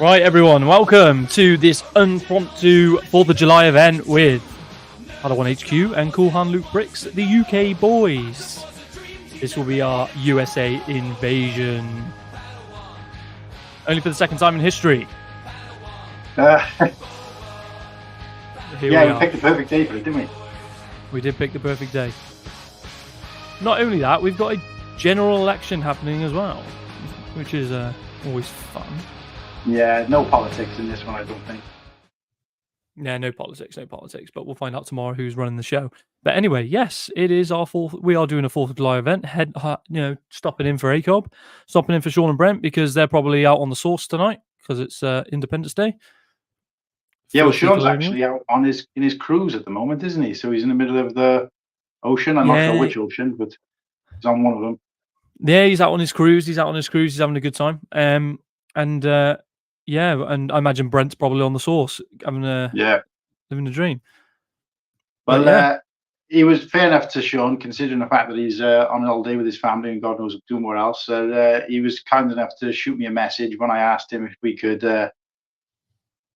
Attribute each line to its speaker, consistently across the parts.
Speaker 1: Right, everyone, welcome to this impromptu 4th of July event with Padawan HQ and Cool Hand Luke Bricks, the UK boys. This will be our USA invasion. Only for the second time in history.
Speaker 2: Yeah, we picked the perfect day for it, didn't we?
Speaker 1: We did pick the perfect day. Not only that, we've got a general election happening as well, which is always fun.
Speaker 2: Yeah, no politics in this one, I don't think.
Speaker 1: Yeah, no politics, but we'll find out tomorrow who's running the show. But anyway, yes, it is our we are doing a 4th of July event. Stopping in for Acob, stopping in for Sean and Brent because they're probably out on the source tonight because it's Independence Day.
Speaker 2: Yeah, well, Sean's actually out on in his cruise at the moment, isn't he? So he's in the middle of the ocean. I'm not sure which ocean, but he's on one of them. Yeah,
Speaker 1: he's out on his cruise. He's having a good time. And I imagine Brent's probably on the source, living a dream.
Speaker 2: Well, he was fair enough to Sean, considering the fact that he's on holiday with his family and God knows doing what else. So he was kind enough to shoot me a message when I asked him if we could have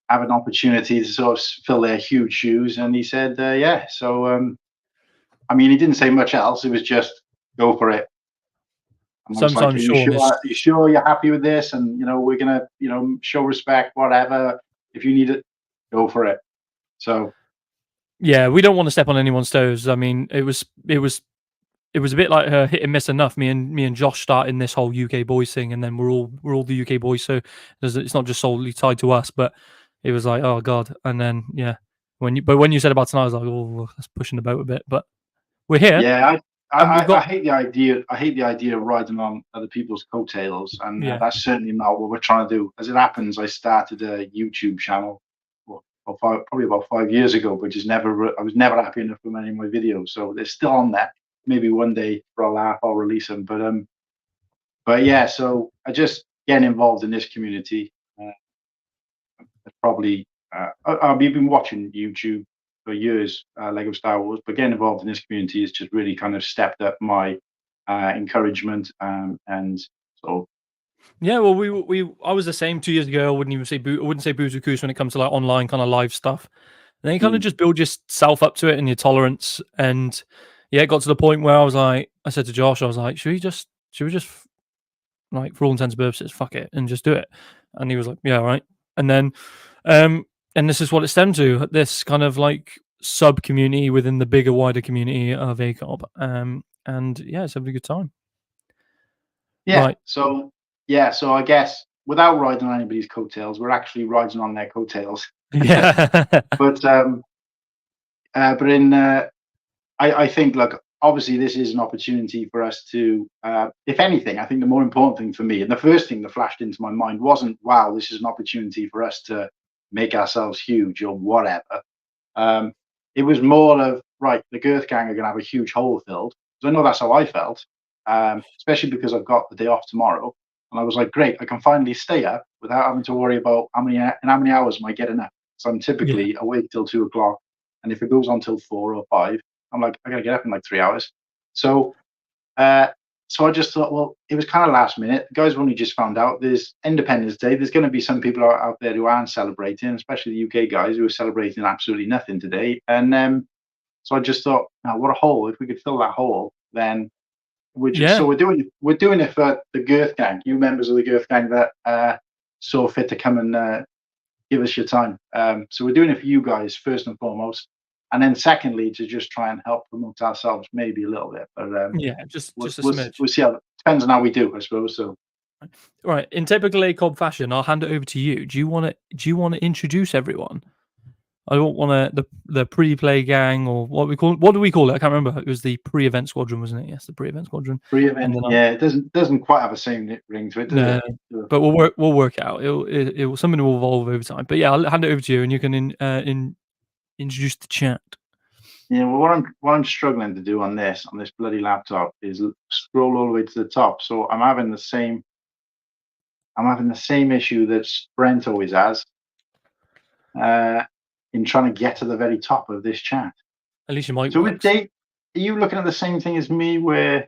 Speaker 2: an opportunity to sort of fill their huge shoes, and he said, yeah. So, I mean, he didn't say much else. It was just go for it.
Speaker 1: Sometimes Sean
Speaker 2: is. You sure you're happy with this? And we're gonna, show respect, whatever. If you need it, go for it. So,
Speaker 1: yeah, we don't want to step on anyone's toes. I mean, it was a bit like her hit and miss enough. Me and Josh starting this whole UK boys thing, and then we're all the UK boys. So it's not just solely tied to us, but it was like, oh god. And then when you said about tonight, I was like, oh, that's pushing the boat a bit. But we're here.
Speaker 2: Yeah, I hate the idea. I hate the idea of riding on other people's coattails, and that's certainly not what we're trying to do. As it happens, I started a YouTube channel probably about 5 years ago, but I was never happy enough with any of my videos, so they're still on there. Maybe one day for a laugh I'll release them, but yeah. So I just getting involved in this community. I've been watching YouTube for years, Lego Star Wars, but getting involved in this community has just really kind of stepped up my encouragement, and so.
Speaker 1: Yeah, well, I was the same 2 years ago. I wouldn't say booze or goose when it comes to like online kind of live stuff. And then you kind of just build yourself up to it and your tolerance. And yeah, it got to the point where I said to Josh, I was like, should we just like, for all intents and purposes, fuck it and just do it? And he was like, yeah, right. And then and this is what it stemmed to, this kind of like sub community within the bigger, wider community of Acob. And yeah, it's having a good time.
Speaker 2: Yeah. Right. So I guess without riding on anybody's coattails, we're actually riding on their coattails.
Speaker 1: Yeah.
Speaker 2: I think, look, obviously this is an opportunity for us to, if anything, I think the more important thing for me, and the first thing that flashed into my mind wasn't, wow, this is an opportunity for us to make ourselves huge or whatever. It was more of, right, the Girth Gang are going to have a huge hole filled. So I know that's how I felt, especially because I've got the day off tomorrow. And I was like, great, I can finally stay up without having to worry about how many hours am I getting up. So I'm typically awake till 2 o'clock. And if it goes on till 4 or 5, I'm like, I got to get up in like 3 hours. So I just thought, well, it was kind of last minute. The guys have only just found out there's Independence Day. There's going to be some people out there who aren't celebrating, especially the UK guys who are celebrating absolutely nothing today. And so I just thought, now what a hole. If we could fill that hole, then so we're doing it for the Girth Gang, you members of the Girth Gang that saw fit to come and give us your time. So we're doing it for you guys first and foremost, and then secondly to just try and help promote ourselves maybe a little bit. But
Speaker 1: just a smidge.
Speaker 2: We'll see how it depends on how we do, I suppose. So
Speaker 1: right, in typical Acob fashion, I'll hand it over to you. Do you want to introduce everyone? I don't want the pre-play gang, or what do we call it? I can't remember. It was the pre-event squadron, wasn't it? Yes, the pre-event squadron.
Speaker 2: Pre-event. Yeah, it doesn't quite have the same ring to it, does it?
Speaker 1: But we'll work it out. It something will evolve over time. But yeah, I'll hand it over to you, and you can introduce the chat.
Speaker 2: Yeah, well, what I'm struggling to do on this bloody laptop is scroll all the way to the top. So I'm having the same issue that Brent always has. In trying to get to the very top of this chat.
Speaker 1: At least you might.
Speaker 2: So with Dave, are you looking at the same thing as me? Where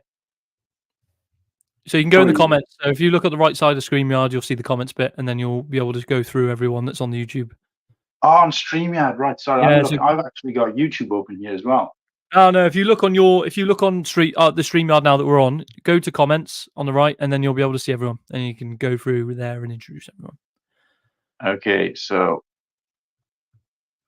Speaker 1: So you can go in the
Speaker 2: Sorry.
Speaker 1: comments. So if you look at the right side of StreamYard, you'll see the comments bit, and then you'll be able to go through everyone that's on the YouTube.
Speaker 2: Oh, on StreamYard, right? Sorry,
Speaker 1: Yeah,
Speaker 2: I've actually got YouTube open here as well.
Speaker 1: Oh no! If you look on the StreamYard now that we're on, go to comments on the right, and then you'll be able to see everyone, and you can go through there and introduce everyone.
Speaker 2: Okay, so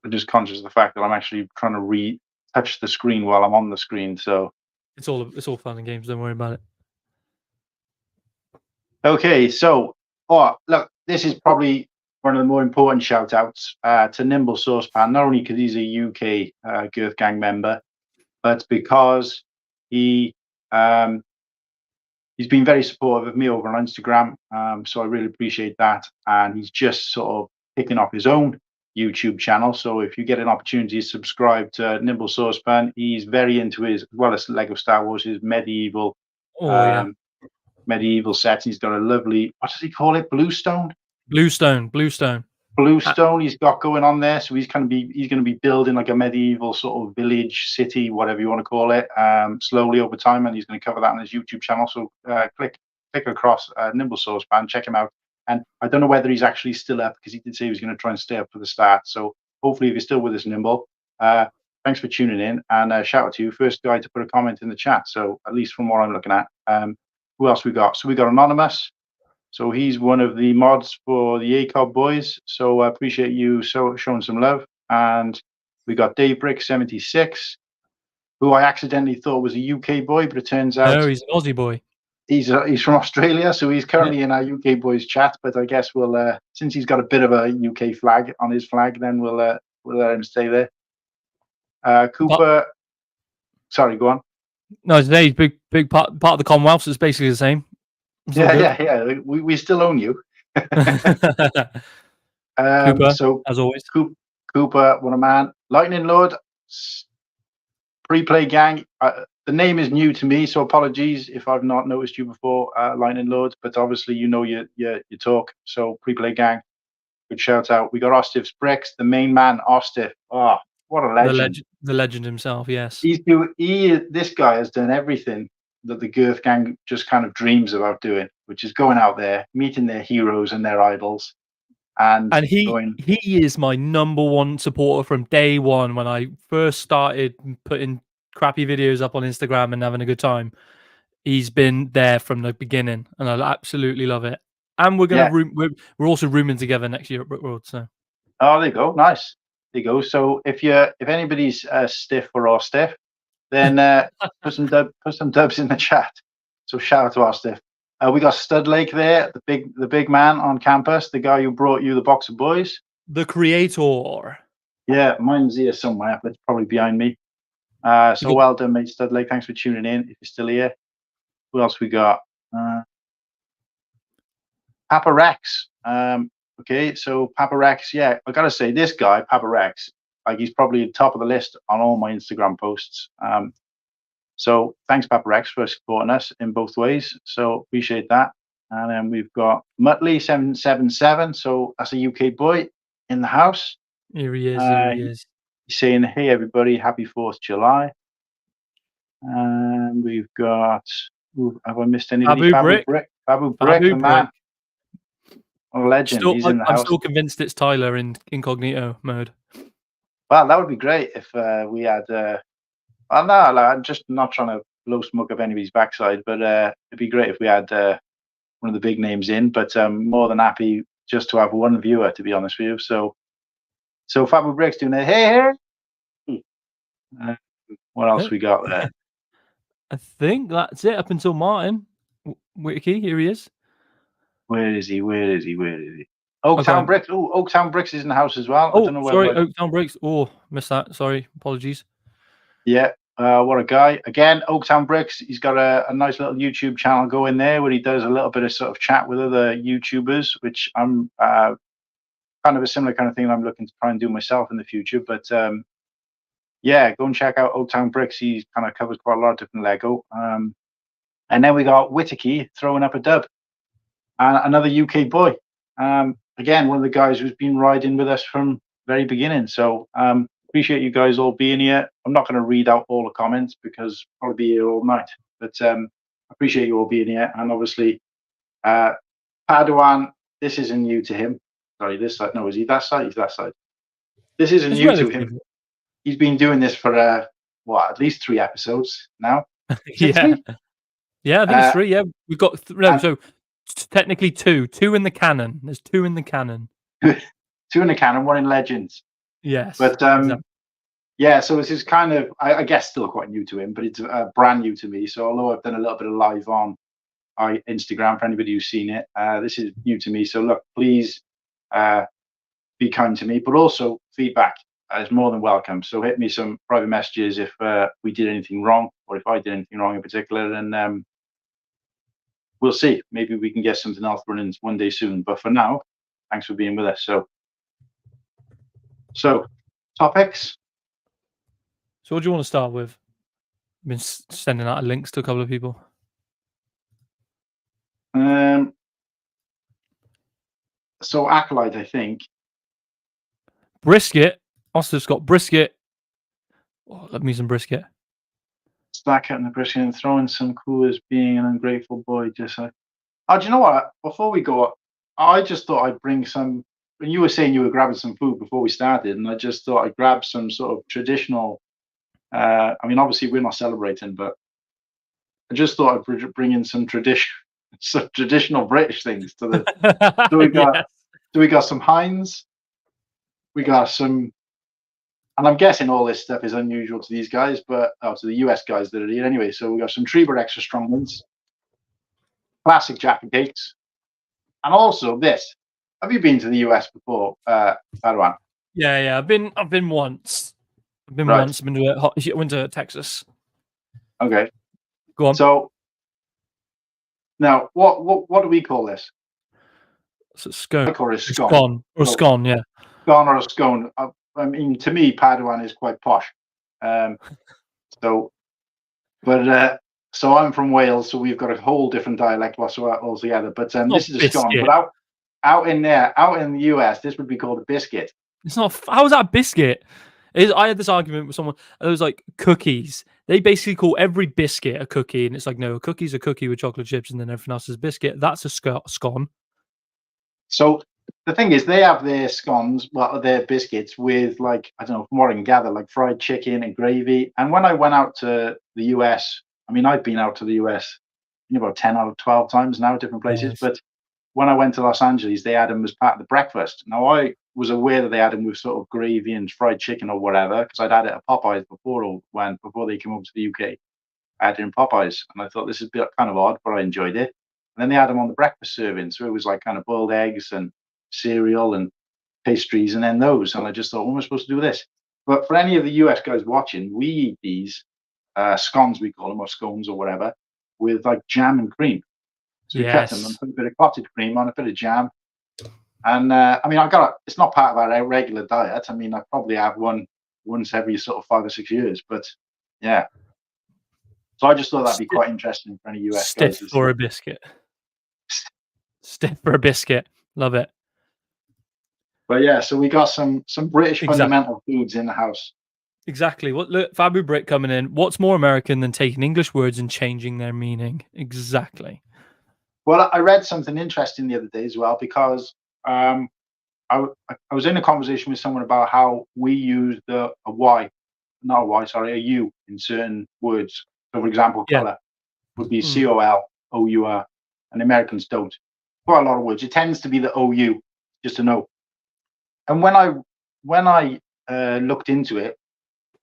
Speaker 2: I'm just conscious of the fact that I'm actually trying to touch the screen while I'm on the screen. So
Speaker 1: it's all fun and games. Don't worry about it.
Speaker 2: Okay, so look, this is probably one of the more important shout outs to Nimble Saucepan, not only because he's a UK Girth Gang member, but because he's been very supportive of me over on Instagram. So I really appreciate that. And he's just sort of picking up his own YouTube channel. So if you get an opportunity to subscribe to Nimble Saucepan, he's very into his, as well as Lego Star Wars, his medieval medieval sets. He's got a lovely, what does he call it? Bluestone he's got going on there. So he's going to be building like a medieval sort of village, city, whatever you want to call it, slowly over time, and he's going to cover that on his YouTube channel. So click across Nimble Saucepan, check him out. And I don't know whether he's actually still up, because he did say he was going to try and stay up for the start. So hopefully, if you're still with us, Nimble, thanks for tuning in, and shout out to you, first guy to put a comment in the chat. So at least from what I'm looking at. Who else we got? So we got Anonymous. So he's one of the mods for the Acob boys. So I appreciate you showing some love. And we got Dave Brick 76, who I accidentally thought was a UK boy, but it turns out
Speaker 1: he's an Aussie boy.
Speaker 2: He's from Australia, so he's currently in our UK boys chat. But I guess we'll since he's got a bit of a UK flag on his flag, then we'll let him stay there. Cooper, sorry, go on.
Speaker 1: No, he's big part of the Commonwealth, so it's basically the same.
Speaker 2: Yeah. We still own you.
Speaker 1: Cooper,
Speaker 2: so
Speaker 1: as always.
Speaker 2: Cooper, what a man. Lightning Lord, pre-play gang. The name is new to me, so apologies if I've not noticed you before, Lightning Lord. But obviously, you know your talk. So pre-play gang, good shout out. We got Ostif's Bricks, the main man, Ostif. Oh, what a legend!
Speaker 1: The legend himself. Yes,
Speaker 2: this guy has done everything that the Girth Gang just kind of dreams about doing, which is going out there, meeting their heroes and their idols, and
Speaker 1: he is my number one supporter from day one. When I first started putting crappy videos up on Instagram and having a good time, he's been there from the beginning, and I absolutely love it. And we're gonna we're also rooming together next year at Brickworld. So
Speaker 2: there you go, nice. There you go. So if anybody's stiff or stiff, then put some dubs in the chat. So shout out to our stiff. We got Stud Lake there, the big man on campus, the guy who brought you the box of boys.
Speaker 1: The creator.
Speaker 2: Yeah, mine's here somewhere, but it's probably behind me. So well done, mate, Stud Lake. Thanks for tuning in. If you're still here, who else we got? Papa Rex. Okay, so Papa Rex. Yeah, I gotta say, this guy, Papa Rex, like he's probably top of the list on all my Instagram posts. So thanks, Papa Rex, for supporting us in both ways. So appreciate that. And then we've got Muttley777. So that's a UK boy in the house.
Speaker 1: Here he is.
Speaker 2: He's saying, "Hey everybody, happy 4th of July." And we've got. Have I missed anybody? Babu Brick, the man. A legend. He's in the house.
Speaker 1: I'm still convinced it's Tyler in incognito mode.
Speaker 2: Well, that would be great if we had. Well, no, I'm just not trying to blow smoke up anybody's backside, but it'd be great if we had one of the big names in. But I'm more than happy just to have one viewer, to be honest with you. So Fabu Brick's doing it. Hey. What else we got there?
Speaker 1: I think that's it up until Martin Whitkey. Here he is.
Speaker 2: Where is he? Oaktown Bricks. Oh, Oaktown Bricks is in the house as well.
Speaker 1: Oh, I don't know sorry, Oaktown Bricks. Oh, missed that. Sorry, apologies.
Speaker 2: Yeah, what a guy. Again, Oaktown Bricks. He's got a nice little YouTube channel going there where he does a little bit of sort of chat with other YouTubers, which I'm kind of a similar kind of thing I'm looking to try and do myself in the future. But yeah, go and check out Oaktown Bricks. He kind of covers quite a lot of different Lego. And then we got Whittaky throwing up a dub. Another UK boy. Again, one of the guys who's been riding with us from very beginning. So appreciate you guys all being here. I'm not going to read out all the comments because I'll probably be here all night. But appreciate you all being here. And obviously, Padawan, this isn't new to him. Sorry, this side. No, is he that side? He's that side. This isn't
Speaker 1: It's
Speaker 2: new to
Speaker 1: relatively.
Speaker 2: him. He's been doing this for at least 3 episodes now. Is it
Speaker 1: Yeah.
Speaker 2: 3?
Speaker 1: Yeah, I think it's 3. Yeah, we've got
Speaker 2: and-
Speaker 1: so technically 2. 2 in the canon. There's 2 in the canon.
Speaker 2: 2 in the canon, 1 in Legends.
Speaker 1: Yes,
Speaker 2: But
Speaker 1: exactly.
Speaker 2: yeah, so this is kind of, I guess, still quite new to him, but it's brand new to me. So although I've done a little bit of live on Instagram for anybody who's seen it, this is new to me. So look, please be kind to me, but also feedback is more than welcome. So hit me some private messages if we did anything wrong, or if I did anything wrong in particular, and we'll see. Maybe we can get something else running one day soon. But for now, thanks for being with us. So topics.
Speaker 1: So what do you want to start with? I've been sending out links to a couple of people.
Speaker 2: So Acolyte, I think.
Speaker 1: Brisket. Austin's got brisket. Oh, love me some brisket.
Speaker 2: Stack out in the brisket and throwing some cool as being an ungrateful boy. Just like, oh, do you know what? Before we go, I just thought I'd bring some. When you were saying you were grabbing some food before we started, and I just thought I'd grab some sort of traditional. I mean, obviously we're not celebrating, but I just thought I'd bring in some traditional British things to the. So we got,
Speaker 1: Yes.
Speaker 2: so we got some Heinz. We got some, and I'm guessing all this stuff is unusual to these guys, but to the US guys that are here anyway. So we got some Treebird extra strong ones, classic Jaffa cakes, and also this. Have you been to the US before, Padawan?
Speaker 1: Yeah. I've been once. I've been
Speaker 2: Right.
Speaker 1: once. I've been to went to Texas.
Speaker 2: Okay.
Speaker 1: Go on.
Speaker 2: So now, what do we call this?
Speaker 1: So scone.
Speaker 2: I call it scone.
Speaker 1: Scone or scone, yeah.
Speaker 2: Scone or a scone. I mean, to me, Padawan is quite posh. So I'm from Wales, so we've got a whole different dialect altogether. But this is a scone. But out in the US, this would be called a biscuit.
Speaker 1: It's not. How is that a biscuit? I had this argument with someone. And it was like cookies. They basically call every biscuit a cookie, and it's like, no, a cookie's a cookie with chocolate chips, and then everything else is a biscuit. That's a scone.
Speaker 2: So the thing is, they have their scones, their biscuits with, like, I don't know, from what I can gather, like fried chicken and gravy. And when I went out to the US, I mean, I've been out to the US about 10 out of 12 times now, different places.
Speaker 1: Yes.
Speaker 2: But when I went to Los Angeles, they had them as part of the breakfast. Now, I was aware that they had them with sort of gravy and fried chicken or whatever, because I'd had it at Popeyes before they came over to the UK. I had it in Popeyes, and I thought this is a bit kind of odd, but I enjoyed it. And then they had them on the breakfast serving, so it was like kind of boiled eggs and cereal and pastries, and then those. And I just thought, what am I supposed to do with this? But for any of the US guys watching, we eat these scones, we call them, or scones or whatever, with like jam and cream. So we cut them and put a bit of cottage cream on, a bit of jam. And I mean, it's not part of our regular diet. I mean, I probably have one once every sort of 5 or 6 years, but yeah. So I just thought that'd be quite interesting for any US guys.
Speaker 1: Stiff for a biscuit. Stiff for a biscuit. Love it.
Speaker 2: But yeah, so we got some British fundamental foods in the house.
Speaker 1: Exactly. Look, Fabu Brit coming in. What's more American than taking English words and changing their meaning? Exactly.
Speaker 2: Well, I read something interesting the other day as well, because I was in a conversation with someone about how we use a U in certain words. So, for example, color would be COLOUR, and Americans don't. Quite a lot of words. It tends to be the OU, just to know. And when I looked into it,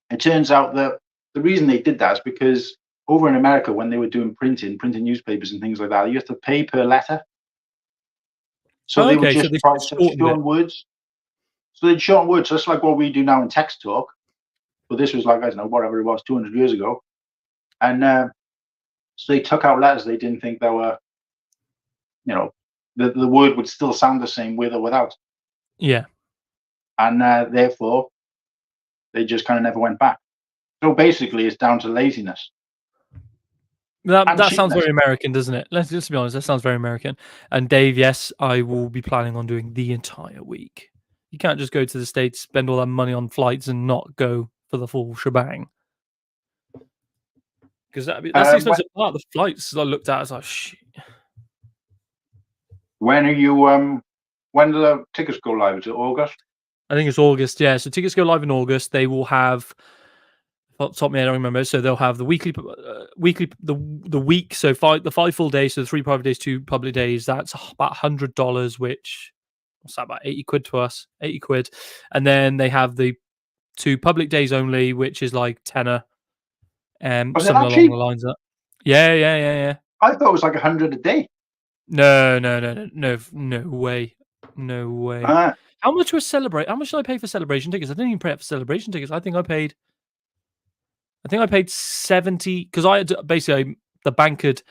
Speaker 2: it turns out that the reason they did that is because over in America, when they were doing printing newspapers and things like that, you have to pay per letter. So they would just write short words. So they'd shorten words, just like what we do now in text talk. But this was like, I don't know, whatever it was, 200 years ago. And so they took out letters they didn't think they were, the word would still sound the same with or without.
Speaker 1: Yeah.
Speaker 2: And therefore, they just kind of never went back. So basically, it's down to laziness.
Speaker 1: That sounds very American, doesn't it? Let's just be honest. That sounds very American. And Dave, yes, I will be planning on doing the entire week. You can't just go to the States, spend all that money on flights, and not go for the full shebang. because that's the
Speaker 2: When,
Speaker 1: expensive part. The flights I looked at, I was like, shit.
Speaker 2: when are you? When do the tickets go live? Is it August?
Speaker 1: I think it's August. Yeah, so tickets go live in August. They will have. Off the top of my head, I don't remember. So they'll have the the week. So the 5 full days. So the 3 private days, 2 public days. That's about $100, which what's that, about 80 quid to us? 80 quid. And then they have the 2 public days only, which is like tenner.
Speaker 2: Was it
Speaker 1: Something
Speaker 2: that
Speaker 1: along
Speaker 2: cheap?
Speaker 1: the lines of that. Yeah.
Speaker 2: I thought it was like 100 a day.
Speaker 1: No way. No way.
Speaker 2: Uh,
Speaker 1: How much was Celebrate? How much did I pay for celebration tickets? I didn't even pay for celebration tickets. I think I paid 70 because I had basically the bank had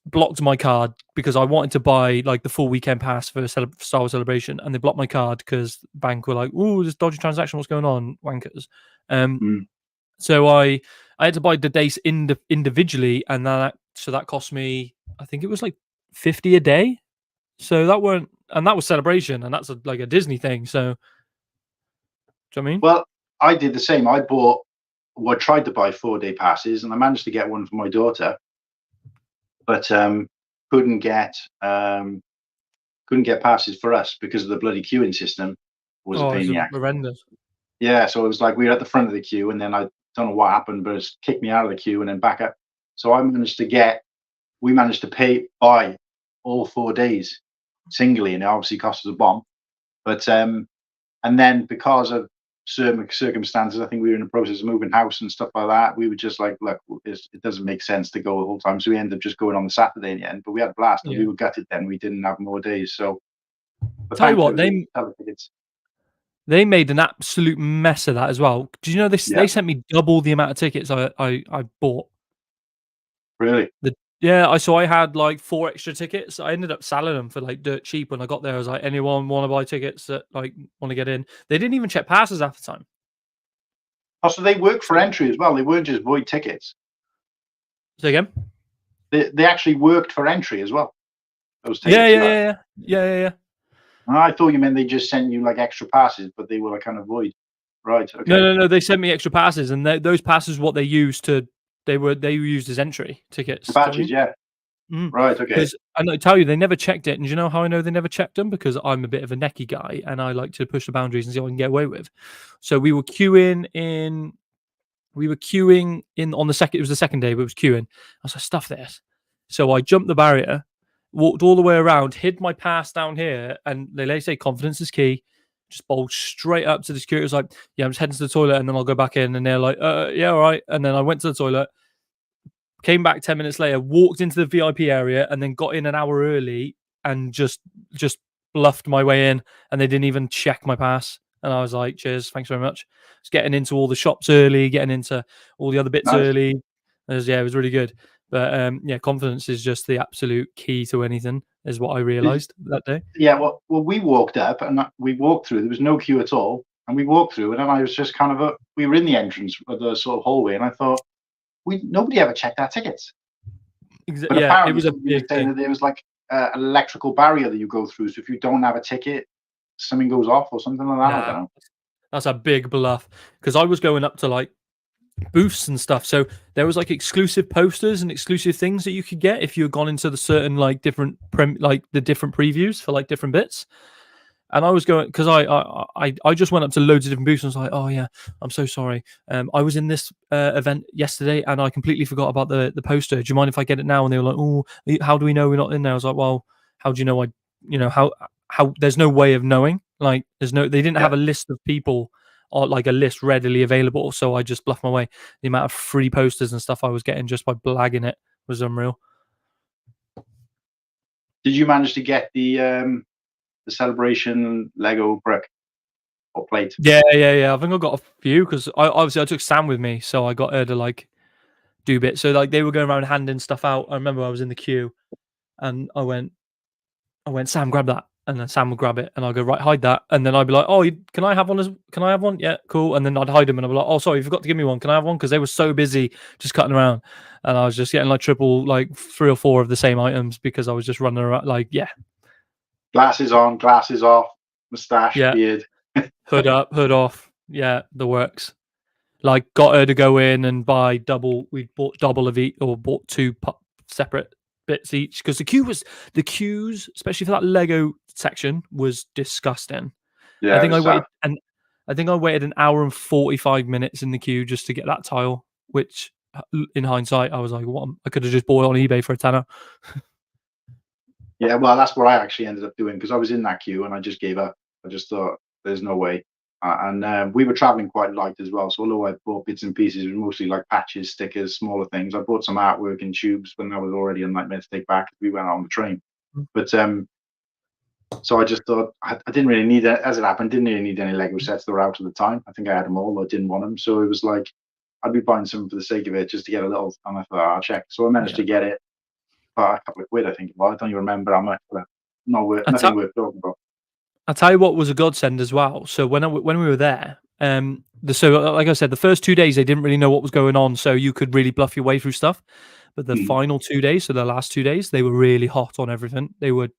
Speaker 1: blocked my card because I wanted to buy like the full weekend pass for Star Wars Celebration, and they blocked my card because the bank were like, "Ooh, this dodgy transaction. What's going on, wankers?" So I had to buy the days individually, and that cost me, I think it was like 50 a day. So that was Celebration, and that's like a Disney thing. So, do you know what I mean?
Speaker 2: well, I did the same. I tried to buy 4-day passes, and I managed to get one for my daughter, but couldn't get passes for us because of the bloody queuing system. Was a pain
Speaker 1: It's
Speaker 2: in the ass.
Speaker 1: horrendous.
Speaker 2: Yeah, so it was like we were at the front of the queue, and then I don't know what happened, but it's kicked me out of the queue and then back up. So we managed to buy all 4 days singly, and it obviously cost us a bomb. But and then because of certain circumstances, I think we were in the process of moving house and stuff like that. We were just like, look, it doesn't make sense to go the whole time, so we ended up just going on the Saturday in the end. But we had a blast, and we were gutted then we didn't have more days. So, but
Speaker 1: tell you what, they made an absolute mess of that as well. Did you know this?
Speaker 2: Yeah.
Speaker 1: They sent me double the amount of tickets I bought.
Speaker 2: Really?
Speaker 1: So I had like 4 extra tickets. I ended up selling them for like dirt cheap when I got there. I was like, anyone want to buy tickets that like want to get in? They didn't even check passes half the time.
Speaker 2: Oh, so they worked for entry as well. They weren't just void tickets.
Speaker 1: Say again?
Speaker 2: They actually worked for entry as well. Those tickets.
Speaker 1: Yeah.
Speaker 2: I thought you meant they just sent you like extra passes, but they were like kind of void. Right. Okay.
Speaker 1: No. They sent me extra passes, and those passes, what they used to, they were used as entry tickets.
Speaker 2: Badges, yeah. Right. Okay.
Speaker 1: And I tell you, they never checked it. And do you know how I know they never checked them? Because I'm a bit of a necky guy, and I like to push the boundaries and see what I can get away with. So we were queuing in on the second. It was the second day, but it was queuing. I was like, stuff this. So I jumped the barrier, walked all the way around, hid my pass down here, and they say confidence is key. Just bowled straight up to the security. I was like, yeah, I'm just heading to the toilet, and then I'll go back in. And they're like, yeah, all right. And then I went to the toilet, came back 10 minutes later, walked into the VIP area, and then got in an hour early and just bluffed my way in, and they didn't even check my pass. And I was like, cheers, thanks very much. Just getting into all the shops early, getting into all the other bits early. It was really good. But confidence is just the absolute key to anything, is what I realized that day.
Speaker 2: Yeah, well, we walked up and we walked through. There was no queue at all, and we walked through, and then I was just kind of we were in the entrance of the sort of hallway, and I thought, nobody ever checked our tickets.
Speaker 1: But it was a big thing.
Speaker 2: That there was like an electrical barrier that you go through, so if you don't have a ticket, something goes off or something like that. I don't know.
Speaker 1: That's a big bluff, because I was going up to like booths and stuff, so there was like exclusive posters and exclusive things that you could get if you had gone into the certain like different the different previews for like different bits. And I was going, because I just went up to loads of different booths and was like, oh yeah, I'm so sorry. I was in this event yesterday and I completely forgot about the poster. Do you mind if I get it now? And they were like, oh, how do we know we're not in there? I was like, well, how do you know? How there's no way of knowing. Like they didn't have a list of people or like a list readily available. So I just bluffed my way. The amount of free posters and stuff I was getting just by blagging it was unreal.
Speaker 2: Did you manage to get the celebration Lego brick or plate?
Speaker 1: Yeah. I think I got a few because I took Sam with me, so I got her to like do bits. So like they were going around handing stuff out. I remember I was in the queue, and I went, Sam, grab that, and then Sam would grab it, and I'll go, right, hide that, and then I'd be like, oh, can I have one? Can I have one? Yeah, cool. And then I'd hide them, and I'd be like, oh, sorry, you forgot to give me one. Can I have one? Because they were so busy just cutting around, and I was just getting like triple, like 3 or 4 of the same items because I was just running around, like, yeah.
Speaker 2: Glasses on, glasses off, moustache, beard.
Speaker 1: Hood up, hood off. Yeah, the works. Like got her to go in and buy double. We bought double of each, or bought two separate bits each, because the queues, especially for that Lego section, was disgusting.
Speaker 2: Yeah, it was sad.
Speaker 1: I think I waited an hour and 45 minutes in the queue just to get that tile. Which, in hindsight, I was like, "What? I could have just bought it on eBay for a tenner."
Speaker 2: Yeah, well, that's what I actually ended up doing, because I was in that queue and I just gave up. I just thought, there's no way. And we were traveling quite light as well. So although I bought bits and pieces, it was mostly like patches, stickers, smaller things. I bought some artwork in tubes when that was already a nightmare to take back. We went on the train. But so I just thought I didn't really need it. As it happened, didn't really need any Lego sets that were out at the time. I think I had them all. I didn't want them. So it was like, I'd be buying some for the sake of it, just to get a little, and I thought, I'll check. So I managed to get it. A couple of quid, I think. Well, I don't even remember how much, but nothing worth talking about.
Speaker 1: I'll tell you what was a godsend as well. So when we were there, like I said, the first 2 days they didn't really know what was going on, so you could really bluff your way through stuff. But the final 2 days, so the last 2 days, they were really hot on everything. They were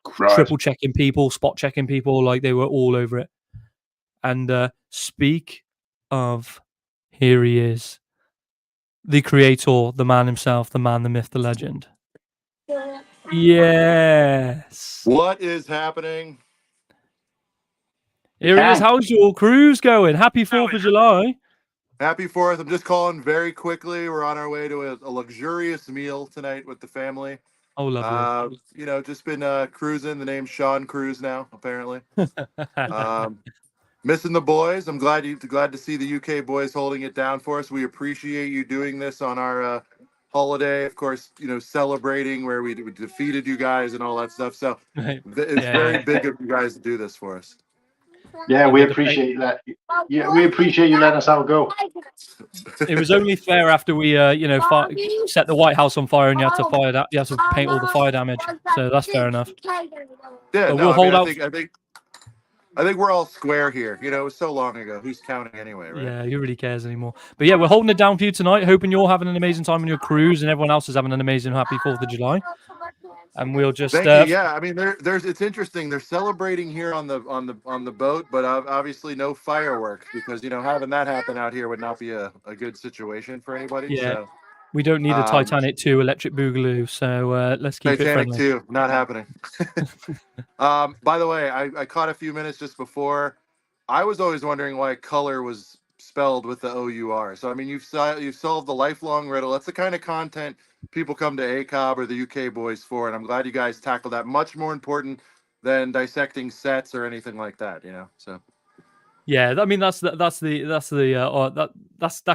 Speaker 1: triple checking people, spot checking people, like they were all over it. And speak of, here he is, the creator, the man himself, the man, the myth, the legend. Yes.
Speaker 3: What is happening?
Speaker 1: Here he is. How's your cruise going? Happy 4th of July.
Speaker 3: Happy 4th. I'm just calling very quickly. We're on our way to a luxurious meal tonight with the family.
Speaker 1: Oh, lovely.
Speaker 3: Just been cruising. The name's Sean Cruise now, apparently. Missing the boys. I'm glad to see the UK boys holding it down for us. We appreciate you doing this on our holiday, of course, celebrating where we defeated you guys and all that stuff. So it's very big of you guys to do this for us.
Speaker 2: Yeah, we appreciate that. Yeah, we appreciate you letting us have a go.
Speaker 1: It was only fair after we, set the White House on fire and you had to paint all the fire damage. So that's fair enough.
Speaker 3: Yeah, we'll hold out. I think we're all square here. It was so long ago. Who's counting anyway, right?
Speaker 1: Yeah, who really cares anymore? But yeah, we're holding it down for you tonight. Hoping you're having an amazing time on your cruise and everyone else is having an amazing, happy 4th of July. And we'll just
Speaker 3: thank you. Yeah, I mean, it's interesting. They're celebrating here on the boat, but obviously no fireworks, because having that happen out here would not be a good situation for anybody.
Speaker 1: Yeah,
Speaker 3: so.
Speaker 1: We don't need a Titanic 2 Electric Boogaloo, so let's keep it friendly.
Speaker 3: Titanic 2, not happening. By the way, I caught a few minutes just before. I was always wondering why color was spelled with the O-U-R. So, I mean, you've solved the lifelong riddle. That's the kind of content people come to Acob or the UK boys for, and I'm glad you guys tackled that. Much more important than dissecting sets or anything like that, so.
Speaker 1: Yeah, I mean that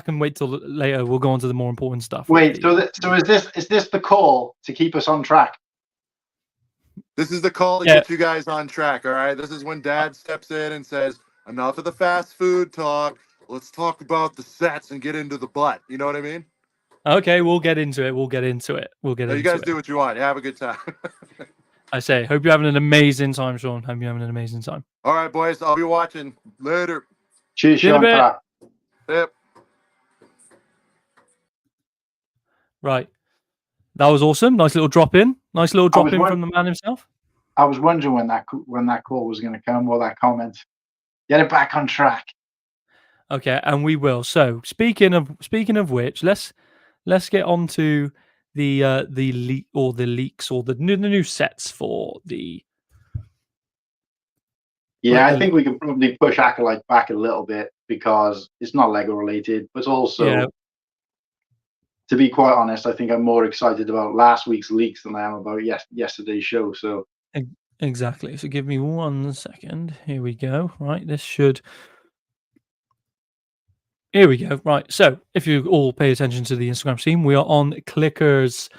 Speaker 1: can wait till later. We'll go on to the more important stuff.
Speaker 2: Wait, so is this the call to keep us on track?
Speaker 3: This is the call to get you guys on track. All right, this is when Dad steps in and says, "Enough of the fast food talk. Let's talk about the sets and get into the butt." You know what I mean?
Speaker 1: Okay, we'll get into it.
Speaker 3: You guys do what you want. Have a good time.
Speaker 1: I say, hope you're having an amazing time, Sean. Hope you're having an amazing time.
Speaker 3: All right, boys. I'll be watching later.
Speaker 2: Cheers, Sean.
Speaker 3: Yep.
Speaker 1: Right. That was awesome. Nice little drop in. From the man himself.
Speaker 2: I was wondering when that call was going to come, or that comment. Get it back on track.
Speaker 1: Okay, and we will. So speaking of which, let's get on to the leaks or the new sets for the.
Speaker 2: Yeah, I think we could probably push Acolyte back a little bit, because it's not Lego related, but also, to be quite honest, I think I'm more excited about last week's leaks than I am about yesterday's show. So
Speaker 1: exactly. So give me 1 second. Here we go. Right, here we go. Right. So if you all pay attention to the Instagram stream, we are on Clicker's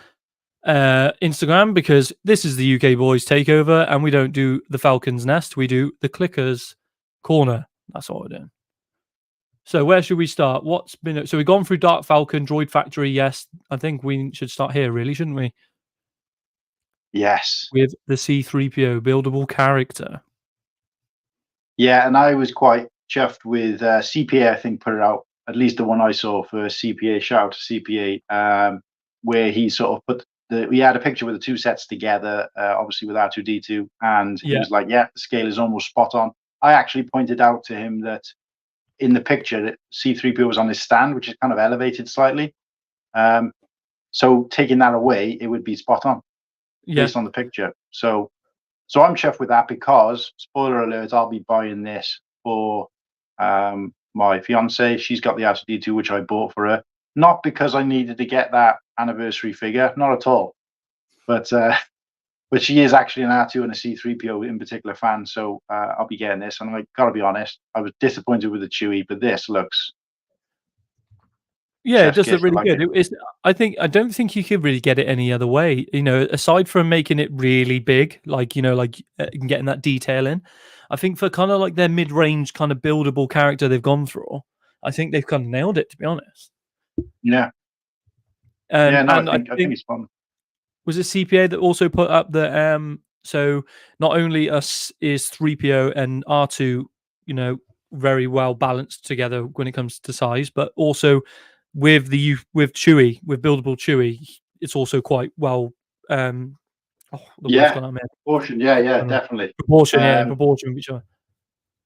Speaker 1: Instagram, because this is the UK Boys Takeover, and we don't do the Falcon's Nest. We do the Clicker's Corner. That's what we're doing. So where should we start? So we've gone through Dark Falcon, Droid Factory. Yes, I think we should start here, really, shouldn't we?
Speaker 2: Yes.
Speaker 1: With the C-3PO buildable character.
Speaker 2: Yeah, and I was quite chuffed with CPA. I think put it out, at least the one I saw for CPA. Shout out to CPA, where he sort of we had a picture with the two sets together, obviously with R2D2, and he was like, "Yeah, the scale is almost spot on." I actually pointed out to him that in the picture, C-3PO was on this stand, which is kind of elevated slightly. So taking that away, it would be spot on based on the picture. So I'm chuffed with that because, spoiler alert, I'll be buying this for my fiance. She's got the R2D2, which I bought for her, not because I needed to get that anniversary figure, not at all, but she is actually an R2 and a C-3PO in particular fan, so I'll be getting this. And I gotta be honest, I was disappointed with the Chewie, but this looks
Speaker 1: Yeah, it
Speaker 2: chef's
Speaker 1: does look
Speaker 2: kiss. I
Speaker 1: really
Speaker 2: like
Speaker 1: good.
Speaker 2: it.
Speaker 1: I don't think you could really get it any other way. You know, aside from making it really big, like getting that detail in. I think for kind of like their mid-range kind of buildable character they've gone for, I think they've kind of nailed it, to be honest.
Speaker 2: Yeah. No,
Speaker 1: And
Speaker 2: I think it's fun.
Speaker 1: Was it CPA that also put up the so not only is 3PO and R2, very well balanced together when it comes to size, but also with Chewie, with buildable Chewie, it's also quite well the word's gone out, man.
Speaker 2: Proportion, definitely.
Speaker 1: Proportion, proportion with each other.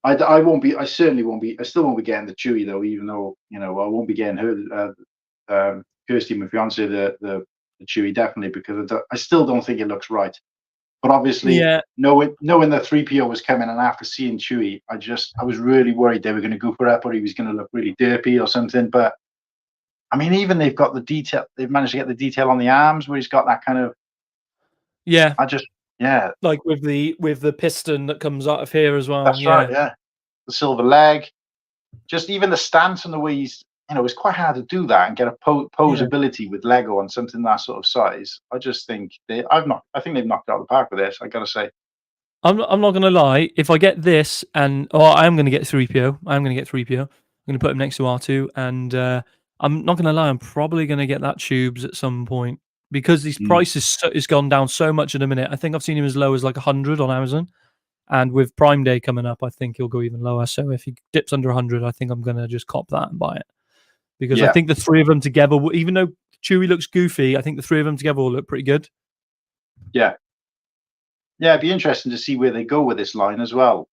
Speaker 2: I won't be. I certainly won't be. I still won't be getting the Chewie though, even though I won't be getting her. Kirsty, my fiance, the Chewie, definitely, because I still don't think it looks right. But obviously, knowing the 3PO was coming, and after seeing Chewie, I was really worried they were going to goof it up, or he was going to look really derpy or something. But I mean, even they've got the detail. They've managed to get the detail on the arms where he's got that kind of.
Speaker 1: Yeah.
Speaker 2: Like
Speaker 1: with the piston that comes out of here as well.
Speaker 2: That's right. Yeah. The silver leg, just even the stance and the way he's. It's quite hard to do that and get a posability with Lego on something that sort of size. I just think I think they've knocked it out of the park with this. I gotta say.
Speaker 1: I'm not gonna lie. If I get this, I am gonna get 3PO. I'm gonna put him next to R2, and I'm not gonna lie. I'm probably gonna get that Tubes at some point because these prices is gone down so much in a minute. I think I've seen him as low as like 100 on Amazon, and with Prime Day coming up, I think he'll go even lower. So if he dips under 100, I think I'm gonna just cop that and buy it. Because I think the three of them together, even though Chewie looks goofy, I think the three of them together will look pretty good.
Speaker 2: Yeah. Yeah, it'd be interesting to see where they go with this line as well,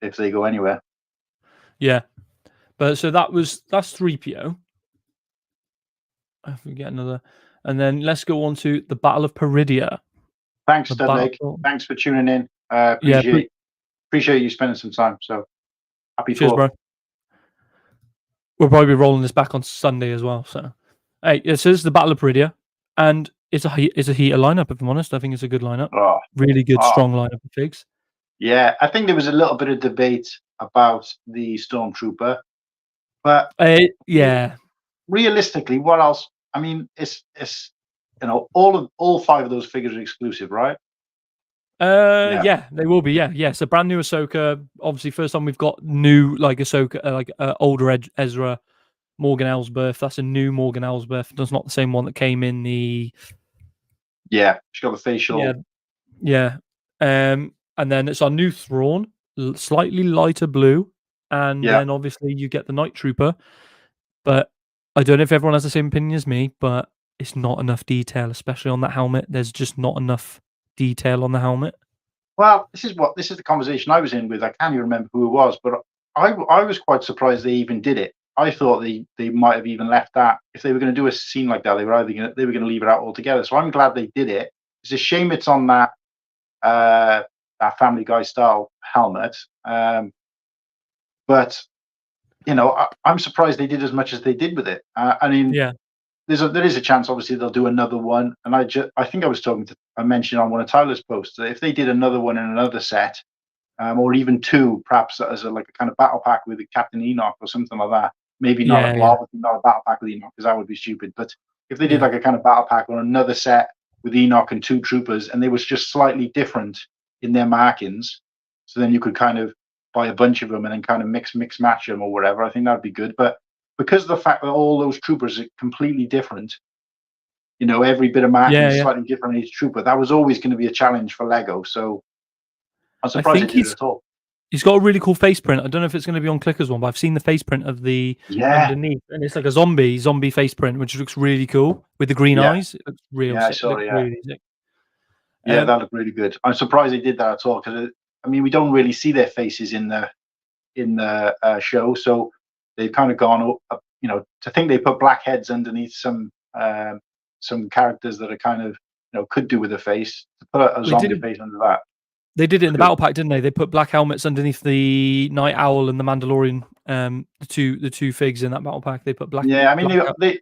Speaker 2: if they go anywhere.
Speaker 1: Yeah. But so that's 3PO. I forget another. And then let's go on to the Battle of Peridia.
Speaker 2: Thanks, Studleg. Thanks for tuning in. Appreciate you spending some time. So happy.
Speaker 1: Cheers, bro. We'll probably be rolling this back on Sunday as well. So, so this is the Battle of Peridia, and it's a heater lineup. If I'm honest, I think it's a good lineup. Really good, strong lineup of figs.
Speaker 2: Yeah, I think there was a little bit of debate about the Stormtrooper, but realistically, what else? I mean, it's all five of those figures are exclusive, right?
Speaker 1: Yeah, they will be. Yeah. So brand new Ahsoka. Obviously, first time we've got new Ahsoka, older Ezra, Morgan Elsbeth. That's a new Morgan Elsbeth. That's not the same one that came in the.
Speaker 2: Yeah, she's got the facial.
Speaker 1: Yeah. And then it's our new Thrawn, slightly lighter blue, and then obviously you get the Night Trooper. But I don't know if everyone has the same opinion as me, but it's not enough detail, especially on that helmet. There's just not enough detail on the helmet.
Speaker 2: Well, this is the conversation I was in with. I can't even remember who it was, but I was quite surprised they even did it. I thought they might have even left that. If they were going to do a scene like that, they were going to leave it out altogether. So I'm glad they did it. It's a shame it's on that Family Guy style helmet, but I'm surprised they did as much as they did with it. I mean, there is a chance, obviously, they'll do another one. And I think I mentioned on one of Tyler's posts that if they did another one in another set, or even two, perhaps as a kind of battle pack with Captain Enoch or something like that. Maybe not a battle pack with Enoch, because that would be stupid. But if they did like a kind of battle pack or another set with Enoch and two troopers, and they was just slightly different in their markings, so then you could kind of buy a bunch of them and then kind of mix match them or whatever. I think that'd be good. But because of the fact that all those troopers are completely different, every bit of marking is slightly different in each trooper, that was always going to be a challenge for Lego. So I'm surprised they did it at all.
Speaker 1: He's got a really cool face print. I don't know if it's going to be on Clicker's one, but I've seen the face print of the underneath, and it's like a zombie face print, which looks really cool with the green eyes. It looks real sick. Really sick.
Speaker 2: That looked really good. I'm surprised they did that at all, because we don't really see their faces in the show. So they've kind of gone up, to think they put black heads underneath some characters that are kind of could do with a face, to put a
Speaker 1: They did
Speaker 2: zombie
Speaker 1: it.
Speaker 2: face under that.
Speaker 1: They did it in the
Speaker 2: Good.
Speaker 1: battle pack, didn't they? They put black helmets underneath the Night Owl and the Mandalorian. The two figs in that battle pack. They put black.
Speaker 2: Yeah, I mean,
Speaker 1: black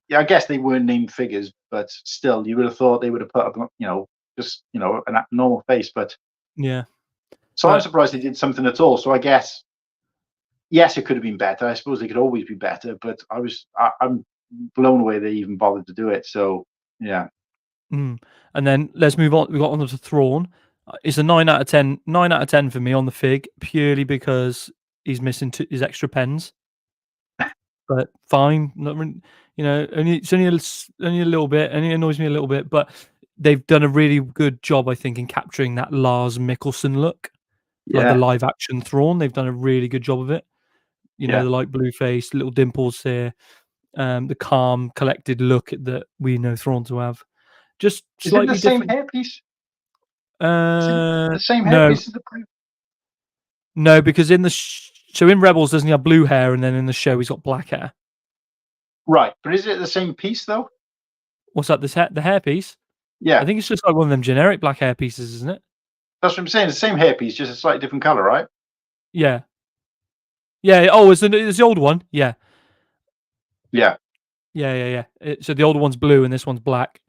Speaker 2: yeah, I guess they weren't named figures, but still, you would have thought they would have put up, just a normal face. But
Speaker 1: yeah.
Speaker 2: So I'm surprised they did something at all. So I guess, yes, it could have been better. I suppose they could always be better, but I'm blown away they even bothered to do it. So yeah.
Speaker 1: And then let's move on. We got onto Thrawn. It's a 9 out of 10. 9 out of 10 for me on the fig, purely because he's missing his extra pens. But fine, it's only a little bit. Only annoys me a little bit, but they've done a really good job, I think, in capturing that Lars Mikkelsen look, like the live action Thrawn. They've done a really good job of it. The light blue face, little dimples here, the calm, collected look that we know Thrawn to have. Just slightly different.
Speaker 2: Same hairpiece?
Speaker 1: The
Speaker 2: same hairpiece as the previous?
Speaker 1: No, because in in Rebels doesn't he have blue hair, and then in the show he's got black hair.
Speaker 2: Right, but is it the same piece though?
Speaker 1: What's that? The hair piece?
Speaker 2: Yeah,
Speaker 1: I think it's just like one of them generic black hair pieces, isn't it?
Speaker 2: That's what I'm saying. It's the same hairpiece, just a slightly different color, right?
Speaker 1: Yeah. Yeah. Oh, it's the old one. Yeah.
Speaker 2: Yeah.
Speaker 1: Yeah. So the older one's blue and this one's black.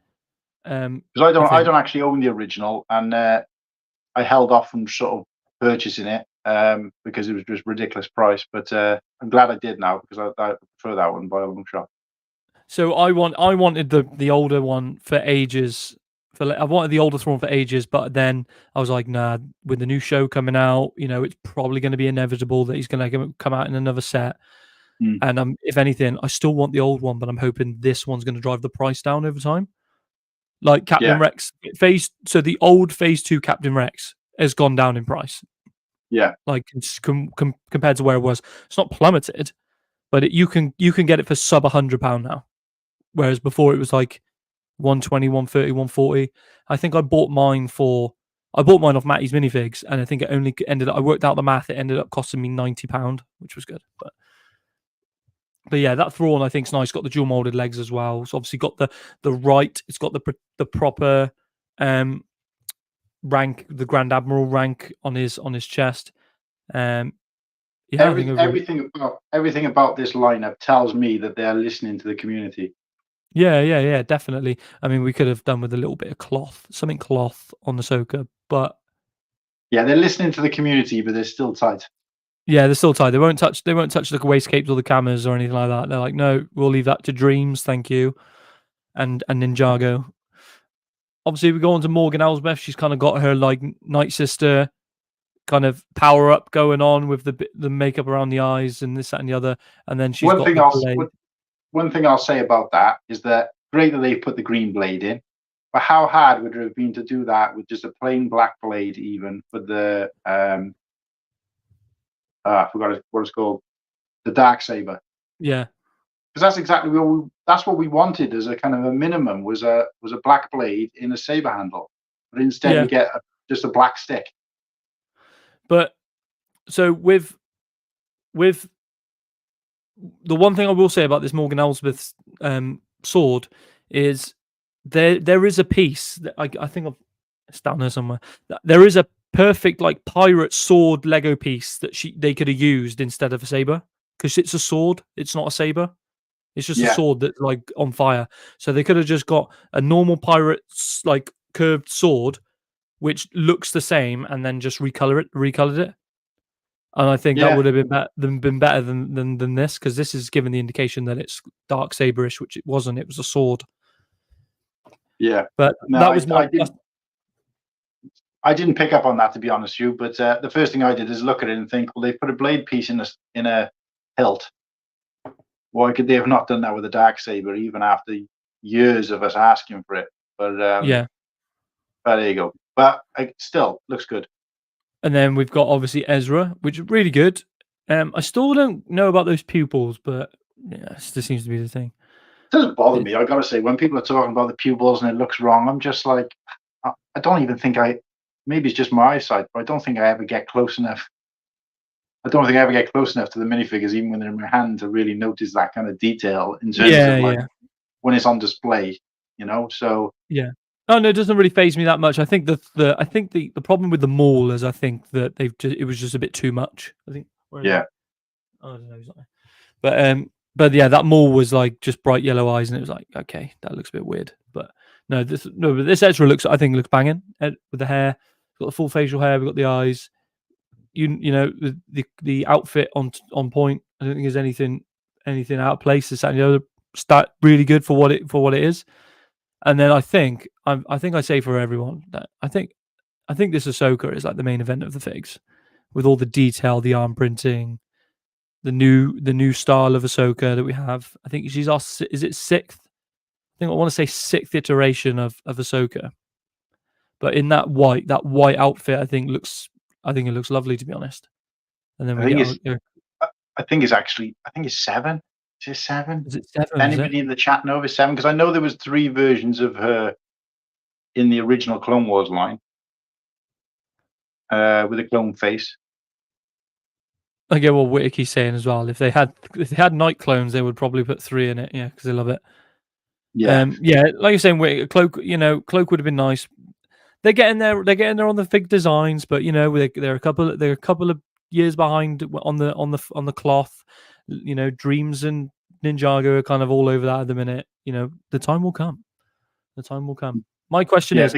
Speaker 2: Because I don't actually own the original, and I held off from sort of purchasing it because it was just ridiculous price. But I'm glad I did now, because I prefer that one by a long shot.
Speaker 1: So I wanted the older one for ages. I wanted the older Thrawn for ages, but then I was like, nah. With the new show coming out, it's probably going to be inevitable that he's going to come out in another set. And if anything, I still want the old one, but I'm hoping this one's going to drive the price down over time. Like Captain Rex so the old Phase 2 Captain Rex has gone down in price.
Speaker 2: Yeah,
Speaker 1: like compared to where it was, it's not plummeted, but you can get it for sub £100 now, whereas before it was like 120, 130, 140. I think I bought mine off Matty's minifigs, and I think it only ended up, I worked out the math, it ended up costing me £90, which was good. But yeah, that Thrawn I think is nice. Got the dual molded legs as well. It's obviously got the right. It's got the proper rank, the Grand Admiral rank on his chest.
Speaker 2: Everything about this lineup tells me that they're listening to the community.
Speaker 1: Yeah, definitely. I mean, we could have done with a little bit of cloth on the Ahsoka, but
Speaker 2: yeah, they're listening to the community, but they're still tight.
Speaker 1: Yeah, they're still tight. They won't touch the wastegapes or the cameras or anything like that. They're like, no, we'll leave that to Dreams, thank you, and Ninjago. Obviously, we go on to Morgan Elsbeth. She's kind of got her like Night Sister kind of power up going on with the makeup around the eyes and this, that, and the other. And then she's one
Speaker 2: thing I'll say about that is that great that they put the green blade in, but how hard would it have been to do that with just a plain black blade, even for the I forgot what it's called, the Darksaber.
Speaker 1: Yeah,
Speaker 2: because that's exactly what we wanted as a kind of a minimum, was a black blade in a saber handle, but instead we get just a black stick.
Speaker 1: But so with the one thing I will say about this Morgan Elsbeth's sword is there is a piece that I think it's down there somewhere. There is a perfect like pirate sword Lego piece that they could have used instead of a saber, because it's a sword, it's not a saber. It's just a sword that's like on fire. So they could have just got a normal pirate's like curved sword, which looks the same, and then just recolored it. And I think that would have been better than this, because this is given the indication that it's dark saberish, which it wasn't. It was a sword.
Speaker 2: Yeah,
Speaker 1: but no, that was
Speaker 2: I didn't pick up on that, to be honest with you. But the first thing I did is look at it and think, well, they put a blade piece in a hilt. Why could they have not done that with a Darksaber, even after years of us asking for it? But but there you go. But still looks good.
Speaker 1: And then we've got obviously Ezra, which is really good. I still don't know about those pupils, but yeah, this seems to be the thing.
Speaker 2: It doesn't bother me. I gotta say, when people are talking about the pupils and it looks wrong, I'm just like, I don't even think maybe it's just my eyesight, but I don't think I ever get close enough. I don't think I ever get close enough to the minifigures, even when they're in my hand, to really notice that kind of detail in terms
Speaker 1: Yeah,
Speaker 2: of like
Speaker 1: yeah,
Speaker 2: when it's on display. So
Speaker 1: yeah. Oh no, it doesn't really phase me that much. I think the problem with the mall is I think that it was just a bit too much. I think.
Speaker 2: yeah,
Speaker 1: I don't know. He's not there. But yeah, that mall was like just bright yellow eyes, and it was like, okay, that looks a bit weird. But but this Ezra I think looks banging with the hair. We've got the full facial hair. We've got the eyes. You know the outfit on point. I don't think there's anything out of place. This and the other. Start really good for what it is. And then I think I say for everyone that I think this Ahsoka is like the main event of the figs, with all the detail, the arm printing, the new style of Ahsoka that we have. I think she's our is it sixth? I think I want to say sixth iteration of Ahsoka. But in that white outfit, I think it looks lovely, to be honest. And then
Speaker 2: I
Speaker 1: we
Speaker 2: think
Speaker 1: get
Speaker 2: it's I think it's 7. Is it 7?
Speaker 1: is it 7?
Speaker 2: Anybody in the chat know if it's 7? Because I know there was 3 versions of her in the original Clone Wars line with a clone face.
Speaker 1: I get what Whitaky's saying as well. If they had night clones, they would probably put 3 in it, yeah, because they love it.
Speaker 2: Yeah,
Speaker 1: Yeah, like you're saying, Cloak. Cloak would have been nice. They're getting there. They're getting there on the fig designs, but they're a couple of years behind on the cloth. Dreams and Ninjago are kind of all over that at the minute. The time will come. The time will come. My question
Speaker 2: yeah.
Speaker 1: is: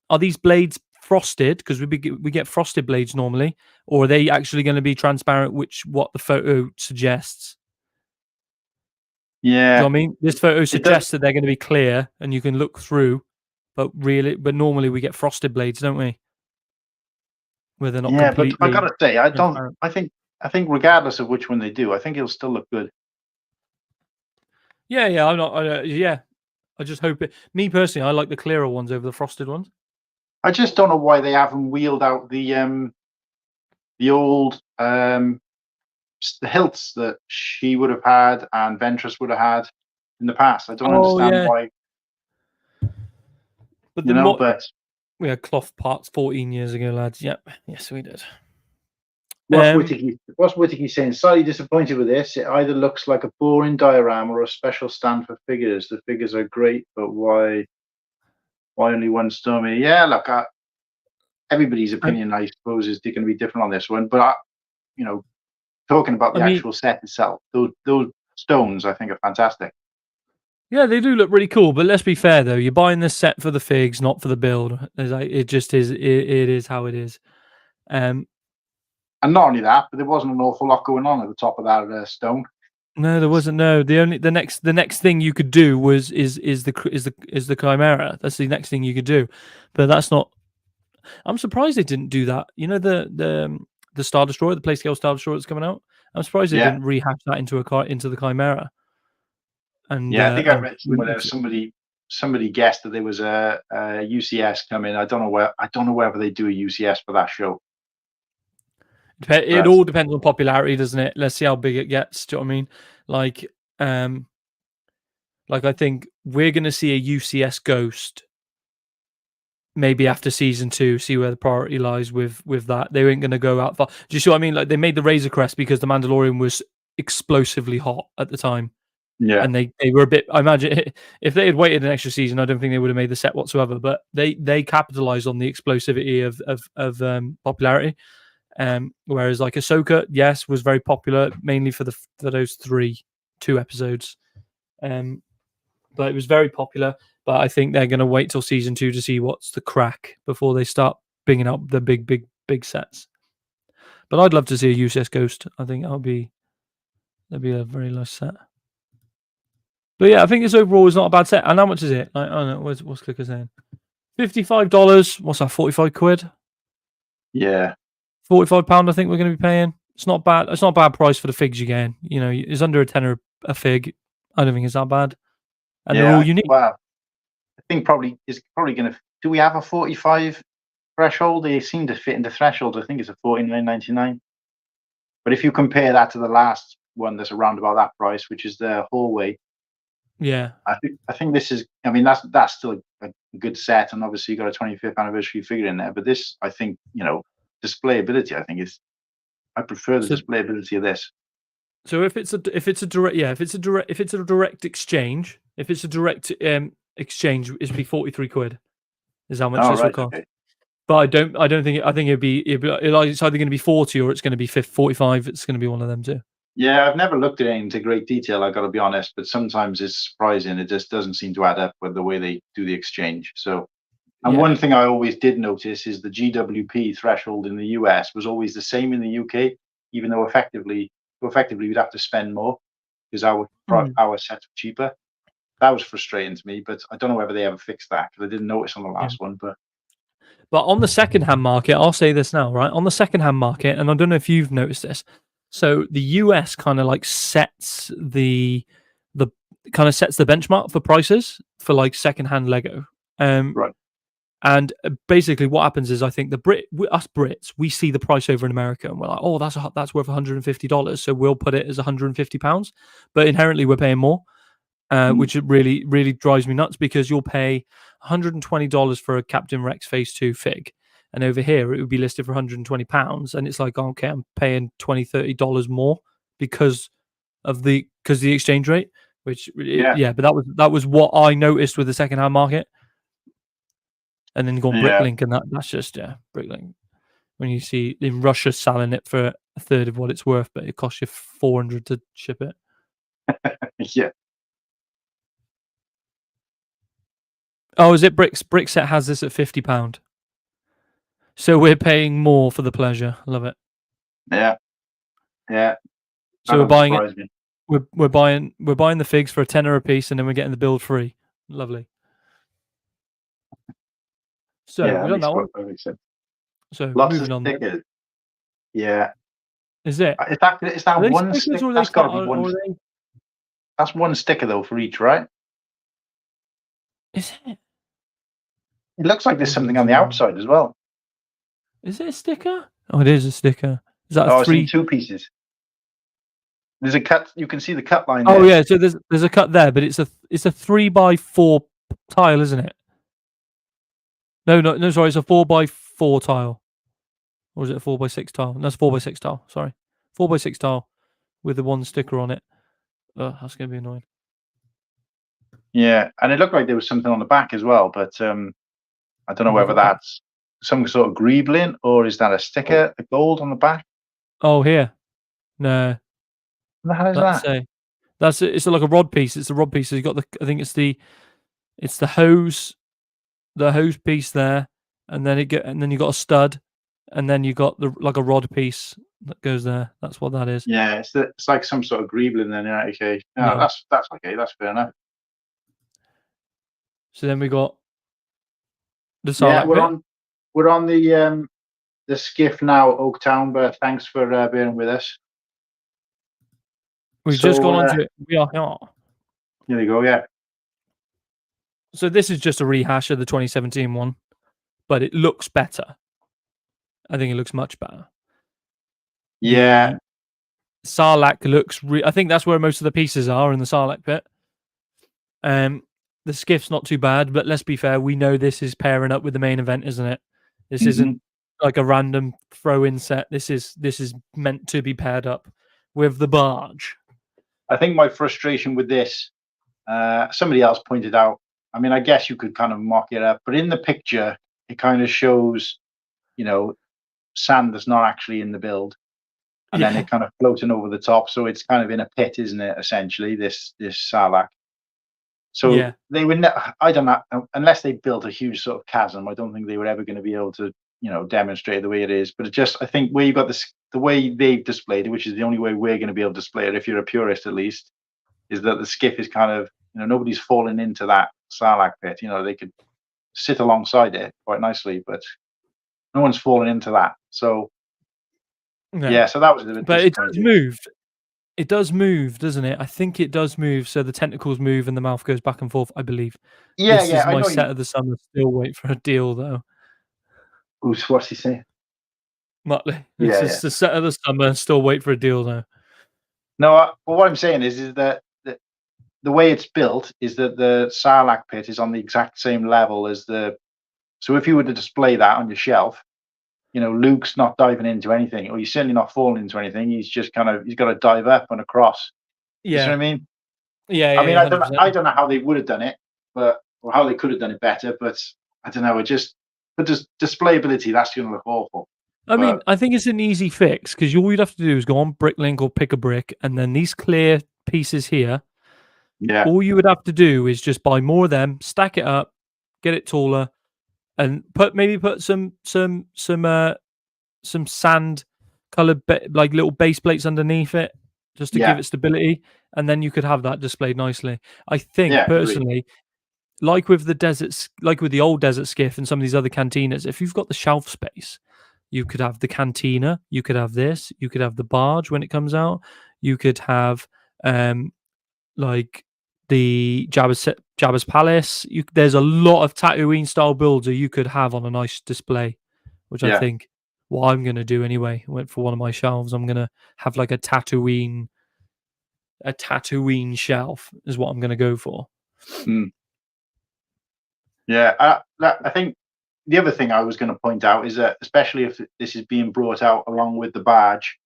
Speaker 1: are these blades frosted? Because we get frosted blades normally, or are they actually going to be transparent? What the photo suggests. Do you know what I mean? This photo suggests that they're going to be clear and you can look through, but normally we get frosted blades, don't we? Where they're not completely.
Speaker 2: But I gotta say,
Speaker 1: transparent.
Speaker 2: I think regardless of which one they do, I think it'll still look good.
Speaker 1: Yeah. I'm not. Yeah. I just hope it. Me personally, I like the clearer ones over the frosted ones.
Speaker 2: I just don't know why they haven't wheeled out the old the hilts that she would have had and Ventress would have had in the past. I don't understand why.
Speaker 1: But
Speaker 2: but
Speaker 1: we had cloth parts 14 years ago, lads. Yep. Yes, we did.
Speaker 2: What's Whittaky saying? Slightly disappointed with this. It either looks like a boring diorama or a special stand for figures. The figures are great, but why only one Stormy? Yeah, look, everybody's opinion, I suppose, is going to be different on this one. But talking about the actual set itself, those stones, I think, are fantastic.
Speaker 1: Yeah, they do look really cool. But let's be fair, though. You're buying this set for the figs, not for the build. It just is. It is how it is.
Speaker 2: And not only that, but there wasn't an awful lot going on at the top of that stone.
Speaker 1: No, there wasn't. No, the next thing you could do is the Chimera. That's the next thing you could do, but that's not. I'm surprised they didn't do that. The Star Destroyer, the Playscale Star Destroyer that's coming out. I'm surprised they didn't rehash that into the Chimera. And
Speaker 2: I think I read somewhere somebody guessed that there was a UCS coming. I don't know whether they do a UCS for that show.
Speaker 1: It all depends on popularity, doesn't it? Let's see how big it gets. Do you know what I mean? Like I think we're going to see a UCS Ghost maybe after season 2. See where the priority lies with that. They ain't going to go out far. Do you see what I mean? Like they made the Razor Crest because the Mandalorian was explosively hot at the time.
Speaker 2: Yeah,
Speaker 1: and they were a bit. I imagine if they had waited an extra season, I don't think they would have made the set whatsoever. But they capitalized on the explosivity of popularity. Whereas like Ahsoka, yes, was very popular mainly for those 2 episodes. But it was very popular. But I think they're going to wait till season 2 to see what's the crack before they start bringing up the big sets. But I'd love to see a UCS Ghost. I think that'd be a very nice set. But yeah, I think this overall is not a bad set. And how much is it? I don't know. What's Clicker saying? $55. What's that? 45 quid?
Speaker 2: Yeah.
Speaker 1: £45, I think we're going to be paying. It's not bad. It's not a bad price for the figs you're getting. It's under a tenner a fig. I don't think it's that bad. And they're all unique.
Speaker 2: Well, I think probably going to. Do we have a 45 threshold? They seem to fit into threshold. I think it's a $49.99. But if you compare that to the last one that's around about that price, which is the hallway.
Speaker 1: Yeah,
Speaker 2: I think this is. I mean, that's still a good set, and obviously you got a 25th anniversary figure in there. But this, I think, displayability, I think is I prefer the
Speaker 1: So-
Speaker 2: displayability of this.
Speaker 1: So if it's a direct exchange, if it's a direct exchange, it'd be 43 quid. Is how much
Speaker 2: Oh,
Speaker 1: this will
Speaker 2: right.
Speaker 1: cost.
Speaker 2: Okay.
Speaker 1: But I don't think I think it'd be like it's either going to be 40 or it's going to be 45. It's going to be one of them two.
Speaker 2: Yeah, I've never looked at it into great detail, I got to be honest, but sometimes it's surprising. It just doesn't seem to add up with the way they do the exchange. So, and one thing I always did notice is the GWP threshold in the US was always the same in the UK, even though effectively we'd have to spend more because our sets were cheaper. That was frustrating to me, but I don't know whether they ever fixed that because I didn't notice on the last one.
Speaker 1: But on the second-hand market, I'll say this now, right? On the second-hand market, and I don't know if you've noticed this, so the US kind of like sets the benchmark for prices for like second-hand Lego.
Speaker 2: Right.
Speaker 1: And basically, what happens is, I think us Brits, we see the price over in America, and we're like, "Oh, that's worth $150," so we'll put it as £150. But inherently, we're paying more, which really, really drives me nuts because you'll pay $120 for a Captain Rex Phase 2 fig, and over here it would be listed for £120, and it's like, okay, I'm paying $20-30 more because the exchange rate. But that was what I noticed with the second-hand market. And then go on Bricklink, and that's just Bricklink. When you see in Russia selling it for a third of what it's worth, but it costs you $400 to ship it.
Speaker 2: Yeah.
Speaker 1: Oh, is it Bricks? Brickset has this at £50. So we're paying more for the pleasure. Love it.
Speaker 2: Yeah. Yeah.
Speaker 1: So we're buying it. We're buying the figs for £10 a piece, and then we're getting the build free. Lovely. So
Speaker 2: yeah,
Speaker 1: we done that one. So
Speaker 2: lots
Speaker 1: moving
Speaker 2: of
Speaker 1: on.
Speaker 2: stickers. Yeah.
Speaker 1: Is it?
Speaker 2: Is that one sticker? That's got to be one. That's one sticker though for each, right?
Speaker 1: Is it?
Speaker 2: It looks like there's something on the outside as well.
Speaker 1: Is it a sticker? Oh, it is a sticker. Is that
Speaker 2: it's in two pieces. There's a cut. You can see the cut line.
Speaker 1: Oh yeah, so there's a cut there, but it's a 3x4 tile, isn't it? No, sorry, it's a 4x4 tile. Or is it a 4x6 tile? No, it's a 4x6 tile. Sorry, 4x6 tile with the one sticker on it. Oh, that's gonna be annoying.
Speaker 2: Yeah, and it looked like there was something on the back as well, but I don't know whether that's some sort of greebling or is that a sticker, the gold on the back?
Speaker 1: Oh, here. No.
Speaker 2: What the hell is that?
Speaker 1: It's like a rod piece. It's a rod piece. So you got I think it's the hose piece there, and then you got a stud, and then you got like a rod piece that goes there. That's what that is.
Speaker 2: Yeah, it's like some sort of greebling then. Yeah, okay. No, that's okay. That's fair enough.
Speaker 1: So then we got the Sarlacc
Speaker 2: bit. We're on the skiff now, Oaktown. But thanks for being with us.
Speaker 1: We've just gone on to it. We are here.
Speaker 2: Here we go. Yeah.
Speaker 1: So this is just a rehash of the 2017 one, but it looks better. I think it looks much better.
Speaker 2: Yeah.
Speaker 1: Sarlacc looks. I think that's where most of the pieces are in the Sarlacc pit. The skiff's not too bad, but let's be fair. We know this is pairing up with the main event, isn't it? This isn't like a random throw-in set. This is meant to be paired up with the barge.
Speaker 2: I think my frustration with this, somebody else pointed out. I mean, I guess you could kind of mock it up, but in the picture, it kind of shows, sand that's not actually in the build, and then it kind of floating over the top. So it's kind of in a pit, isn't it? Essentially, this Sarlacc. So they would. I don't know, unless they built a huge sort of chasm. I don't think they were ever going to be able to, demonstrate it the way it is. But it just, I think, where you got this, the way they've displayed it, which is the only way we're going to be able to display it, if you're a purist at least, is that the skiff is kind of, nobody's fallen into that Sarlacc pit. They could sit alongside it quite nicely, but no one's fallen into that. So so that was a bit.
Speaker 1: But it does move. It does move, doesn't it? I think it does move. So the tentacles move and the mouth goes back and forth, I believe.
Speaker 2: Yeah,
Speaker 1: this is my set of the summer. Still wait for a deal, though.
Speaker 2: What's he saying?
Speaker 1: Muttley. It's the set of the summer. Still wait for a deal, though.
Speaker 2: No, well, what I'm saying is that the way it's built is that the Sarlacc pit is on the exact same level as the. So if you were to display that on your shelf, Luke's not diving into anything, or he's certainly not falling into anything. He's just he's got to dive up and across. You see what I mean?
Speaker 1: Yeah,
Speaker 2: I mean,
Speaker 1: yeah,
Speaker 2: I
Speaker 1: 100%.
Speaker 2: don't know how they would have done it, or how they could have done it better, but I don't know. But just displayability, that's going to look awful.
Speaker 1: I mean,
Speaker 2: But
Speaker 1: I think it's an easy fix because all you'd have to do is go on Bricklink or pick a brick, and then these clear pieces here.
Speaker 2: yeah,
Speaker 1: All you would have to do is just buy more of them, stack it up, get it taller, and maybe put some sand colored like little base plates underneath it just to give
Speaker 2: yeah,
Speaker 1: it stability, and then you could have that displayed nicely. I think
Speaker 2: yeah, agreed.
Speaker 1: personally, like with the deserts, like with the old desert skiff and some of these other cantinas, if you've got the shelf space, you could have the cantina, you could have this, you could have the barge when it comes out, you could have like the Jabba's palace. There's a lot of Tatooine style builds that you could have on a nice display, which I
Speaker 2: Yeah,
Speaker 1: think what I'm gonna do anyway. Went for one of my shelves. I'm gonna have like a Tatooine shelf is what I'm gonna go for.
Speaker 2: mm. Yeah. I think the other thing I was going to point out is that, especially if this is being brought out along with the badge,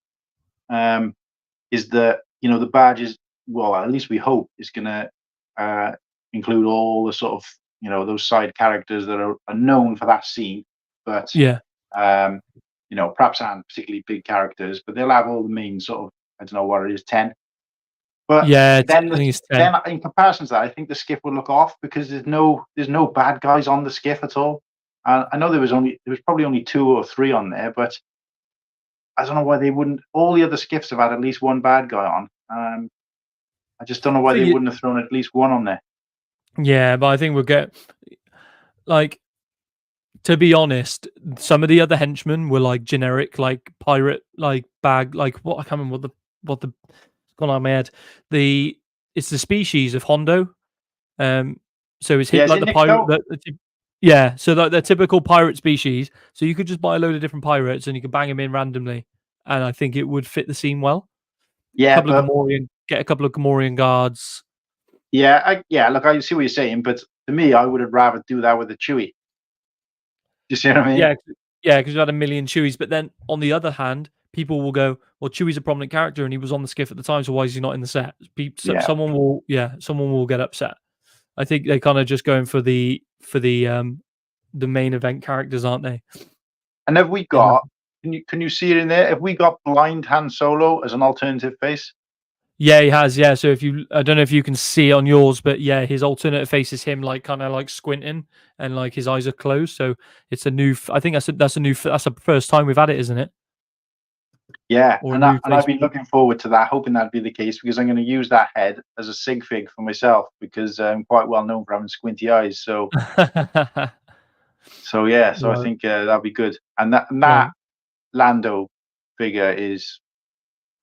Speaker 2: is that the badge is, well, at least we hope, is going to include all the sort of those side characters that are known for that scene, but
Speaker 1: Yeah,
Speaker 2: perhaps aren't particularly big characters, but they'll have all the main sort of, I don't know what it is, 10. But
Speaker 1: yeah.
Speaker 2: then
Speaker 1: I think it's 10.
Speaker 2: then in comparison to that, I think the skiff would look off because there's no bad guys on the skiff at all. I know there was probably only 2 or 3 on there, but I don't know why they wouldn't. All the other skiffs have had at least one bad guy on. I just don't know why they wouldn't have thrown at least one on there.
Speaker 1: Yeah, but I think we'll get like, to be honest, some of the other henchmen were like generic, like pirate, like bag, like what I can't remember what the it's gone out of my head. It's the species of Hondo. So it's
Speaker 2: Yeah,
Speaker 1: hit
Speaker 2: is
Speaker 1: like
Speaker 2: it
Speaker 1: the
Speaker 2: Nick
Speaker 1: pirate.
Speaker 2: Cole?
Speaker 1: Yeah, so the typical pirate species. So you could just buy a load of different pirates and you can bang them in randomly, and I think it would fit the scene well.
Speaker 2: Yeah, but
Speaker 1: Get a couple of Gamorrean guards.
Speaker 2: yeah, look, I see what you're saying, but to me, I would have rather do that with a Chewie. You see what I mean?
Speaker 1: Yeah, yeah, because you had a million Chewies. But then on the other hand, people will go, "Well, Chewie's a prominent character, and he was on the skiff at the time, so why is he not in the set?"
Speaker 2: Yeah.
Speaker 1: Someone will get upset. I think they're kind of just going for the main event characters, aren't they?
Speaker 2: And have we got? Can you see it in there? Have we got blind Han Solo as an alternative face?
Speaker 1: Yeah, he has. Yeah, so I don't know if you can see it on yours, but yeah, his alternate face is him, like kind of like squinting, and like his eyes are closed. So it's a new. I think that's the first time we've had it, isn't it?
Speaker 2: Yeah,
Speaker 1: Or a
Speaker 2: and
Speaker 1: new
Speaker 2: I've
Speaker 1: face.
Speaker 2: been looking forward to that, hoping that'd be the case, because I'm going to use that head as a sig fig for myself, because I'm quite well known for having squinty eyes. So yeah, so I
Speaker 1: Right,
Speaker 2: think that'll be good. And that
Speaker 1: right.
Speaker 2: Lando figure is,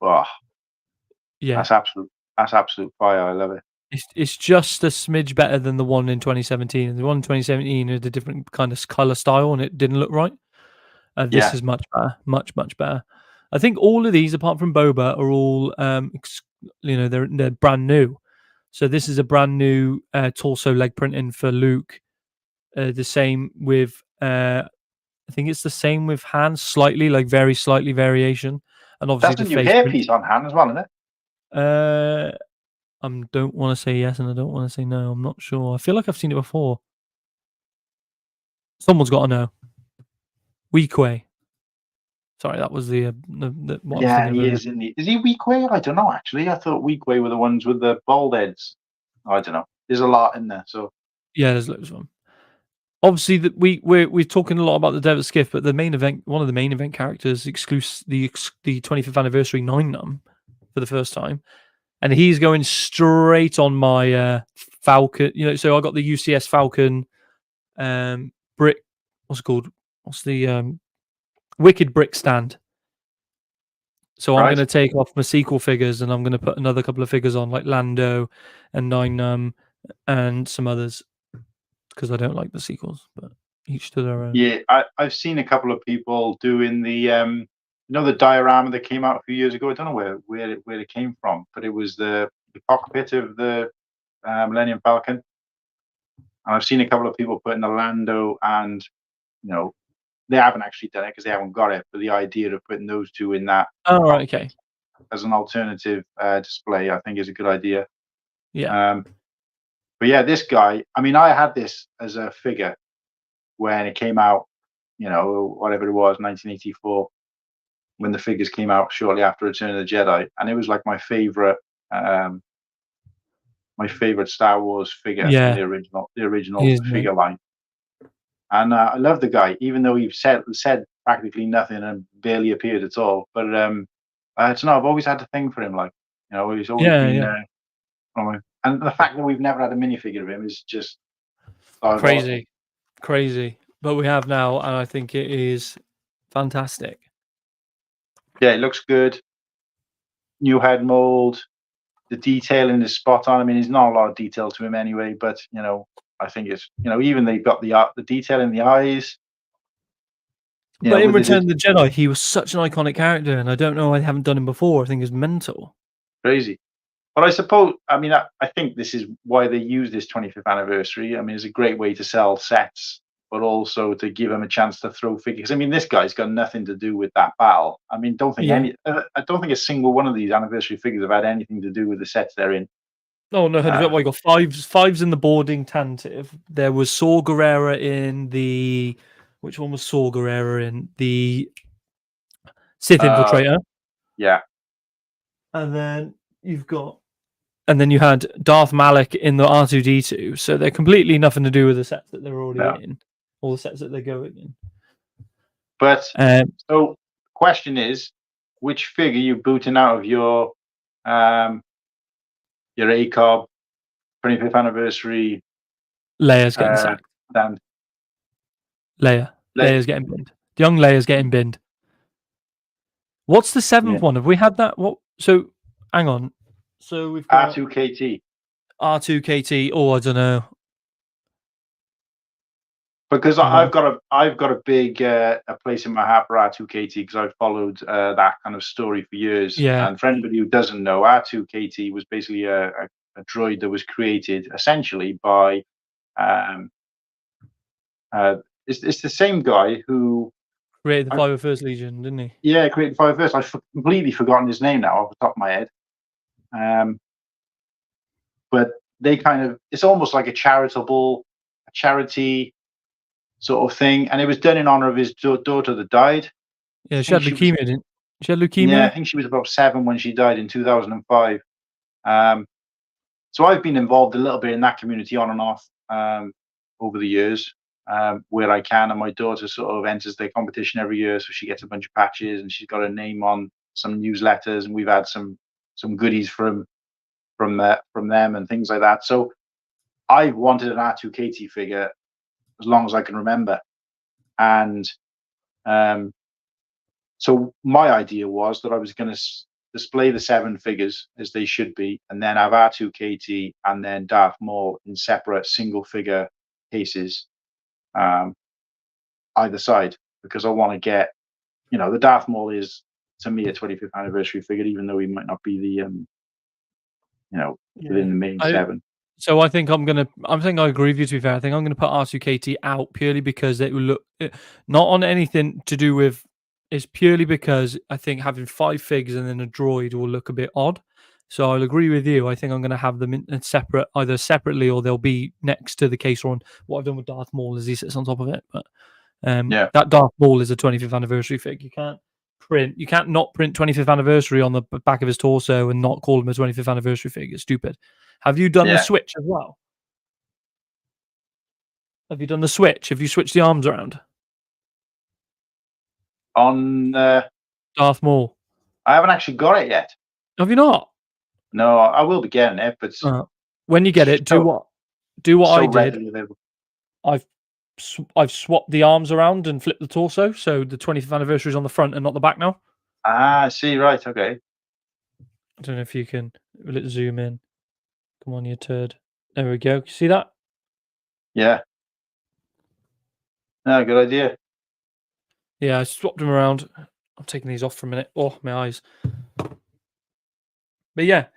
Speaker 2: oh,
Speaker 1: Yeah,
Speaker 2: that's absolute fire. I love it.
Speaker 1: it's just a smidge better than the one in 2017. The one in 2017 had a different kind of color style, and it didn't look right. This
Speaker 2: Yeah,
Speaker 1: is much better, much better. I think all of these, apart from Boba, are all they're brand new. So this is a brand new torso leg printing for Luke. The same with I think it's the same with Han, slightly, like very slightly variation, and obviously
Speaker 2: that's a
Speaker 1: the
Speaker 2: new
Speaker 1: face print.
Speaker 2: hairpiece on Han as well, isn't it?
Speaker 1: I don't want to say yes and I don't want to say no. I'm not sure. I feel like I've seen it before. Someone's got to know. Weequay. Sorry, that was the what I was
Speaker 2: Yeah,
Speaker 1: thinking of
Speaker 2: he
Speaker 1: earlier.
Speaker 2: is. Isn't he? Is he Weequay? I don't know. Actually, I thought Weequay were the ones with the bald heads. I don't know. There's a lot in there. So
Speaker 1: Yeah, there's loads of them. Obviously, that we're talking a lot about the Desert Skiff, but the main event, one of the main event characters, the 25th anniversary 9 for the first time, and he's going straight on my Falcon. So I got the UCS Falcon brick. What's it called? What's the Wicked brick stand? So I'm going
Speaker 2: right.
Speaker 1: to take off my sequel figures, and I'm going to put another couple of figures on, like Lando and 9 and some others, because I don't like the sequels, but each to their own.
Speaker 2: Yeah, I've seen a couple of people doing the the diorama that came out a few years ago. I don't know where it came from, but it was the cockpit of the Millennium Falcon. And I've seen a couple of people putting the Lando and they haven't actually done it because they haven't got it. But the idea of putting those two in that
Speaker 1: Oh, right, okay.
Speaker 2: as an alternative display, I think, is a good idea.
Speaker 1: Yeah.
Speaker 2: But yeah, this guy. I mean, I had this as a figure when it came out. Whatever it was, 1984, when the figures came out shortly after Return of the Jedi, and it was like my favorite Star Wars figure from
Speaker 1: Yeah.
Speaker 2: the original
Speaker 1: He is, mate.
Speaker 2: figure line. And I love the guy, even though he said practically nothing and barely appeared at all. But I don't know. I've always had a thing for him. Like, he's always been. And the fact that we've never had a minifigure of him is just
Speaker 1: crazy. But we have now, and I think it is fantastic.
Speaker 2: Yeah, it looks good. New head mold. The detailing is spot on. I mean, there's not a lot of detail to him anyway, but I think it's even they've got the detail in the eyes.
Speaker 1: But in Return of the Jedi, he was such an iconic character, and I don't know why they haven't done him before. I think it's mental.
Speaker 2: Crazy. But I suppose, I think this is why they use this 25th anniversary. I mean, it's a great way to sell sets, but also to give them a chance to throw figures. I mean, this guy's got nothing to do with that battle. I mean, I don't think a single one of these anniversary figures have had anything to do with the sets they're in.
Speaker 1: Oh no, you got fives in the boarding Tantive. There was Saw Gerrera in the. Which one was Saw Gerrera in? The Sith Infiltrator.
Speaker 2: Yeah.
Speaker 1: And then you had Darth Malak in the R2D2. So they're completely nothing to do with the sets that they're already in, or the sets that they're going in.
Speaker 2: But so, question is, which figure you booting out of your Acob 25th anniversary?
Speaker 1: Leia's getting sacked. Leia's getting binned. The young Leia's getting binned. What's the 7th one? Have we had that? What? So, hang on. So we've got
Speaker 2: R2KT.
Speaker 1: R2KT. Oh, I don't know.
Speaker 2: Because I've got a big a place in my heart for R2KT because I've followed that kind of story for years.
Speaker 1: Yeah.
Speaker 2: And for anybody who doesn't know, R2KT was basically a droid that was created essentially by it's the same guy who
Speaker 1: created the 501st Legion, didn't he?
Speaker 2: Yeah, created 501st. I've completely forgotten his name now off the top of my head. But they it's almost like a charity sort of thing, and it was done in honor of his daughter that died.
Speaker 1: Yeah, she had leukemia, didn't she? Had leukemia?
Speaker 2: Yeah, I think she was about 7 when she died in 2005. So I've been involved a little bit in that community on and off over the years, where I can, and my daughter sort of enters the competition every year, so she gets a bunch of patches, and she's got her name on some newsletters, and we've had some goodies from them and things like that. So I've wanted an R2KT figure as long as I can remember, and so my idea was that I was going to display the 7 figures as they should be, and then have R2KT and then Darth Maul in separate single figure cases, either side, because I want to get, the Darth Maul is to me a 25th anniversary figure, even though he might not be the, within the main 7.
Speaker 1: So I think I agree with you, to be fair. I think I'm going to put R2KT out purely because it will look, not on anything to do with, it's purely because I think having 5 figs and then a droid will look a bit odd. So I'll agree with you. I think I'm going to have them in separate, either separately or they'll be next to the case, or on what I've done with Darth Maul is he sits on top of it. But that Darth Maul is a 25th anniversary fig. You can't not print 25th anniversary on the back of his torso and not call him a 25th anniversary fig. It's stupid. Have you done the switch as well? Have you done the switch? Have you switched the arms around?
Speaker 2: On
Speaker 1: Darth Maul.
Speaker 2: I haven't actually got it yet.
Speaker 1: Have you not?
Speaker 2: No, I will be getting it, but
Speaker 1: when you get it, do what I did. I've swapped the arms around and flipped the torso, so the 25th anniversary is on the front and not the back now.
Speaker 2: I see. Right. Okay.
Speaker 1: I don't know if you can. Will it zoom in? Come on, you turd. There we go. See that?
Speaker 2: Yeah. No, good idea.
Speaker 1: Yeah, I swapped them around. I'm taking these off for a minute. Oh, my eyes. But yeah,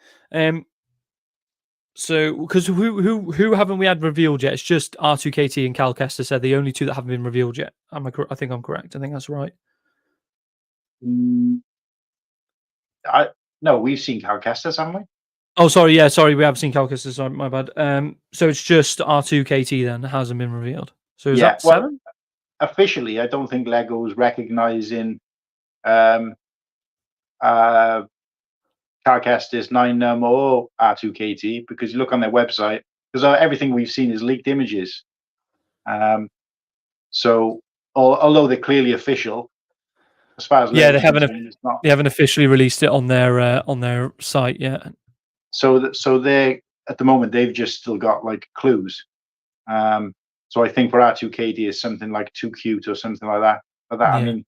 Speaker 1: So, because who haven't we had revealed yet? It's just R2KT and Calcester said the only two that haven't been revealed yet. I think I'm correct. I think that's right.
Speaker 2: Mm, no, we've seen Calcestus, haven't we?
Speaker 1: Oh, sorry. Yeah, sorry. We have seen Calcester. Sorry, my bad. So it's just R2KT then that hasn't been revealed. So is that
Speaker 2: Well,
Speaker 1: 7?
Speaker 2: officially, I don't think Lego's recognizing um, uh, Carcastis 9 or R2KT, because you look on their website, because everything we've seen is leaked images. So, although they're clearly official, as far as
Speaker 1: Yeah,
Speaker 2: Lego's concerned, it's not.
Speaker 1: they haven't officially released it on their site yet.
Speaker 2: So they at the moment they've just still got like clues. So I think for R2KT is something like too cute or something like that. But that, I
Speaker 1: Yeah.
Speaker 2: mean,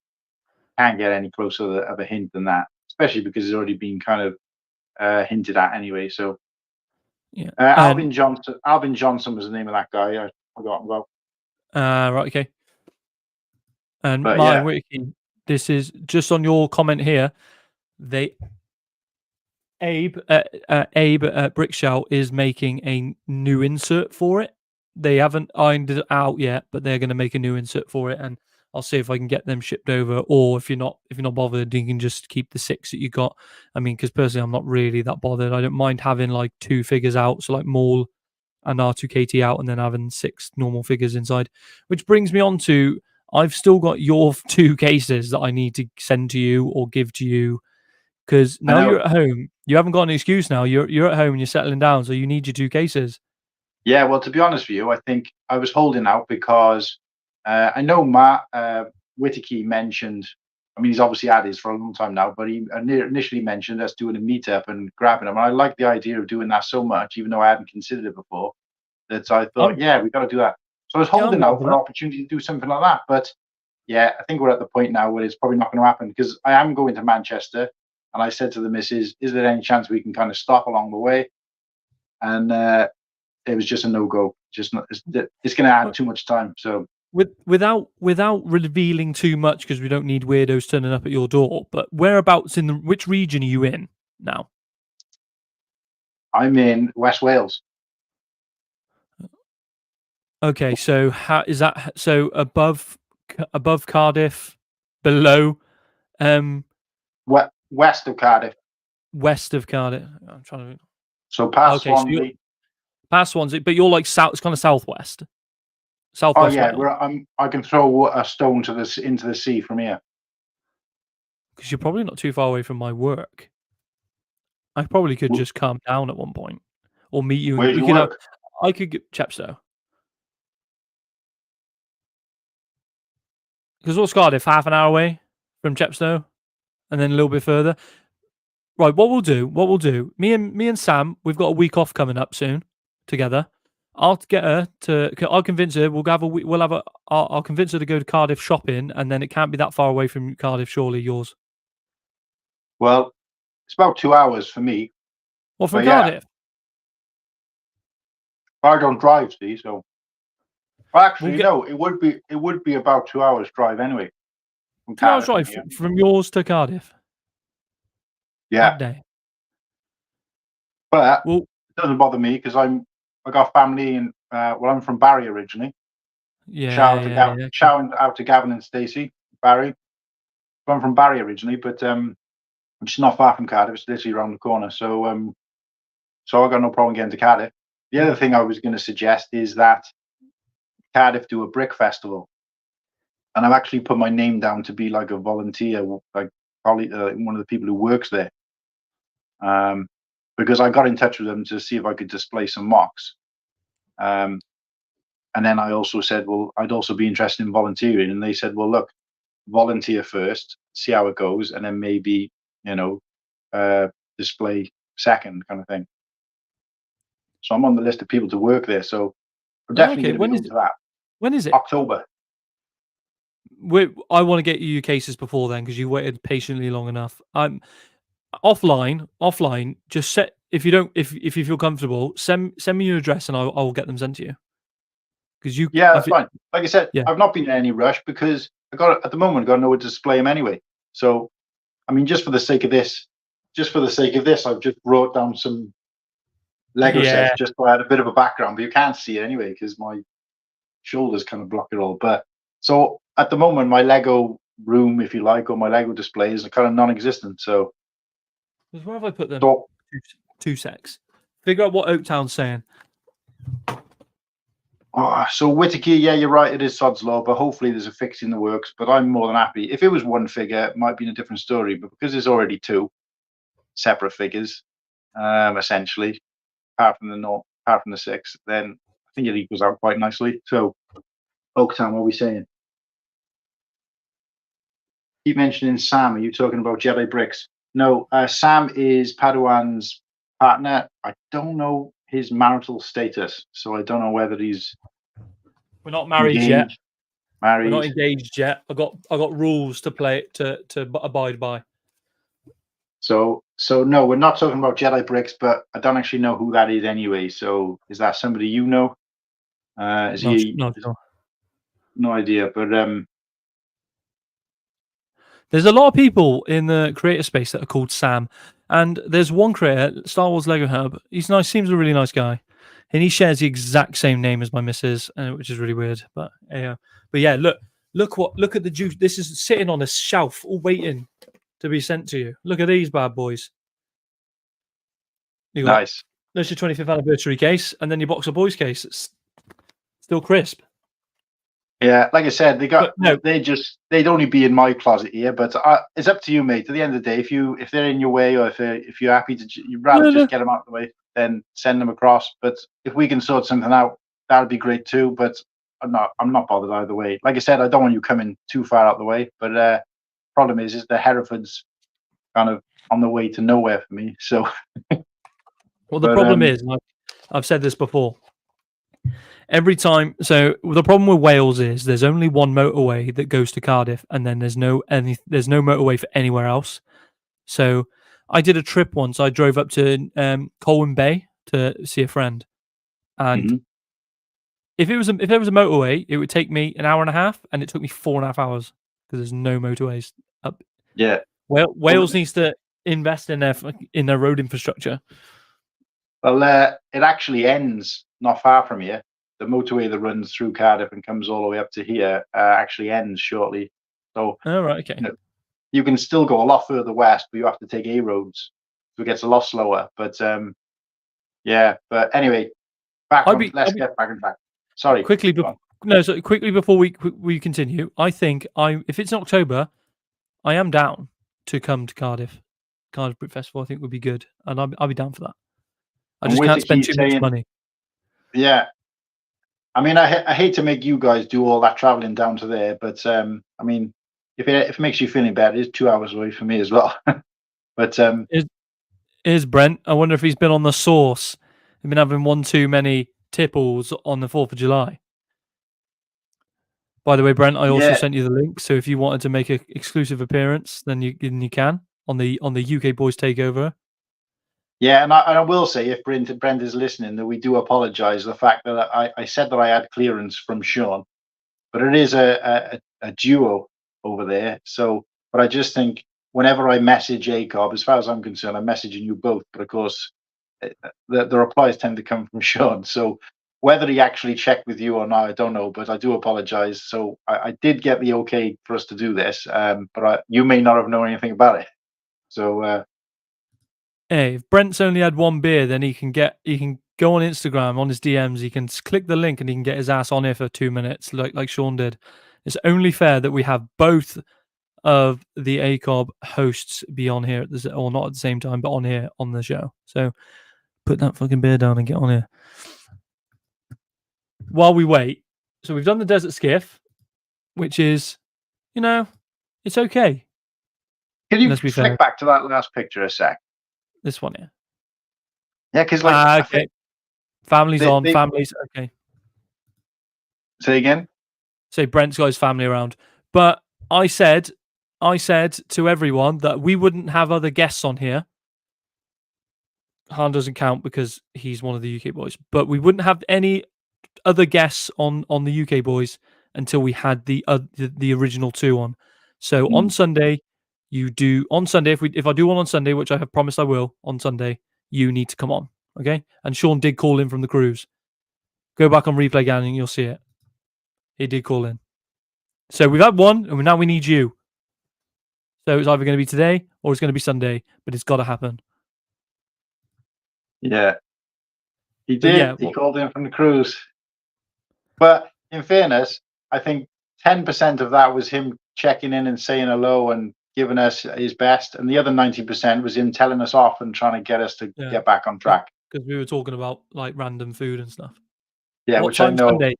Speaker 2: can't get any closer of a hint than that, especially because it's already been kind of hinted at anyway. So
Speaker 1: Yeah.
Speaker 2: Alvin Johnson was the name of that guy. I forgot about.
Speaker 1: Right. Okay. And
Speaker 2: But
Speaker 1: Martin
Speaker 2: yeah,
Speaker 1: Whitaker, this is just on your comment here. Abe at Brickshout is making a new insert for it. They haven't ironed it out yet, but they're going to make a new insert for it, and I'll see if I can get them shipped over. Or if you're not bothered, you can just keep the 6 that you got. I mean, because personally, I'm not really that bothered. I don't mind having like 2 figures out, so like Maul and R2KT out, and then having 6 normal figures inside. Which brings me on to I've still got your 2 cases that I need to send to you or give to you. Because now you're at home, you haven't got an excuse now. You're at home and you're settling down, so you need your 2 cases.
Speaker 2: yeah. Well, to be honest with you, I think I was holding out because I know Matt Whitaker mentioned. I mean, he's obviously had his for a long time now, but he initially mentioned us doing a meetup and grabbing them. And I like the idea of doing that so much, even though I hadn't considered it before, that I thought, yeah, we got to do that. So I was holding out for an opportunity to do something like that. But yeah, I think we're at the point now where it's probably not going to happen, because I am going to Manchester, and I said to the missus, "Is there any chance we can kind of stop along the way?" And it was just a no go. Just not, it's going to add too much time. So
Speaker 1: without revealing too much, because we don't need weirdos turning up at your door. But whereabouts which region are you in now?
Speaker 2: I'm in West Wales.
Speaker 1: Okay, so how is that? So above Cardiff, below,
Speaker 2: West of Cardiff.
Speaker 1: west of Cardiff. I'm trying to.
Speaker 2: So past
Speaker 1: Okay,
Speaker 2: Swansea.
Speaker 1: so past Swansea, but you're like south. It's kind of southwest.
Speaker 2: Oh
Speaker 1: Southwest.
Speaker 2: yeah, I can throw a stone into the sea from here.
Speaker 1: Because you're probably not too far away from my work. I probably could just calm down at one point, or meet you.
Speaker 2: Where do you work?
Speaker 1: I could get Chepstow. Because what's Cardiff? Half an hour away from Chepstow, and then a little bit further. Right. What we'll do. Me and Sam, we've got a week off coming up soon together. I'll get her to. I'll convince her. I'll convince her to go to Cardiff shopping, and then it can't be that far away from Cardiff. Surely yours.
Speaker 2: Well, it's about 2 hours for me.
Speaker 1: Well, from Cardiff.
Speaker 2: I don't drive, see, so. Well, actually, no. It would be about 2 hours drive anyway.
Speaker 1: 2 hours drive from yours to Cardiff.
Speaker 2: Yeah.
Speaker 1: That day.
Speaker 2: But it doesn't bother me, because I got family in. I'm from Barry originally.
Speaker 1: Yeah.
Speaker 2: Shout out to Gavin and Stacey, Barry. So I'm from Barry originally, but which is not far from Cardiff. It's literally around the corner. So I got no problem getting to Cardiff. The other thing I was going to suggest is that Cardiff do a brick festival, and I've actually put my name down to be like a volunteer, like probably one of the people who works there. Because I got in touch with them to see if I could display some mocks. And then I also said, well, I'd also be interested in volunteering. And they said, well, look, volunteer first, see how it goes, and then maybe, display second, kind of thing. So I'm on the list of people to work there. So I'm definitely going to be into that.
Speaker 1: When is it?
Speaker 2: October.
Speaker 1: I want to get you cases before then, because you waited patiently long enough. I'm offline. Just set if you feel comfortable, send me your address and I'll get them sent to you. Because
Speaker 2: that's fine. Like I said, I've not been in any rush, because at the moment I got nowhere to display them anyway. So, I mean, just for the sake of this, I've just wrote down some Lego
Speaker 1: Yeah.
Speaker 2: sets just so I had a bit of a background, but you can't see it anyway because my shoulders kind of block it all. But so at the moment, my Lego room, if you like, or my Lego display is kind of non-existent. So
Speaker 1: Where have I put them?
Speaker 2: So,
Speaker 1: Two secs. Figure out what Oaktown's saying.
Speaker 2: so Whittaker, yeah, you're right. It is sod's law, but hopefully there's a fix in the works. But I'm more than happy. If it was one figure, it might be in a different story. But because there's already two separate figures, essentially, apart from the six, then I think it equals out quite nicely. So, Oaktown, what are we saying? Keep mentioning Sam. Are you talking about Jedi Bricks? No, Sam is Padawan's partner. I don't know his marital status, so I don't know whether he's
Speaker 1: We're not married yet.
Speaker 2: engaged, married.
Speaker 1: We're not engaged yet. I got rules to play to abide by.
Speaker 2: So no, we're not talking about Jedi Bricks, but I don't actually know who that is anyway. So is that somebody you know? Is he?
Speaker 1: No, sure.
Speaker 2: No idea, but
Speaker 1: There's a lot of people in the creator space that are called Sam, and there's one creator, Star Wars Lego Hub. He's nice, seems a really nice guy, and he shares the exact same name as my missus, which is really weird. But yeah, look at the juice. This is sitting on a shelf, all waiting to be sent to you. Look at these bad boys. You got,
Speaker 2: nice.
Speaker 1: That's your 25th anniversary case, and then your Box of Boys case. It's still crisp.
Speaker 2: Yeah, like I said,
Speaker 1: No.
Speaker 2: they'd only be in my closet here, but it's up to you, mate. At the end of the day, if they're in your way, or if you're happy to, you'd rather just get them out of the way, then send them across. But if we can sort something out, that'd be great too. But I'm not bothered either way. Like I said, I don't want you coming too far out the way. But problem is the Hereford's kind of on the way to nowhere for me. So,
Speaker 1: well, the problem is, and I've said this before. Every time, so the problem with Wales is there's only one motorway that goes to Cardiff, and then there's no motorway for anywhere else. So I did a trip once. I drove up to Colwyn Bay to see a friend, and if there was a motorway, it would take me an hour and a half, and it took me 4.5 hours because there's no motorways up.
Speaker 2: Yeah,
Speaker 1: Wales needs to invest in their road infrastructure.
Speaker 2: Well, it actually ends not far from here. The motorway that runs through Cardiff and comes all the way up to here actually ends shortly. So,
Speaker 1: right, okay.
Speaker 2: You can still go a lot further west, but you have to take A roads, so it gets a lot slower. But yeah. But anyway, let's get back on track. Sorry.
Speaker 1: Quickly before we continue, I think if it's in October, I am down to come to Cardiff Brick Festival. I think would be good, and I'll be down for that. I just can't spend too much money.
Speaker 2: Yeah. I mean, I hate to make you guys do all that traveling down to there, but I mean, if it makes you feeling better, it's 2 hours away from me as well. But
Speaker 1: is Brent? I wonder if he's been on the sauce. He's been having one too many tipples on the 4th of July. By the way, Brent, I also sent you the link. So if you wanted to make an exclusive appearance, then you can on the UK Boys Takeover. Yeah,
Speaker 2: and I will say, if Brent is listening, that we do apologise the fact that I said that I had clearance from Sean, but it is a duo over there. So, but I just think whenever I message Acob, as far as I'm concerned, I'm messaging you both. But of course, the replies tend to come from Sean. So whether he actually checked with you or not, I don't know. But I do apologise. So I did get the okay for us to do this, but you may not have known anything about it. So.
Speaker 1: Hey, if Brent's only had one beer, then he can go on Instagram on his DMs. He can click the link and he can get his ass on here for 2 minutes, like Sean did. It's only fair that we have both of the Acob hosts be on here or not at the same time, but on here on the show. So put that fucking beer down and get on here. While we wait, so we've done the desert skiff, which is, it's okay.
Speaker 2: Can you flick back to that last picture a sec?
Speaker 1: This one here.
Speaker 2: Yeah, because
Speaker 1: okay. Families okay.
Speaker 2: Say again.
Speaker 1: Say Brent's got his family around, but I said to everyone that we wouldn't have other guests on here. Han doesn't count because he's one of the UK boys, but we wouldn't have any other guests on the UK boys until we had the original two on. So on Sunday. If I do one on Sunday, which I have promised I will on Sunday, you need to come on. Okay, and Sean did call in from the cruise. Go back on replay again and you'll see it. He did call in. So we've had one, and now we need you. So it's either going to be today or it's going to be Sunday, but it's got to happen.
Speaker 2: Yeah, he
Speaker 1: But
Speaker 2: did.
Speaker 1: yeah,
Speaker 2: He called in from the cruise. But in fairness, I think 10% of that was him checking in and saying hello and giving us his best, and the other 90% was him telling us off and trying to get us to get back on track.
Speaker 1: Because we were talking about like random food and stuff.
Speaker 2: Yeah,
Speaker 1: What
Speaker 2: which I
Speaker 1: time
Speaker 2: know.
Speaker 1: Sunday?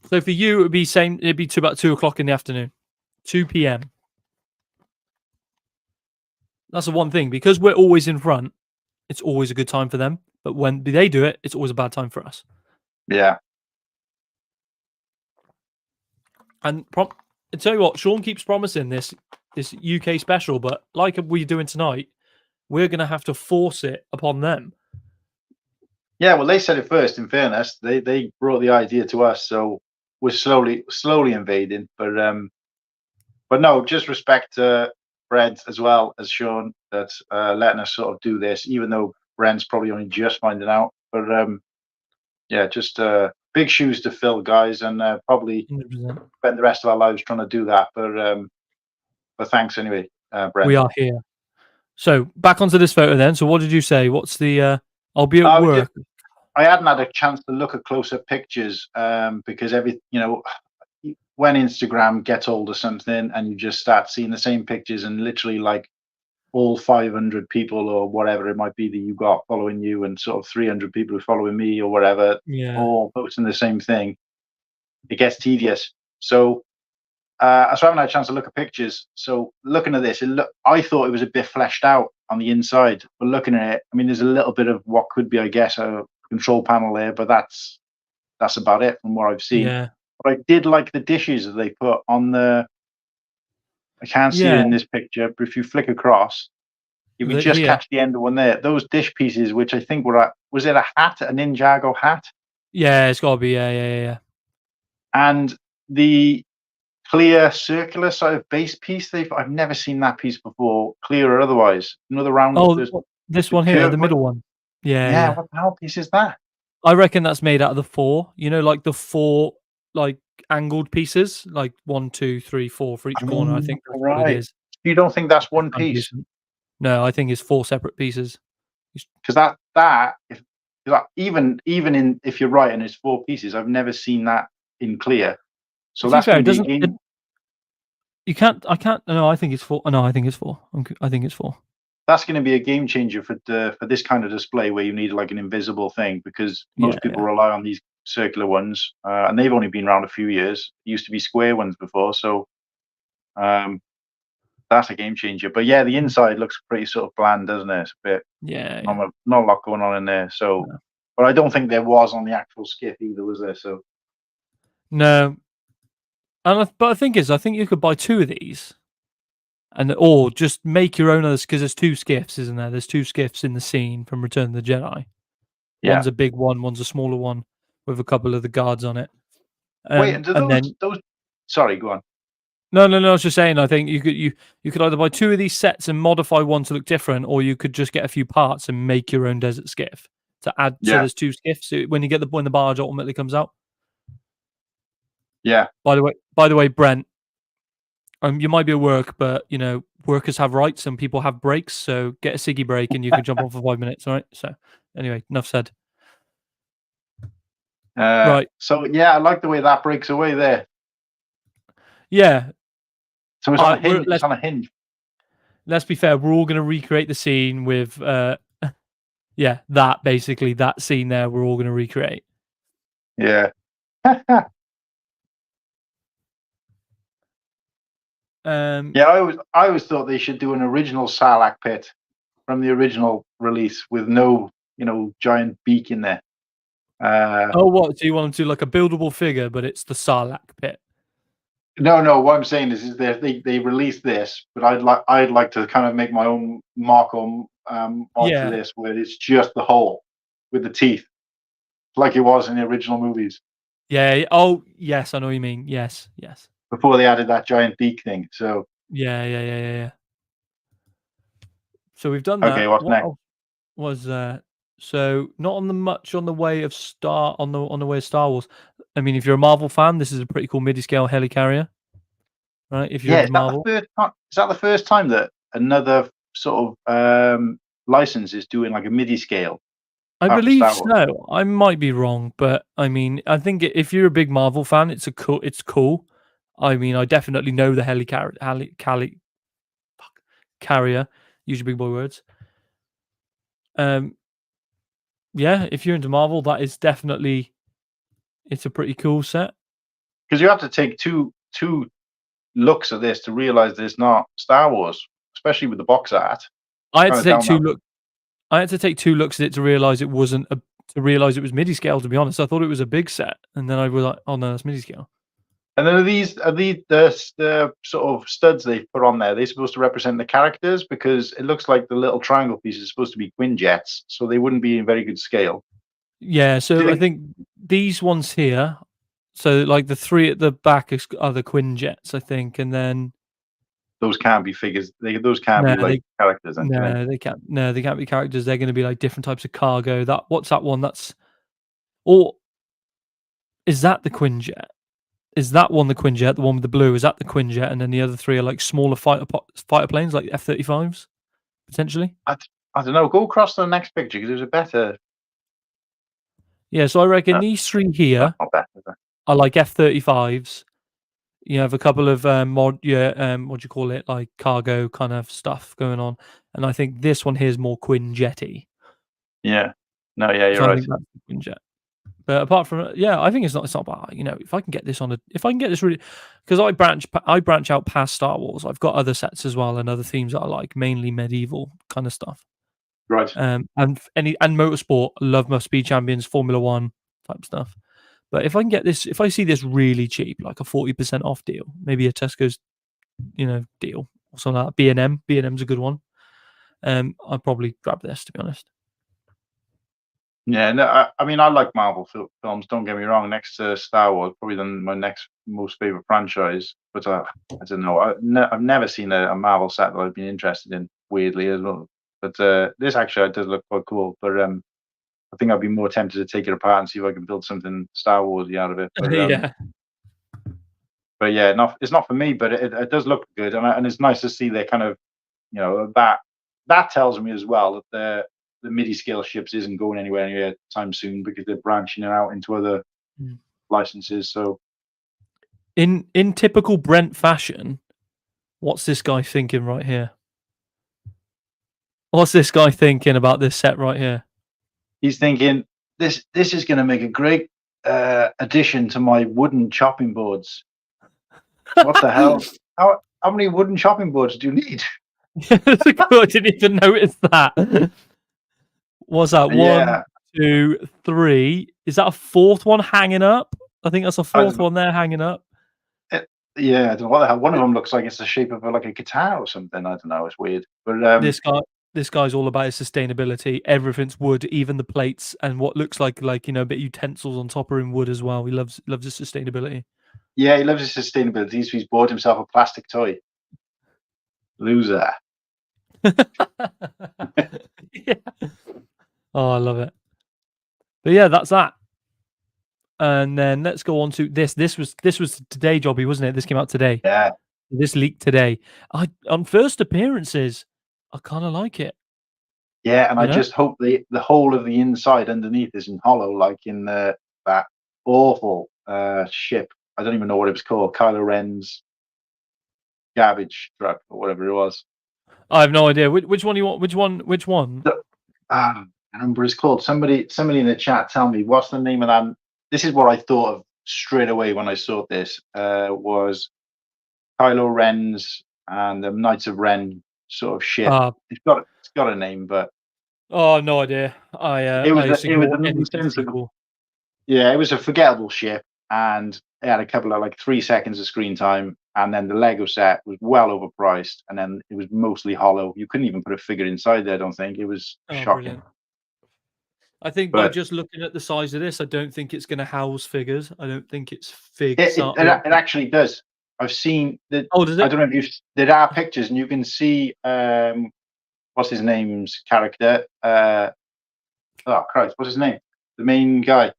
Speaker 1: So for you, it'd be same. It'd be to about 2:00 in the afternoon, 2 p.m. That's the one thing, because we're always in front. It's always a good time for them, but when they do it, it's always a bad time for us.
Speaker 2: Yeah.
Speaker 1: And I tell you what, Sean keeps promising this UK special, but like we're doing tonight, we're gonna have to force it upon them.
Speaker 2: Yeah, well, they said it first. In fairness, they brought the idea to us, so we're slowly invading. But no, just respect to Brent as well as Sean that's letting us sort of do this, even though Brent's probably only just finding out. But yeah, just big shoes to fill, guys, and probably
Speaker 1: 100%.
Speaker 2: spend the rest of our lives trying to do that. But thanks anyway, Brent.
Speaker 1: We are here. So back onto this photo then. So what did you say? What's the? I'll be at work.
Speaker 2: I hadn't had a chance to look at closer pictures because when Instagram gets hold of something and you just start seeing the same pictures and literally like all 500 people or whatever it might be that you got following you and sort of 300 people who are following me or whatever, all posting the same thing, it gets tedious. So I haven't had a chance to look at pictures. So looking at this, I thought it was a bit fleshed out on the inside, but looking at it, I mean, there's a little bit of what could be, I guess, a control panel there, but that's about it from what I've seen.
Speaker 1: Yeah.
Speaker 2: But I did like the dishes that they put on the. I can't see it in this picture, but if you flick across, you can just catch the end of one there. Those dish pieces, which I think was it a hat, a Ninjago hat?
Speaker 1: Yeah, it's got to be. Yeah.
Speaker 2: And the clear circular sort of base piece. I've never seen that piece before, clear or otherwise. Another round.
Speaker 1: Oh, this one here, the middle one. Yeah.
Speaker 2: What the hell piece is that?
Speaker 1: I reckon that's made out of the 4. You know, like the 4 like angled pieces, like 1, 2, 3, 4 for each corner. I think that's what it is.
Speaker 2: You don't think that's one piece?
Speaker 1: No, I think it's 4 separate pieces.
Speaker 2: Because even if you're right and it's 4 pieces, I've never seen that in clear. So that's fair.
Speaker 1: You can't. I can't. No, I think it's 4. No, I think it's 4. I think it's 4.
Speaker 2: That's going to be a game changer for this kind of display where you need like an invisible thing, because most people rely on these circular ones, and they've only been around a few years. It used to be square ones before, so that's a game changer. But yeah, the inside looks pretty sort of bland, doesn't it? It's a bit not a lot going on in there. So, but I don't think there was on the actual skiff either, was there? So
Speaker 1: no. But the thing is, I think you could buy 2 of these, or just make your own others, because there's 2 skiffs, isn't there? There's 2 skiffs in the scene from Return of the Jedi. Yeah. One's a big one, one's a smaller one with a couple of the guards on it.
Speaker 2: Wait, and those? Sorry, go on.
Speaker 1: No. I was just saying. I think you could either buy 2 of these sets and modify one to look different, or you could just get a few parts and make your own desert skiff to add. So there's 2 skiffs. So when you get when the barge ultimately comes out.
Speaker 2: Yeah.
Speaker 1: By the way, Brent, you might be at work, but you know workers have rights and people have breaks. So get a ciggy break and you can jump on for 5 minutes. All right. So anyway, enough said. Right.
Speaker 2: So yeah, I like the way that breaks away there.
Speaker 1: Yeah.
Speaker 2: So it's on a hinge. It's on a hinge.
Speaker 1: Let's be fair. We're all going to recreate the scene with, that scene there. We're all going to recreate.
Speaker 2: Yeah. I always thought they should do an original Sarlacc pit from the original release with no, giant beak in there.
Speaker 1: What? Do you want to do like a buildable figure, but it's the Sarlacc pit?
Speaker 2: No. What I'm saying is they released this, but I'd like to kind of make my own mark on to this, where it's just the hole with the teeth, like it was in the original movies.
Speaker 1: Yeah. Oh, yes. I know what you mean. Yes.
Speaker 2: Before they added that giant beak thing. So
Speaker 1: yeah. So we've done that.
Speaker 2: Okay, what's next?
Speaker 1: Was So not on the much on the way of Star Wars. I mean, if you're a Marvel fan, this is a pretty cool midi-scale helicarrier, right? If you're
Speaker 2: Yeah,
Speaker 1: into Marvel,
Speaker 2: is that the first time that another sort of license is doing like a MIDI scale
Speaker 1: I
Speaker 2: after
Speaker 1: believe
Speaker 2: Star Wars?
Speaker 1: so. I might be wrong, but I mean, I think if you're a big Marvel fan, it's cool. It's cool. I mean, I definitely know the carrier. Use your big boy words. Yeah, if you're into Marvel, that is definitely it's a pretty cool set.
Speaker 2: Because you have to take two looks at this to realize that it's not Star Wars, especially with the box art.
Speaker 1: I had to
Speaker 2: Trying
Speaker 1: take
Speaker 2: tell
Speaker 1: two look. I had to take two looks at it to realize it wasn't to realize it was MIDI scale. To be honest, I thought it was a big set, and then I was like, "Oh no, it's MIDI scale."
Speaker 2: And then are these the sort of studs they put on there? Are they supposed to represent the characters? Because it looks like the little triangle piece is supposed to be Quinjets, so they wouldn't be in very good scale.
Speaker 1: Yeah,
Speaker 2: Do
Speaker 1: so
Speaker 2: you
Speaker 1: I think these ones here, so like the three at the back are the Quinjets, I think, and then
Speaker 2: those can't be figures? Those can't
Speaker 1: no,
Speaker 2: be like characters, then, can they?
Speaker 1: no, they can't. No, they can't be characters. They're going to be like different types of cargo. What's that one? Or is that the Quinjet? Is that one the Quinjet? The one with the blue? Is that the Quinjet? And then the other three are like smaller fighter planes, like F-35s, potentially.
Speaker 2: I don't know. Go across to the next picture because there's a better.
Speaker 1: Yeah, so I reckon these three here
Speaker 2: Not better.
Speaker 1: are like F-35s. You have a couple of what do you call it, like cargo kind of stuff going on, and I think this one here is more Quinjetty.
Speaker 2: Yeah. No. Yeah, you're
Speaker 1: So I
Speaker 2: right.
Speaker 1: think that's the Quinjet. But apart from yeah, I think it's not bad. If I can get this really, because I branch out past Star Wars. I've got other sets as well and other themes that I like, mainly medieval kind of stuff.
Speaker 2: Right.
Speaker 1: And motorsport. I love my Speed Champions, Formula One type stuff. But if I can get this, if I see this really cheap, like a 40% off deal, maybe a Tesco's, deal or something like that. B&M. B&M's a good one. I'd probably grab this, to be honest.
Speaker 2: Yeah, no, I mean, I like Marvel films. Don't get me wrong. Next to Star Wars, probably my next most favorite franchise. But I don't know. I've never seen a Marvel set that I've been interested in. Weirdly, as well. But this actually does look quite cool. But I think I'd be more tempted to take it apart and see if I can build something Star Warsy out of it. But,
Speaker 1: Yeah.
Speaker 2: But yeah, it's not for me. But it does look good, and it's nice to see they're kind of, that tells me as well that the MIDI scale ships isn't going anywhere anytime soon because they're branching it out into other licenses. So
Speaker 1: in typical Brent fashion, what's this guy thinking right here? What's this guy thinking about this set right here?
Speaker 2: he's thinking this is going to make a great addition to my wooden chopping boards. What the hell? How many wooden chopping boards do you need?
Speaker 1: I didn't even notice that. What's that?
Speaker 2: Yeah.
Speaker 1: 1, 2, 3. Is that a fourth one hanging up? I think that's a fourth one there hanging up.
Speaker 2: Yeah, I don't know what the hell. One of them looks like it's the shape of like a guitar or something. I don't know. It's weird. But
Speaker 1: this guy's all about his sustainability. Everything's wood, even the plates and what looks like a bit utensils on top are in wood as well. He loves his sustainability.
Speaker 2: Yeah, he loves his sustainability. So he's bought himself a plastic toy. Loser.
Speaker 1: Yeah. Oh, I love it. But yeah, that's that. And then let's go on to this. This was today, Jobby, wasn't it? This came out today.
Speaker 2: Yeah.
Speaker 1: This leaked today. On first appearances, I kind of like it.
Speaker 2: Yeah, and I just hope the whole of the inside underneath isn't hollow, like in that awful ship. I don't even know what it was called. Kylo Ren's garbage truck or whatever it was.
Speaker 1: I have no idea. Which one do you want? Which one?
Speaker 2: I remember it's called. Somebody in the chat tell me what's the name of that. This is what I thought of straight away when I saw this. Was Kylo Ren's and the Knights of Ren sort of ship. It's got a name, but
Speaker 1: oh, no idea. It was
Speaker 2: yeah, it was a forgettable ship, and it had a couple of 3 seconds of screen time, and then the Lego set was well overpriced, and then it was mostly hollow. You couldn't even put a figure inside there. I don't think it was shocking.
Speaker 1: Brilliant. I think by just looking at the size of this, I don't think it's going to house figures. I don't think it's figs.
Speaker 2: It actually does. I've seen that.
Speaker 1: Oh, does it?
Speaker 2: I don't know if there are pictures, and you can see what's his name's character. Oh Christ, what's his name? The main guy.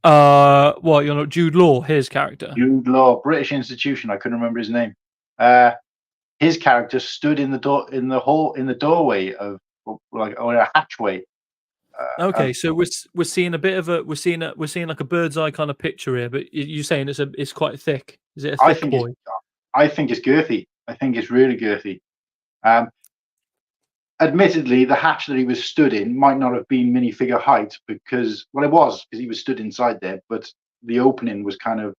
Speaker 1: What, you know, Jude Law, his character.
Speaker 2: Jude Law, British institution. I couldn't remember his name. His character stood in the door, in the doorway of or a hatchway.
Speaker 1: Okay, so we're seeing a bit of a we're seeing like a bird's eye kind of picture here, but you're saying it's quite thick. Is it a
Speaker 2: I
Speaker 1: thick
Speaker 2: think
Speaker 1: boy?
Speaker 2: I think it's girthy. I think it's really girthy. Admittedly, the hatch that he was stood in might not have been minifigure height because, well, it was because he was stood inside there, but the opening was kind of.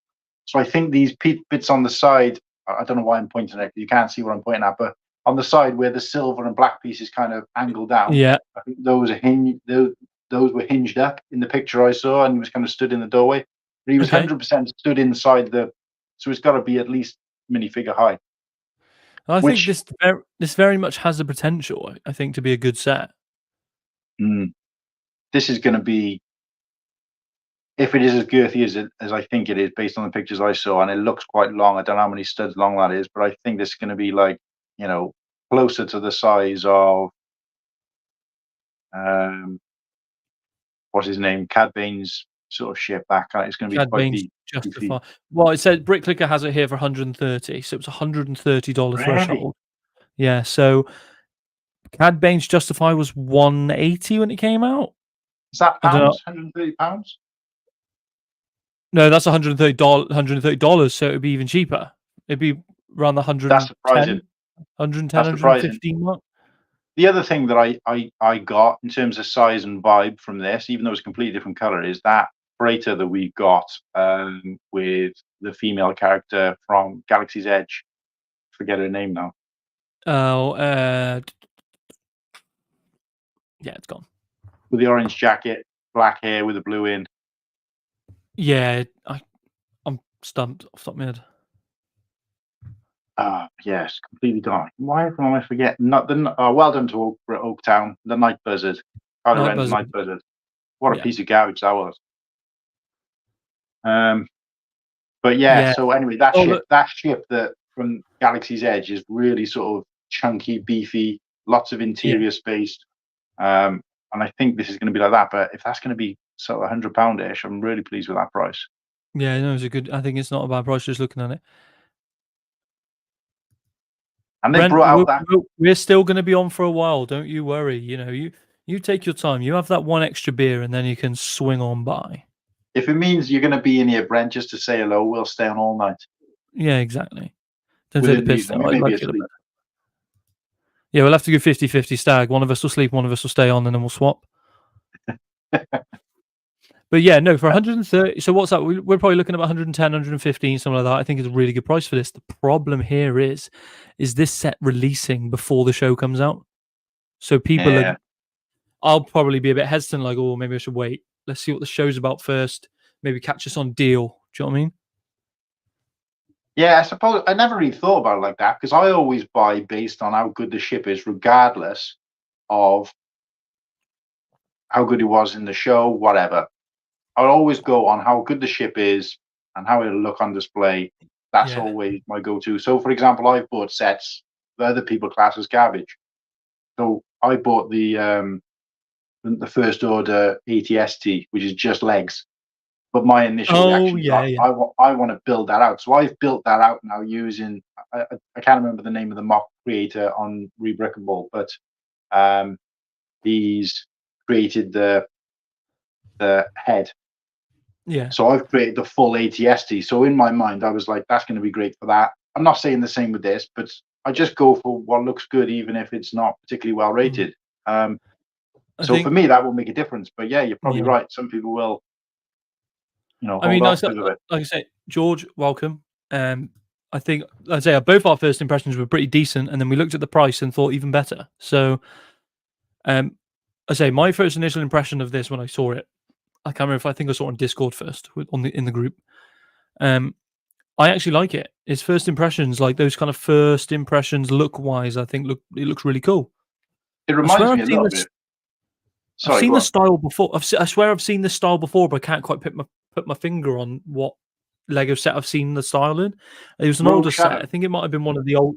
Speaker 2: So I think these bits on the side, I don't know why I'm pointing at. You can't see what I'm pointing at, but on the side where the silver and black pieces kind of angle down,
Speaker 1: Yeah.
Speaker 2: I think those were hinged up in the picture I saw, and he was kind of stood in the doorway. But he was 100% stood inside so it's got to be at least minifigure height.
Speaker 1: I think this very much has the potential, I think, to be a good set.
Speaker 2: This is going to be, if it is as girthy as I think it is, based on the pictures I saw, and it looks quite long. I don't know how many studs long that is, but I think this is going to be like, closer to the size of, what's his name, Cad Bane's sort of ship. That kind. It's going to be
Speaker 1: Cad
Speaker 2: quite
Speaker 1: Bane's Justify. Well, it said Bricklicker has it here for 130, so it's $130 threshold. Yeah, so Cad Bane's Justify was 180 when it came out.
Speaker 2: Is that pounds? £130?
Speaker 1: No, that's $130. So it'd be even cheaper. It'd be around the 110.
Speaker 2: That's surprising.
Speaker 1: 110, 115 mark.
Speaker 2: The other thing that I got in terms of size and vibe from this, even though it's a completely different color, is that freighter that we got with the female character from Galaxy's Edge. Forget her name now.
Speaker 1: Oh, yeah, it's gone.
Speaker 2: With the orange jacket, black hair with a blue in.
Speaker 1: Yeah, I'm stumped off the top of my head.
Speaker 2: Yes, completely gone. Why am I forgetting? Not the. Well done to Oaktown, the Night Buzzard. Night Buzzard. What a piece of garbage that was. But yeah. So anyway, that ship that from Galaxy's Edge is really sort of chunky, beefy, lots of interior space. And I think this is going to be like that. But if that's going to be sort of £100-ish, I'm really pleased with that price.
Speaker 1: Yeah, no, it's a good. I think it's not a bad price just looking at it.
Speaker 2: And they brought out that.
Speaker 1: We're still going to be on for a while. Don't you worry. You take your time. You have that one extra beer, and then you can swing on by.
Speaker 2: If it means you're going to be in here, Brent, just to say hello, we'll stay on all night.
Speaker 1: Yeah, exactly. Don't take the piss. Yeah, we'll have to go 50-50 stag. One of us will sleep, one of us will stay on, and then we'll swap. But yeah, no, for 130. So what's that? We're probably looking at about 110, 115, something like that. I think is a really good price for this. The problem here is this set releasing before the show comes out. So people I'll probably be a bit hesitant, like, oh, maybe I should wait. Let's see what the show's about first. Maybe catch us on deal. Do you know what I mean?
Speaker 2: Yeah, I suppose I never really thought about it like that because I always buy based on how good the ship is, regardless of how good it was in the show, whatever. I'll always go on how good the ship is and how it'll look on display. That's always my go-to. So, for example, I've bought sets that other people class as garbage. So I bought the First Order ATST, which is just legs. But my initial reaction is I want to build that out. So I've built that out now using, I can't remember the name of the mock creator on Rebrickable, but he's created the head.
Speaker 1: Yeah.
Speaker 2: So I've created the full ATST. So in my mind, I was like, that's going to be great for that. I'm not saying the same with this, but I just go for what looks good, even if it's not particularly well rated. So for me, that will make a difference. But yeah, you're probably right. Some people will,
Speaker 1: I mean, like I say, George, welcome. I think, I'd say both our first impressions were pretty decent, and then we looked at the price and thought even better. So, I say my first initial impression of this when I saw it, I can't remember if I think I saw it on Discord first in the group. I actually like it. Its first impressions, like those kind of first impressions, look wise, I think it looks really cool.
Speaker 2: It reminds me a little bit.
Speaker 1: I've seen the style before. I swear I've seen this style before, but I can't quite put my finger on what Lego set I've seen the style in. It was an older set. I think it might have been one of the old.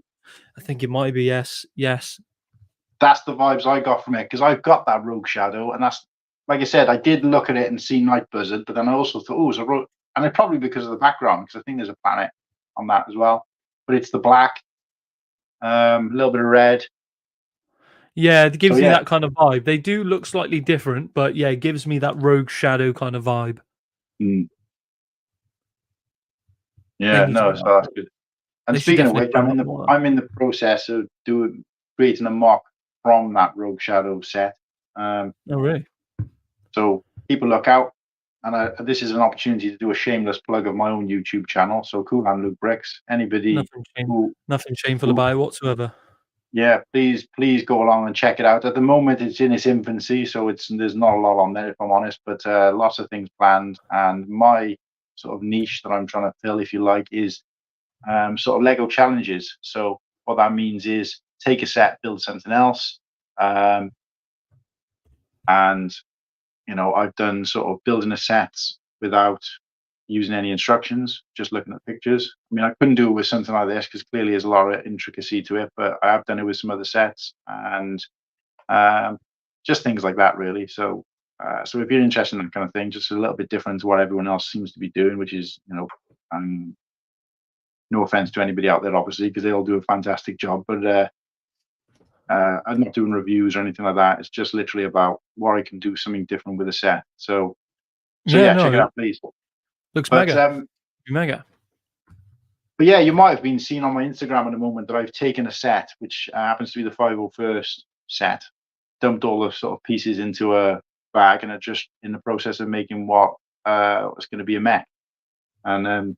Speaker 1: I think it might be yes.
Speaker 2: That's the vibes I got from it because I've got that Rogue Shadow, and that's like I said, I did look at it and see Night Buzzard, but then I also thought, oh, it's a rogue, and it probably because of the background, because I think there's a planet on that as well. But it's the black, a little bit of red.
Speaker 1: Yeah, it gives
Speaker 2: So,
Speaker 1: me
Speaker 2: yeah.
Speaker 1: that kind of vibe. They do look slightly different, but yeah, it gives me that Rogue Shadow kind of vibe.
Speaker 2: Mm. Yeah,
Speaker 1: Thank you
Speaker 2: no,
Speaker 1: for
Speaker 2: so
Speaker 1: that.
Speaker 2: that's good. And
Speaker 1: They should
Speaker 2: speaking of
Speaker 1: definitely
Speaker 2: which,
Speaker 1: bring that more up.
Speaker 2: I'm in the process of creating a mock from that Rogue Shadow set.
Speaker 1: Oh, really?
Speaker 2: So keep a lookout. And this is an opportunity to do a shameless plug of my own YouTube channel. So Cool Hand Luke Bricks. Anybody
Speaker 1: Nothing shameful about it whatsoever.
Speaker 2: Yeah, please go along and check it out. At the moment, it's in its infancy, so there's not a lot on there, if I'm honest. But lots of things planned, and my sort of niche that I'm trying to fill, if you like, is sort of Lego challenges. So what that means is take a set, build something else, and I've done sort of building a set without using any instructions, just looking at pictures. I mean, I couldn't do it with something like this because clearly there's a lot of intricacy to it, but I have done it with some other sets and just things like that, really. So if you're interested in that kind of thing, just a little bit different to what everyone else seems to be doing, which is, no offense to anybody out there, obviously, because they all do a fantastic job, but I'm not doing reviews or anything like that. It's just literally about what I can do something different with a set. So yeah, check it out, please.
Speaker 1: Looks mega. Mega.
Speaker 2: But yeah, you might have been seeing on my Instagram at the moment that I've taken a set, which happens to be the 501st set, dumped all the sort of pieces into a bag, and are just in the process of making what was going to be a mech. And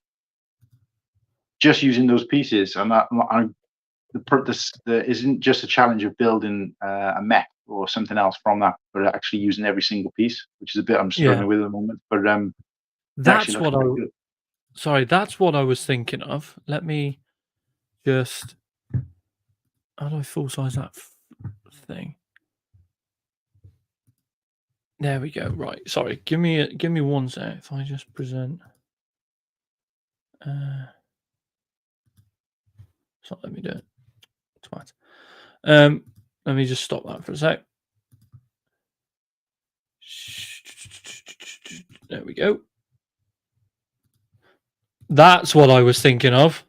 Speaker 2: just using those pieces, and there isn't just a challenge of building a mech or something else from that, but actually using every single piece, which is a bit I'm struggling with at the moment. But
Speaker 1: that's what I was thinking of. Let me just, how do I full size that thing? There we go. Right. Sorry. Give me 1 sec. If I just present. It's not let me do it. Twat. Let me just stop that for a sec. There we go. That's what I was thinking of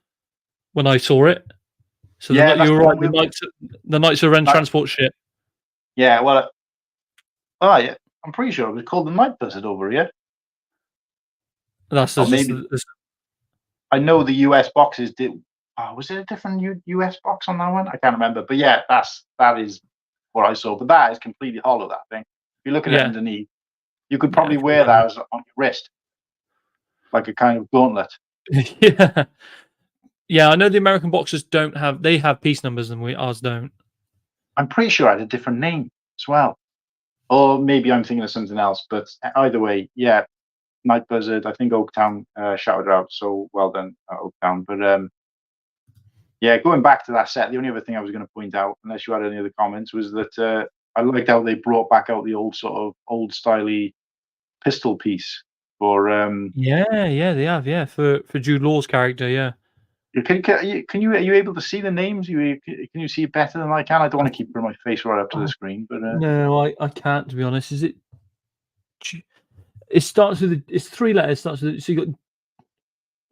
Speaker 1: when I saw it. So
Speaker 2: yeah,
Speaker 1: you were right. The Knights of Ren transport ship.
Speaker 2: Yeah, well, yeah, I'm pretty sure it was called the Night Buzzard over here.
Speaker 1: That's
Speaker 2: I know the US boxes did. Oh, was it a different US box on that one? I can't remember. But yeah, that is what I saw. But that is completely hollow. That thing. If you look at it underneath, you could probably wear that on your wrist, like a kind of gauntlet.
Speaker 1: Yeah. Yeah, I know the American boxes they have piece numbers and ours don't.
Speaker 2: I'm pretty sure I had a different name as well. Or maybe I'm thinking of something else, but either way, yeah, Night Buzzard. I think Oaktown shouted out, so well done, Oaktown. But yeah, going back to that set, the only other thing I was going to point out, unless you had any other comments, was that I liked how they brought back out the old sort of old styley pistol piece for.
Speaker 1: Yeah, they have. Yeah, for Jude Law's character. Yeah.
Speaker 2: Are you able to see the names? Can you see it better than I can? I don't want to keep putting my face right up to the screen, but
Speaker 1: no, I can't, to be honest. Is it? It starts with it's 3 letters. Starts with, so you got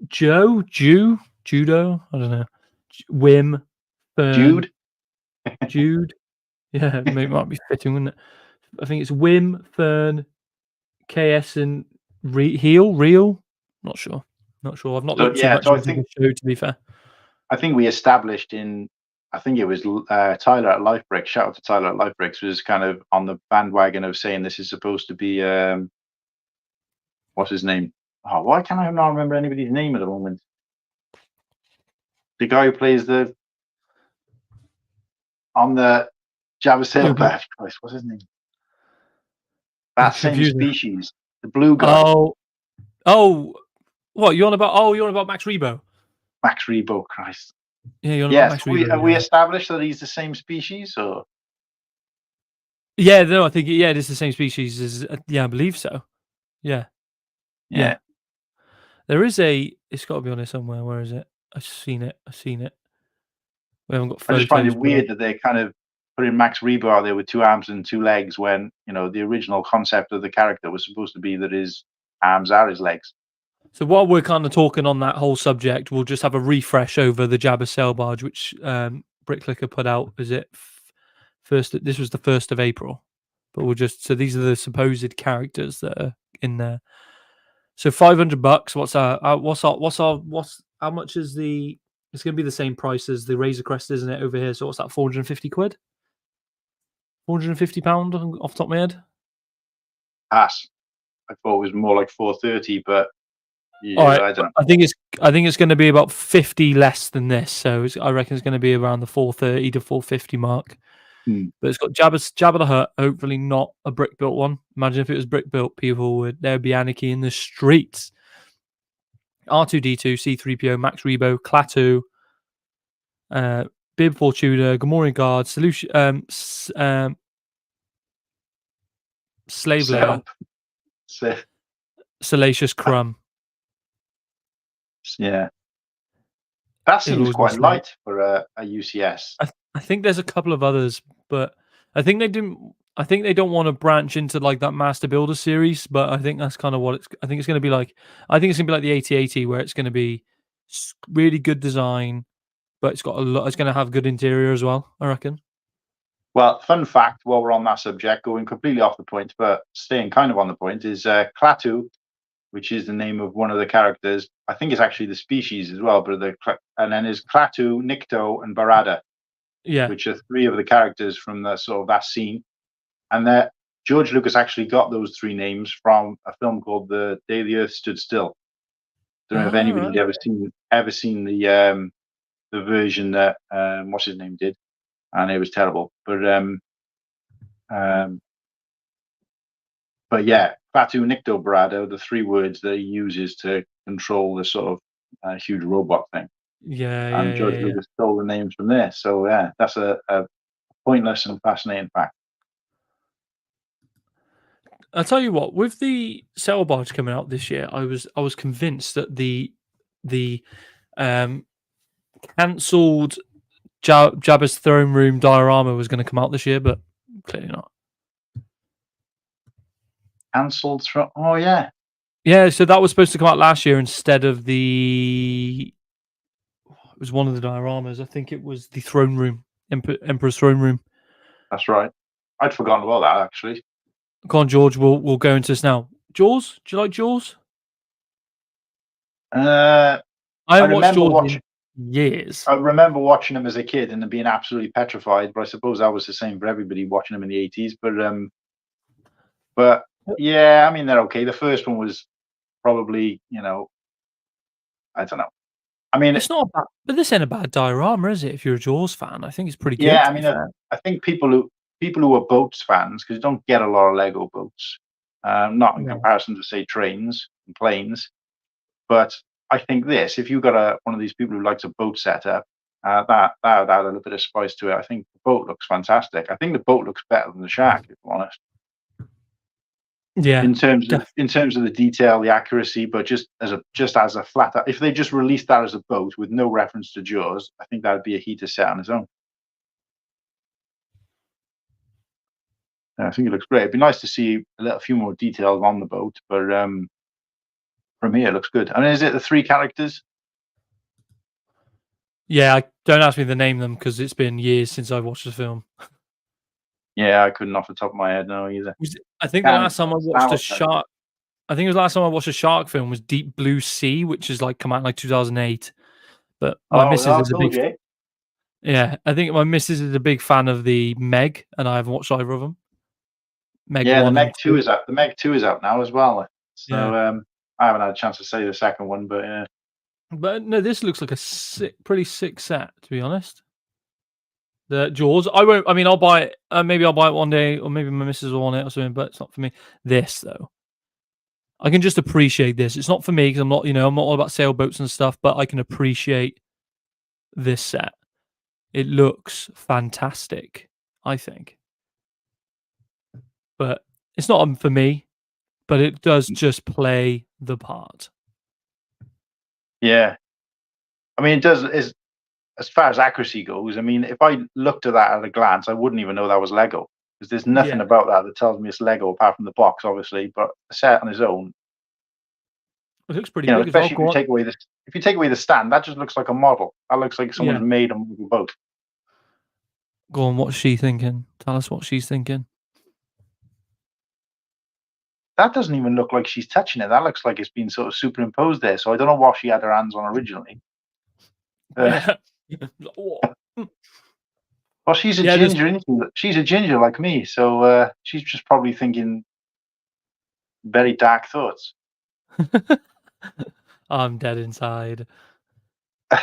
Speaker 1: Judo. I don't know. Wim, Fern, Jude. Yeah, it might be fitting, wouldn't it? I think it's Wim, Fern, KS, and Real. Not sure. I've not looked too much into the show, to be fair.
Speaker 2: I think we established I think it was Tyler at Lifebricks. Shout out to Tyler at Lifebricks, was kind of on the bandwagon of saying this is supposed to be what's his name? Oh, why can't I not remember anybody's name at the moment? The guy who plays on the Jabba Sailbash. Christ, what's his name? That same species, the blue guy.
Speaker 1: Oh, what you're on about? Oh, you're on about Max Rebo.
Speaker 2: Max Rebo, Christ.
Speaker 1: Yeah, you're on about Max Rebo.
Speaker 2: Have we established that he's the same species, or?
Speaker 1: Yeah, no, I think it is the same species as. Yeah, I believe so. Yeah. There is it's got to be on there somewhere. Where is it? I've seen it. We haven't got photos.
Speaker 2: I just find it weird that they kind of putting Max Rebo out there with 2 arms and 2 legs when, you know, the original concept of the character was supposed to be that his arms are his legs.
Speaker 1: So while we're kind of talking on that whole subject, we'll just have a refresh over the Jabba sail barge, which Bricklicker put out. Is it first? This was the 1st of April, but we'll just so these are the supposed characters that are in there. So $500. What's how much is the? It's going to be the same price as the Razor Crest, isn't it? Over here. So what's that? 450 quid. £450 off the top of my head.
Speaker 2: Pass. I thought it was more like 430, but yeah,
Speaker 1: All right,
Speaker 2: I don't know.
Speaker 1: I think it's going to be about 50 less than this. So I reckon it's going to be around the 430 to 450 mark. But it's got Jabba the Hutt. Hopefully not a brick built one. Imagine if it was brick built, there would be anarchy in the streets. R2D2, C3PO, Max Rebo, Klaatu, Bib Fortuna, Gamorrean Guard, Solution, Slave Layer, Salacious Crumb.
Speaker 2: Yeah, that seems quite light for a UCS.
Speaker 1: I think there's a couple of others, but I think they didn't. I think they don't want to branch into like that Master Builder series, but I think that's kind of what it's. I think it's going to be like. I think it's going to be like the 8080, where it's going to be really good design, but it's got a lot. It's going to have good interior as well, I reckon.
Speaker 2: Well, fun fact, while we're on that subject, going completely off the point, but staying kind of on the point, is Klaatu, which is the name of one of the characters. I think it's actually the species as well, but and then there's Klaatu, Nikto, and Barada, which are 3 of the characters from the sort of that scene. And that George Lucas actually got those 3 names from a film called The Day the Earth Stood Still. Don't know if anybody had ever seen the version that what's his name did, and it was terrible. But yeah, Klaatu, Nikto, Barada, the 3 words that he uses to control the sort of huge robot thing. And George Lucas stole the names from there. So yeah, that's a pointless and fascinating fact.
Speaker 1: I'll tell you what, with the sail barge coming out this year, I was convinced that the cancelled Jabba's throne room diorama was going to come out this year, but clearly not.
Speaker 2: Cancelled? Oh yeah,
Speaker 1: yeah. So that was supposed to come out last year instead of the. It was one of the dioramas. I think it was the throne room, Emperor's throne room.
Speaker 2: That's right. I'd forgotten about that actually.
Speaker 1: Come on, George. We'll go into this now. Jaws? Do you like Jaws?
Speaker 2: I
Speaker 1: haven't watched Jaws in years.
Speaker 2: I remember watching them as a kid and being absolutely petrified. But I suppose that was the same for everybody watching them in the 80s. But yeah, I mean they're okay. The first one was probably, you know, I don't know. I mean,
Speaker 1: it's not bad, but this ain't a bad diorama, is it? If you're a Jaws fan, I think it's pretty good.
Speaker 2: Yeah, I mean, I think people who are boats fans, because you don't get a lot of Lego boats, not in comparison to say trains and planes, but I think this, if you've got one of these people who likes a boat setup, that add a little bit of spice to it. I think the boat looks fantastic. I think the boat looks better than the Shark, if I'm honest.
Speaker 1: Yeah.
Speaker 2: In terms of the detail, the accuracy, but just as a flat, if they just released that as a boat with no reference to Jaws, I think that would be a heater set on its own. I think it looks great. It'd be nice to see a few more details on the boat, but from here it looks good. I mean, is it the 3 characters?
Speaker 1: Yeah, don't ask me to name them because it's been years since I've watched the film.
Speaker 2: Yeah, I couldn't off the top of my head now either.
Speaker 1: I think the last time I watched a shark, I think it was the last time I watched a shark film was Deep Blue Sea, which is like come out in like 2008. But my missus is a big yeah. I think my missus is a big fan of the Meg, and I haven't watched either of them.
Speaker 2: Meg the Meg 2 is out. The Meg 2 is out now as well. So I haven't had a chance to say the second one, but yeah.
Speaker 1: But no, this looks like a pretty sick set, to be honest. The Jaws. I won't. I mean, I'll buy it. Maybe I'll buy it one day, or maybe my missus will want it or something. But it's not for me. This though, I can just appreciate this. It's not for me because I'm not all about sailboats and stuff. But I can appreciate this set. It looks fantastic, I think. But it's not for me. But it does just play the part.
Speaker 2: Yeah, I mean, it does. Is as far as accuracy goes, I mean, if I looked at that at a glance, I wouldn't even know that was Lego because there's nothing
Speaker 1: Yeah.
Speaker 2: about that that tells me it's Lego apart from the box, obviously. But the set on its own,
Speaker 1: It looks pretty big as well.
Speaker 2: especially if you take away the stand, that just looks like a model. That looks like someone's
Speaker 1: Yeah.
Speaker 2: made a movable boat.
Speaker 1: Go on, what's she thinking? Tell us what she's thinking.
Speaker 2: That doesn't even look like she's touching it. That looks like it's been sort of superimposed there. So I don't know what she had her hands on originally.
Speaker 1: Yeah.
Speaker 2: Well, she's a ginger, isn't she? She's a ginger like me, so she's just probably thinking very dark thoughts.
Speaker 1: I'm dead inside.
Speaker 2: Yeah,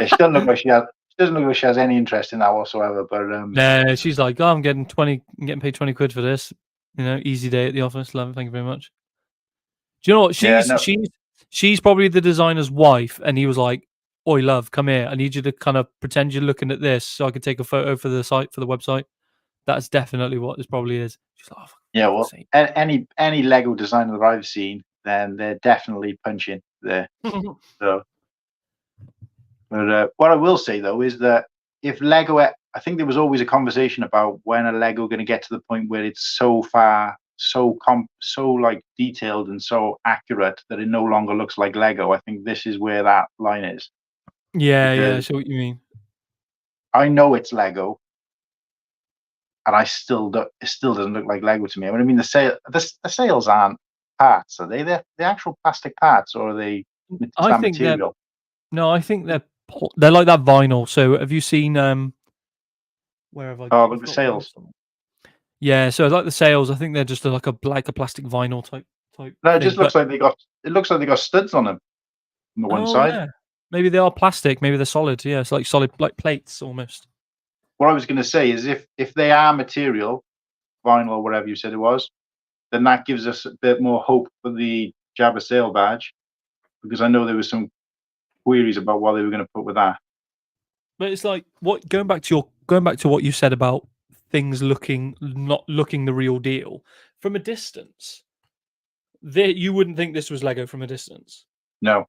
Speaker 2: she doesn't look like she has. She doesn't look like she has any interest in that whatsoever. But
Speaker 1: Nah, she's like, oh, I'm getting paid 20 quid for this. Easy day at the office. Love it. Thank you very much. Do you know what?
Speaker 2: Yeah, no.
Speaker 1: She's probably the designer's wife, and he was like, "Oi, love, come here. I need you to kind of pretend you're looking at this, so I can take a photo for the website." That's definitely what this probably is. She's like, oh,
Speaker 2: yeah, well, any Lego designer that I've seen, then they're definitely punching there. So, but what I will say though is that if Lego, I think there was always a conversation about when a Lego going to get to the point where it's so far, so like detailed and so accurate that it no longer looks like Lego. I think this is where that line is.
Speaker 1: Yeah, I see what you mean.
Speaker 2: I know it's Lego, and it still doesn't look like Lego to me. I mean, the sails aren't parts, are they? They're actual plastic parts, or are they?
Speaker 1: I think material? I think they're like that vinyl. So have you seen where have I?
Speaker 2: Oh, look, the sails.
Speaker 1: Yeah, so like the sails, I think they're just like a plastic vinyl type.
Speaker 2: No, it just looks like they got studs on them on the one side.
Speaker 1: Yeah. Maybe they are plastic. Maybe they're solid. Yeah, it's like solid, like plates almost.
Speaker 2: What I was going to say is, if they are material, vinyl or whatever you said it was, then that gives us a bit more hope for the Jabba sail badge, because I know there was some queries about what they were going to put with that.
Speaker 1: But it's like going back to what you said about things not looking the real deal from a distance. You wouldn't think this was Lego from a distance.
Speaker 2: No.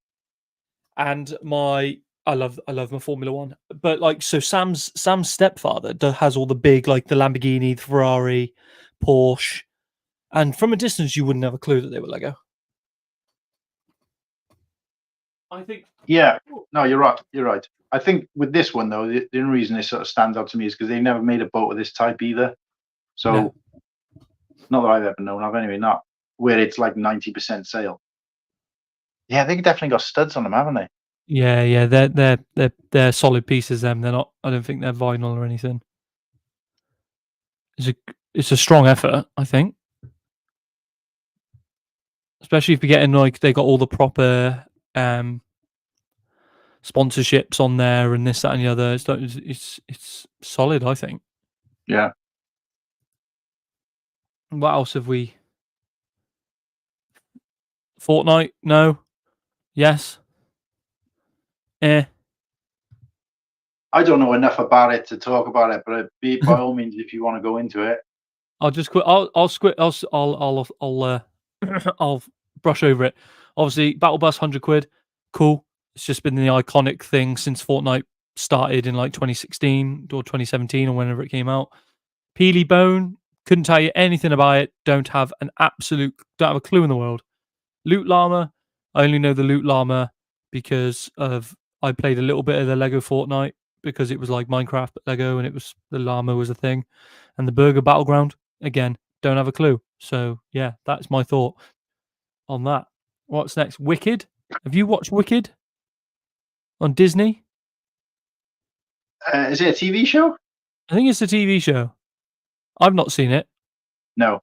Speaker 1: And I love my Formula One, but like, so Sam's stepfather has all the big, like the Lamborghini, the Ferrari, Porsche, and from a distance you wouldn't have a clue that they were Lego. I think.
Speaker 2: Yeah. No, you're right. You're right. I think with this one though, the only reason it sort of stands out to me is because they never made a boat of this type either. So, not that I've ever known of, anyway. Not where it's like 90% sail. Yeah, they definitely got studs on them, haven't they?
Speaker 1: Yeah, they're solid pieces. They're not. I don't think they're vinyl or anything. It's a strong effort, I think, especially if you're getting like they got all the proper sponsorships on there and this, that, and the other. It's solid, I think.
Speaker 2: Yeah.
Speaker 1: What else have we? Fortnite? No. Yes.
Speaker 2: I don't know enough about it to talk about it, but by all means, if you want to go into it,
Speaker 1: I'll just quit. I'll I'll brush over it. Obviously, Battle Bus, 100 quid. Cool. It's just been the iconic thing since Fortnite started in like 2016 or 2017 or whenever it came out. Peely Bone, couldn't tell you anything about it. Don't have a clue in the world. Loot Llama, I only know the Loot Llama because I played a little bit of the Lego Fortnite because it was like Minecraft but Lego, and the llama was a thing. And the Burger Battleground, again, don't have a clue. So yeah, that's my thought on that. What's next? Wicked. Have you watched Wicked on Disney?
Speaker 2: Is it a TV show?
Speaker 1: I think it's a TV show. I've not seen it.
Speaker 2: No.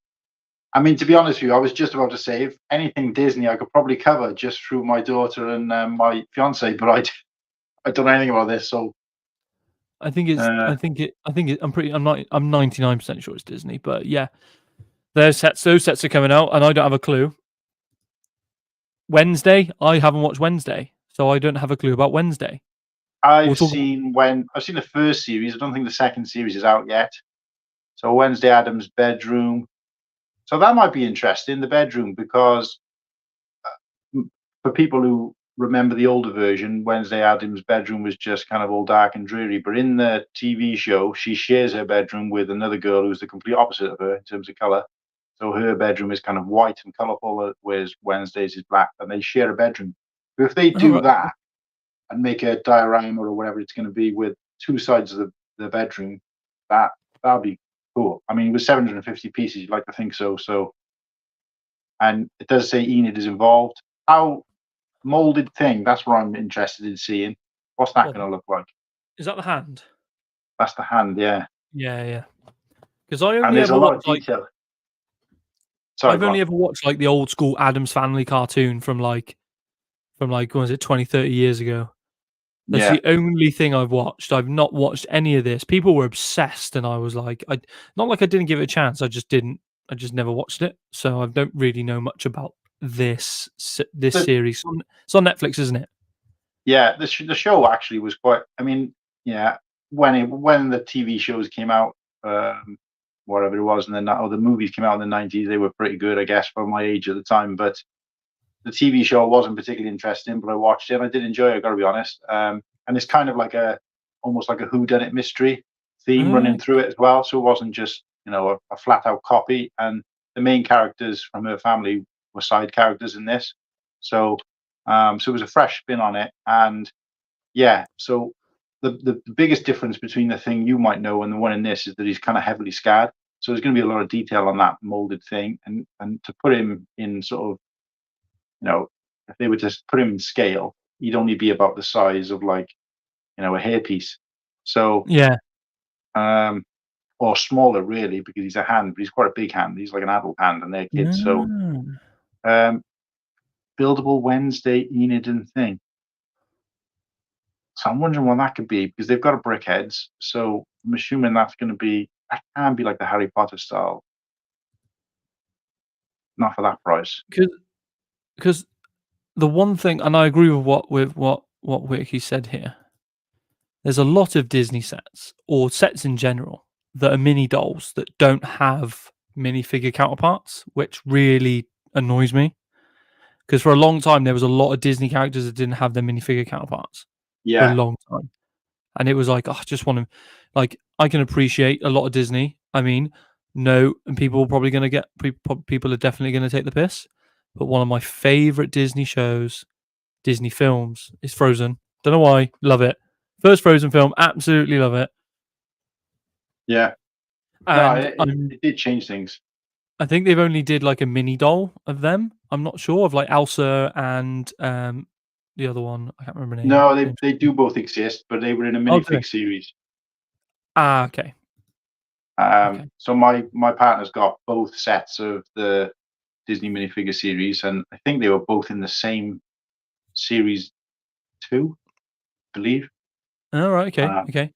Speaker 2: I mean, to be honest with you, I was just about to say, if anything Disney, I could probably cover just through my daughter and my fiance, but I don't know anything about this. So
Speaker 1: I think it's. I'm 99% sure it's Disney, but yeah, those sets are coming out, and I don't have a clue. Wednesday, I haven't watched Wednesday, so I don't have a clue about Wednesday.
Speaker 2: I've seen the first series. I don't think the second series is out yet. So Wednesday Addams' bedroom. So that might be interesting, the bedroom, because for people who remember the older version, Wednesday Addams' bedroom was just kind of all dark and dreary. But in the TV show, she shares her bedroom with another girl who's the complete opposite of her in terms of color. So her bedroom is kind of white and colorful, whereas Wednesday's is black, and they share a bedroom. So if they do
Speaker 1: Alright.
Speaker 2: that and make a diorama or whatever it's going to be with two sides of the bedroom, that'll be cool. I mean, with 750 pieces, you'd like to think so. So, and it does say Enid is involved. How molded thing? That's what I'm interested in seeing. What's that
Speaker 1: Well,
Speaker 2: going to look like?
Speaker 1: Is that the hand?
Speaker 2: That's the hand, yeah.
Speaker 1: Yeah. Because I
Speaker 2: And
Speaker 1: only
Speaker 2: there's a
Speaker 1: ever
Speaker 2: lot of
Speaker 1: watched like
Speaker 2: detail. Sorry,
Speaker 1: I've
Speaker 2: go
Speaker 1: only
Speaker 2: on.
Speaker 1: ever watched like the old school Addams Family cartoon from like what was it, 20, 30 years ago. That's
Speaker 2: Yeah.
Speaker 1: the only thing I've watched. I've not watched any of this. People were obsessed, and I was like, not like I didn't give it a chance. I just didn't. I just never watched it, so I don't really know much about this
Speaker 2: The,
Speaker 1: series. It's on Netflix, isn't it?
Speaker 2: yeah, the show actually was quite. I mean, yeah, when the TV shows came out, whatever it was, and then the movies came out in the 90s, they were pretty good, I guess, for my age at the time. But the TV show I wasn't particularly interested in, but I watched it and I did enjoy it. I got to be honest. And it's kind of like almost like a whodunit mystery theme running through it as well. So it wasn't just a flat out copy. And the main characters from her family were side characters in this. So so it was a fresh spin on it. And yeah, so the biggest difference between the thing you might know and the one in this is that he's kind of heavily scarred. So there's going to be a lot of detail on that molded thing, and to put him in sort of, if they were to put him in scale, he'd only be about the size of like, a hairpiece. So,
Speaker 1: Yeah.
Speaker 2: or smaller really, because he's a hand, but he's quite a big hand. He's like an adult hand, and they're kids. So, buildable Wednesday Enid and thing. So I'm wondering what that could be, because they've got a brick heads. So I'm assuming that can be like the Harry Potter style. Not for that price.
Speaker 1: Because the one thing, and I agree with what Wiki said here. There's a lot of Disney sets or sets in general that are mini dolls that don't have minifigure counterparts, which really annoys me. Because for a long time there was a lot of Disney characters that didn't have their minifigure counterparts for a long time, and it was like, I just want to, like, I can appreciate a lot of Disney. I mean, no, and people are probably going to people are definitely going to take the piss. But one of my favorite Disney shows, Disney films, is Frozen. Don't know why, love it. First Frozen film, absolutely love it.
Speaker 2: Yeah,
Speaker 1: and
Speaker 2: it did change things.
Speaker 1: I think they've only did like a mini doll of them. I'm not sure, of like Elsa and the other one. I can't remember her name.
Speaker 2: No, they do both exist, but they were in a minifig series.
Speaker 1: Okay.
Speaker 2: So my partner's got both sets of the Disney minifigure series, and I think they were both in the same series 2, I believe.
Speaker 1: Oh, right. Okay.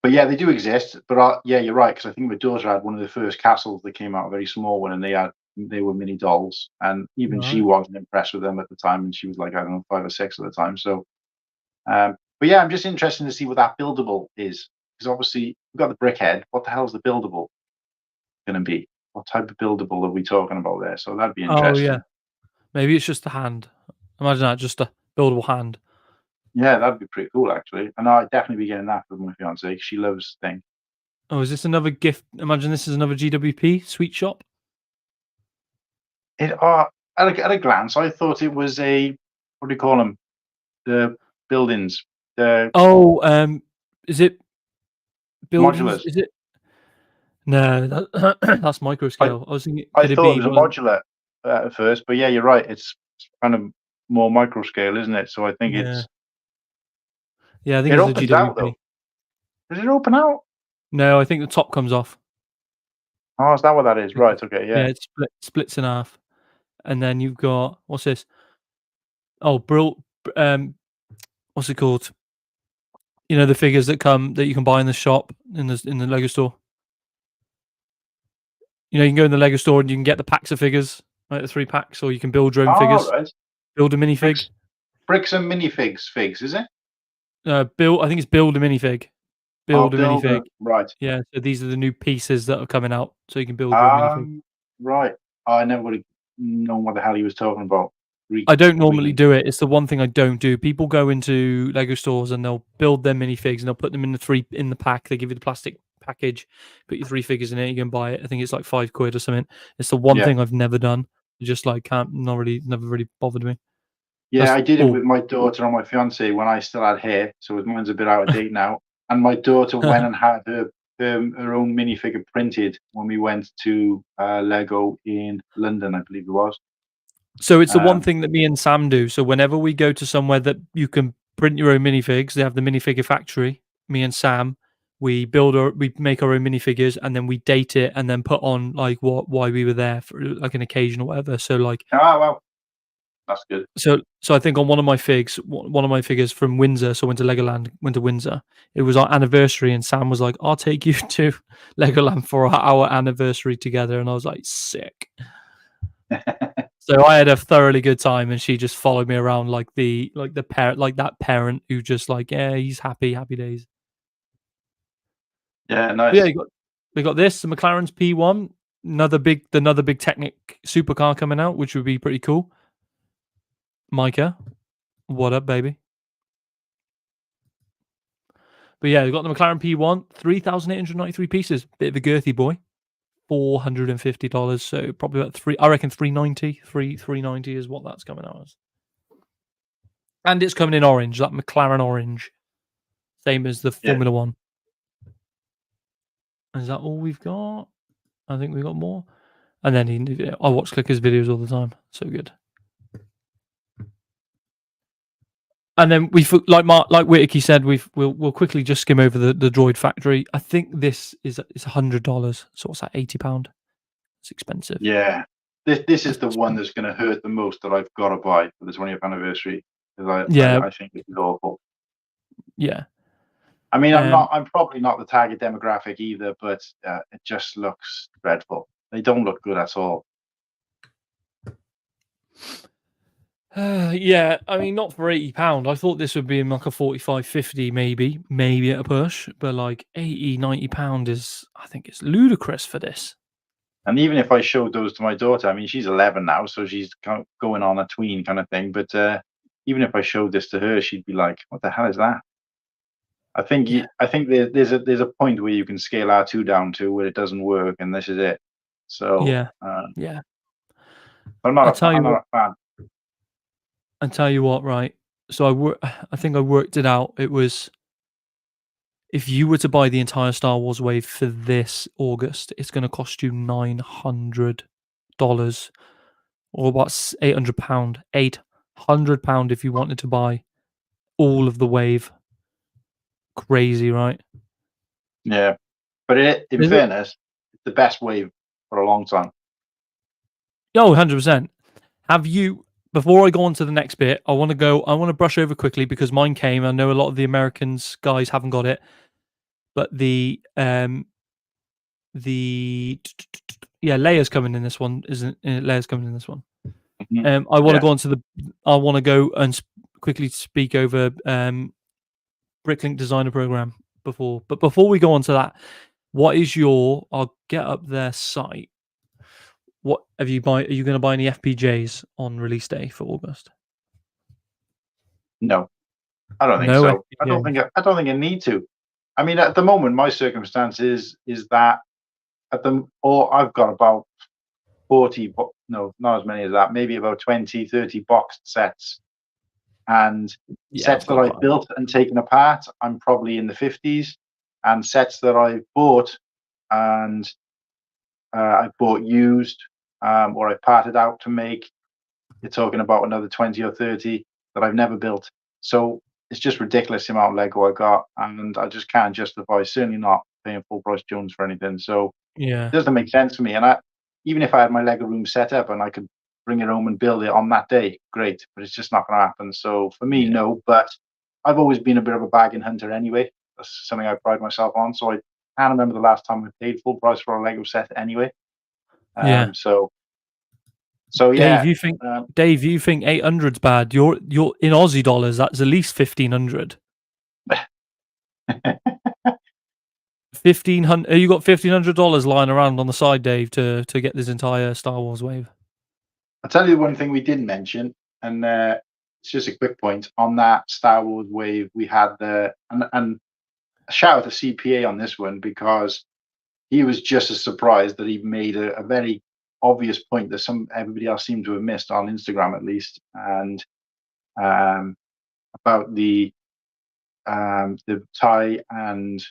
Speaker 2: But yeah, they do exist. But yeah, you're right, because I think my daughter had one of the first castles that came out, a very small one, and they were mini dolls, and even she wasn't impressed with them at the time, and she was like, I don't know, 5 or 6 at the time. So, but yeah, I'm just interested to see what that buildable is, because obviously we've got the brick head. What the hell is the buildable going to be? What type of buildable are we talking about there? So that'd be interesting.
Speaker 1: Oh yeah, maybe it's just a hand. Imagine that, just a buildable hand.
Speaker 2: Yeah, that'd be pretty cool, actually. And I'd definitely be getting that for my fiance. She loves thing.
Speaker 1: Oh, is this another gift? Imagine this is another GWP sweet shop.
Speaker 2: At a glance, I thought it was a, what do you call them? The buildings.
Speaker 1: Is it buildings?
Speaker 2: Modulars.
Speaker 1: Is it? No, that's micro scale. I was thinking.
Speaker 2: I thought it was a modular at first, but yeah, you're right. It's kind of more micro scale, isn't it? So I think it's.
Speaker 1: Yeah, I think
Speaker 2: it
Speaker 1: it's
Speaker 2: opens
Speaker 1: a GWP.
Speaker 2: out though. Does it open out?
Speaker 1: No, I think the top comes off.
Speaker 2: Oh, is that what that is? Right. Okay. Yeah.
Speaker 1: Yeah, it splits in half, and then you've got, what's this? Oh, what's it called? You know, the figures that you can buy in the shop in the Lego store. You know, you can go in the Lego store and you can get the packs of figures, like the 3 packs, or you can build your own figures.
Speaker 2: Right.
Speaker 1: Build a minifig.
Speaker 2: Bricks and minifigs, is it?
Speaker 1: I think it's build a minifig. Build a minifig.
Speaker 2: Right.
Speaker 1: Yeah, so these are the new pieces that are coming out, so you can build your minifig.
Speaker 2: Right. I never would have known what the hell he was talking about. Greek.
Speaker 1: I don't normally do it. It's the one thing I don't do. People go into Lego stores and they'll build their minifigs and they'll put them in the pack. They give you the plastic package, put your 3 figures in it, you can buy it. I think it's like £5 or something. It's the one
Speaker 2: Yeah.
Speaker 1: thing I've never done. Just like never really bothered me.
Speaker 2: Yeah,
Speaker 1: That's
Speaker 2: I did it
Speaker 1: all.
Speaker 2: with my daughter and my fiance when I still had hair, so mine's a bit out of date now. And my daughter went and had her own minifigure printed when we went to Lego in London, I believe it was.
Speaker 1: So it's the one thing that me and Sam do. So whenever we go to somewhere that you can print your own minifigs, they have the minifigure factory. Me and Sam, we make our own minifigures, and then we date it, and then put on like why we were there for like an occasion or whatever. So like,
Speaker 2: well, that's good.
Speaker 1: so I think on one of my figures from Windsor, so I went to Legoland, went to Windsor. It was our anniversary, and Sam was like, "I'll take you to Legoland for our anniversary together," and I was like, "Sick." So I had a thoroughly good time, and she just followed me around like that parent who just like, yeah, he's happy days.
Speaker 2: Yeah, nice.
Speaker 1: But yeah, we got this, the McLaren's P1, another big Technic supercar coming out, which would be pretty cool. Micah, what up, baby? But yeah, we got the McLaren P1, 3,893 pieces, bit of a girthy boy. $450, so probably about $390 is what that's coming out as. And it's coming in orange, that McLaren orange. Same as the Formula One. Is that all we've got? I think we got more. And then I watch Clicker's videos all the time. So good. And then like Whitaky said, we'll quickly just skim over the Droid Factory. I think this is $100. So what's that? £80. It's expensive.
Speaker 2: Yeah, this is the one that's going to hurt the most that I've got to buy for the 20th anniversary. I think it's awful.
Speaker 1: Yeah.
Speaker 2: I mean, I'm probably not the target demographic either, but it just looks dreadful. They don't look good at all.
Speaker 1: Yeah, I mean, not for £80. I thought this would be in like a 45, 50 maybe at a push, but like £80, £90 is, I think it's ludicrous for this.
Speaker 2: And even if I showed those to my daughter, I mean, she's 11 now, so she's kind of going on a tween kind of thing. But even if I showed this to her, she'd be like, "What the hell is that?" I think there's a point where you can scale R2 down to where it doesn't work, and this is it. So
Speaker 1: yeah.
Speaker 2: I'm not a fan.
Speaker 1: I tell you what, right? So I think I worked it out. It was, if you were to buy the entire Star Wars wave for this August, it's going to cost you $900, or about £800. £800 if you wanted to buy all of the wave. Crazy, right?
Speaker 2: Yeah, but in fairness, it's the best wave for a long time.
Speaker 1: Oh, 100%. Have you? Before I go on to the next bit, I want to brush over quickly because mine came. I know a lot of the Americans guys haven't got it, but Leia's coming in this one, isn't it? Leia's coming in this one.
Speaker 2: Mm-hmm.
Speaker 1: I want to go on to I want to go and quickly speak over Bricklink Designer Program before we go on to that, what is I'll get up their site. What are you going to buy any FPJs on release day for August?
Speaker 2: No, I don't think so. I don't think I need to. I mean, at the moment, my circumstance is that I've got about 40, no, not as many as that, maybe about 20, 30 boxed sets. And sets that I've built and taken apart, I'm probably in the 50s. And sets that I've bought and I bought used or I parted out to make, you're talking about another 20 or 30 that I've never built. So it's just ridiculous the amount of Lego I got, and I just can't justify, certainly not paying full price Jones for anything. So it doesn't make sense for me. And even if I had my Lego room set up and I could bring it home and build it on that day, great, but it's just not going to happen. So for me, no. But I've always been a bit of a bargain hunter anyway. That's something I pride myself on. So I can't remember the last time I paid full price for a Lego set anyway. So yeah.
Speaker 1: Dave, you think 800's bad? You're in Aussie dollars. That's at least 1,500. 1,500. You got $1,500 lying around on the side, Dave, to get this entire Star Wars wave.
Speaker 2: I'll tell you one thing we didn't mention. and it's just a quick point on that Star Wars wave. We had and a shout out to CPA on this one, because he was just as surprised that he made a very obvious point that everybody else seemed to have missed on Instagram, at least, and about the TIE and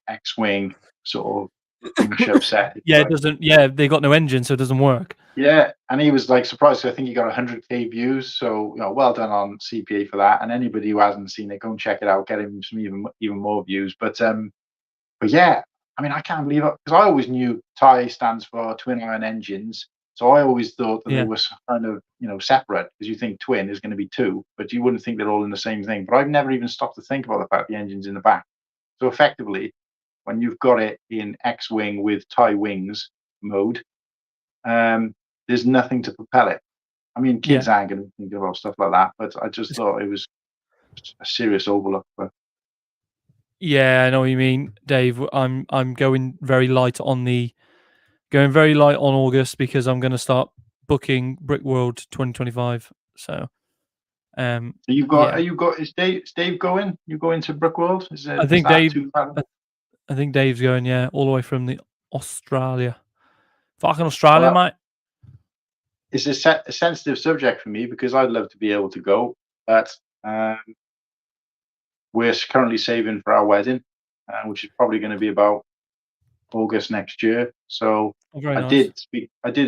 Speaker 2: X-wing sort of wingship set.
Speaker 1: Yeah, it doesn't. Yeah, they got no engine, so it doesn't work.
Speaker 2: Yeah, and he was like surprised. I think he got 100K views, so well done on CPA for that. And anybody who hasn't seen it, go and check it out, get him some even more views. But yeah, I mean, I can't believe it, because I always knew TIE stands for twin iron engines, so I always thought that they were kind of separate, because you think twin is going to be two, but you wouldn't think they're all in the same thing. But I've never even stopped to think about the fact the engine's in the back. So effectively, when you've got it in X-wing with TIE wings mode, there's nothing to propel it. I mean, kids aren't going to think about stuff like that, but I just thought it was a serious overlook. But
Speaker 1: yeah, I know what you mean, Dave. I'm going very light on August, because I'm going to start booking Brickworld 2025. So,
Speaker 2: you've got is Dave going? You going to Brickworld?
Speaker 1: I think I think Dave's going. Yeah, all the way from the Australia. Fucking Australia, mate.
Speaker 2: It's a sensitive subject for me, because I'd love to be able to go, but we're currently saving for our wedding, which is probably going to be about August next year. So I did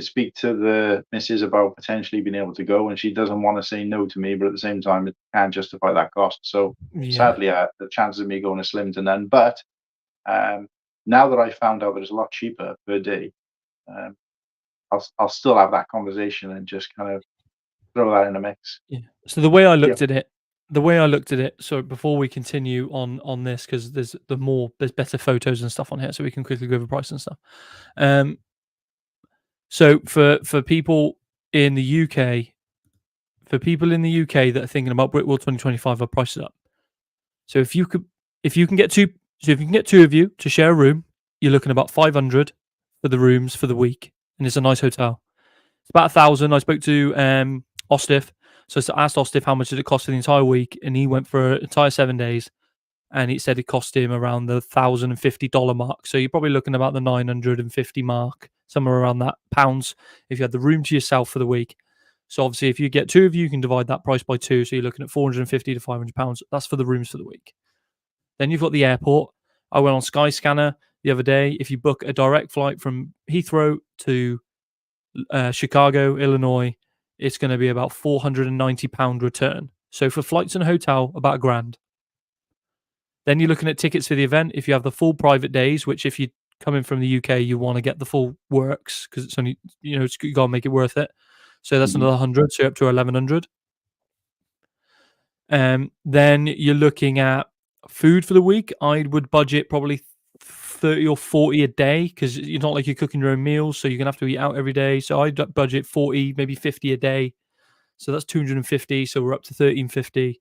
Speaker 2: speak to the missus about potentially being able to go, and she doesn't want to say no to me, but at the same time, it can't justify that cost. So sadly, the chances of me going are slim to none. But now that I found out that it's a lot cheaper per day, I'll still have that conversation and just kind of throw that in the mix.
Speaker 1: Yeah. So the way I looked at it, so before we continue on this, because there's better photos and stuff on here, so we can quickly go over price and stuff. So for people in the UK, that are thinking about Brickworld 2025, I'll price it up. So if you can get two of you to share a room, you're looking about 500 for the rooms for the week, and it's a nice hotel. It's about 1,000. I spoke to Ostif, so I asked Ostif how much did it cost for the entire week, and he went for an entire 7 days, and he said it cost him around the $1,050 mark. So you're probably looking about the 950 mark, somewhere around that, pounds, if you had the room to yourself for the week. So obviously, if you get two of you, you can divide that price by two, so you're looking at 450 to 500 pounds. That's for the rooms for the week. Then you've got the airport. I went on Skyscanner the other day. If you book a direct flight from Heathrow to Chicago, Illinois, it's going to be about £490 return. So for flights and hotel, about $1,000. Then you're looking at tickets for the event. If you have the full private days, which if you're coming from the UK, you want to get the full works, because it's only, you got to make it worth it. So that's another 100, so you're up to 1,100. Then you're looking at food for the week. I would budget probably 30 or 40 a day, because you're not like you're cooking your own meals, so you're gonna have to eat out every day. So I budget 40, maybe 50 a day. So that's 250. So we're up to 1,350.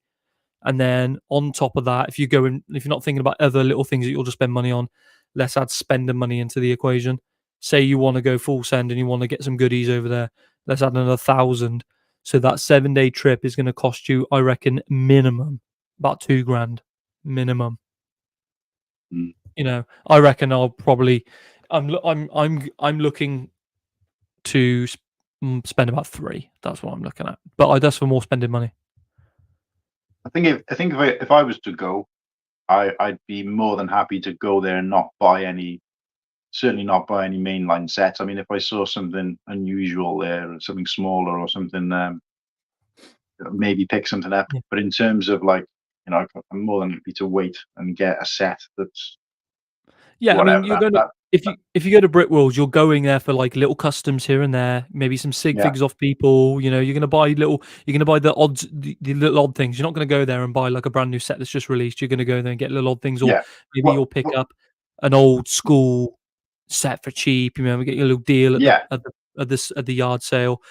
Speaker 1: And then on top of that, if you're not thinking about other little things that you'll just spend money on, let's add spending money into the equation. Say you want to go full send and you want to get some goodies over there, let's add another 1,000. So that 7-day trip is going to cost you, I reckon, minimum about $2,000 minimum. I reckon I'll probably, I'm looking to spend about 3. That's what I'm looking at. But that's for more spending money.
Speaker 2: I think if I was to go, I'd be more than happy to go there and certainly not buy any mainline sets. I mean, if I saw something unusual there, or something smaller or something, maybe pick something up. Yeah. But in terms of I'm more than happy to wait and get a set that's.
Speaker 1: Yeah, I mean, if you go to Brickworld, you're going there for like little customs here and there, maybe some sig figs off people. You're going to buy the little odd things. You're not going to go there and buy like a brand new set that's just released. You're going to go there and get little odd things, or maybe you'll pick up an old school set for cheap. We get your little deal at the yard sale.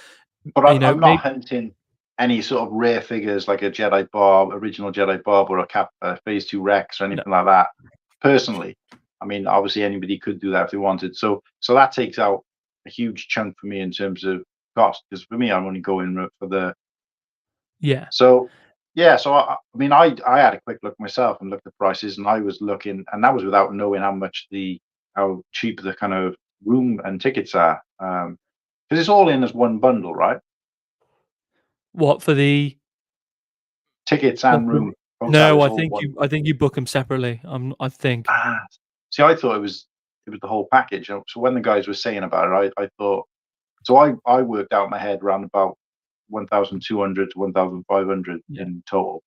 Speaker 2: But I'm not hunting any sort of rare figures like a Jedi Bob, original Jedi Bob, or a Phase 2 Rex or anything like that. Personally, I mean, obviously anybody could do that if they wanted. So that takes out a huge chunk for me in terms of cost. Because for me, I'm only going for the
Speaker 1: Yeah.
Speaker 2: so. Yeah, so I mean, I had a quick look myself and looked at prices, and I was looking, and that was without knowing how cheap the kind of room and tickets are, because it's all in as one bundle, right?
Speaker 1: What for the?
Speaker 2: Tickets
Speaker 1: What
Speaker 2: and
Speaker 1: for the
Speaker 2: room, hotel
Speaker 1: no,
Speaker 2: is
Speaker 1: I
Speaker 2: all
Speaker 1: think
Speaker 2: one.
Speaker 1: you book them separately. I think.
Speaker 2: Ah, see, I thought it was the whole package. So when the guys were saying about it, I thought so. I worked out in my head around about 1,200 to 1,500
Speaker 1: Yeah.
Speaker 2: in total.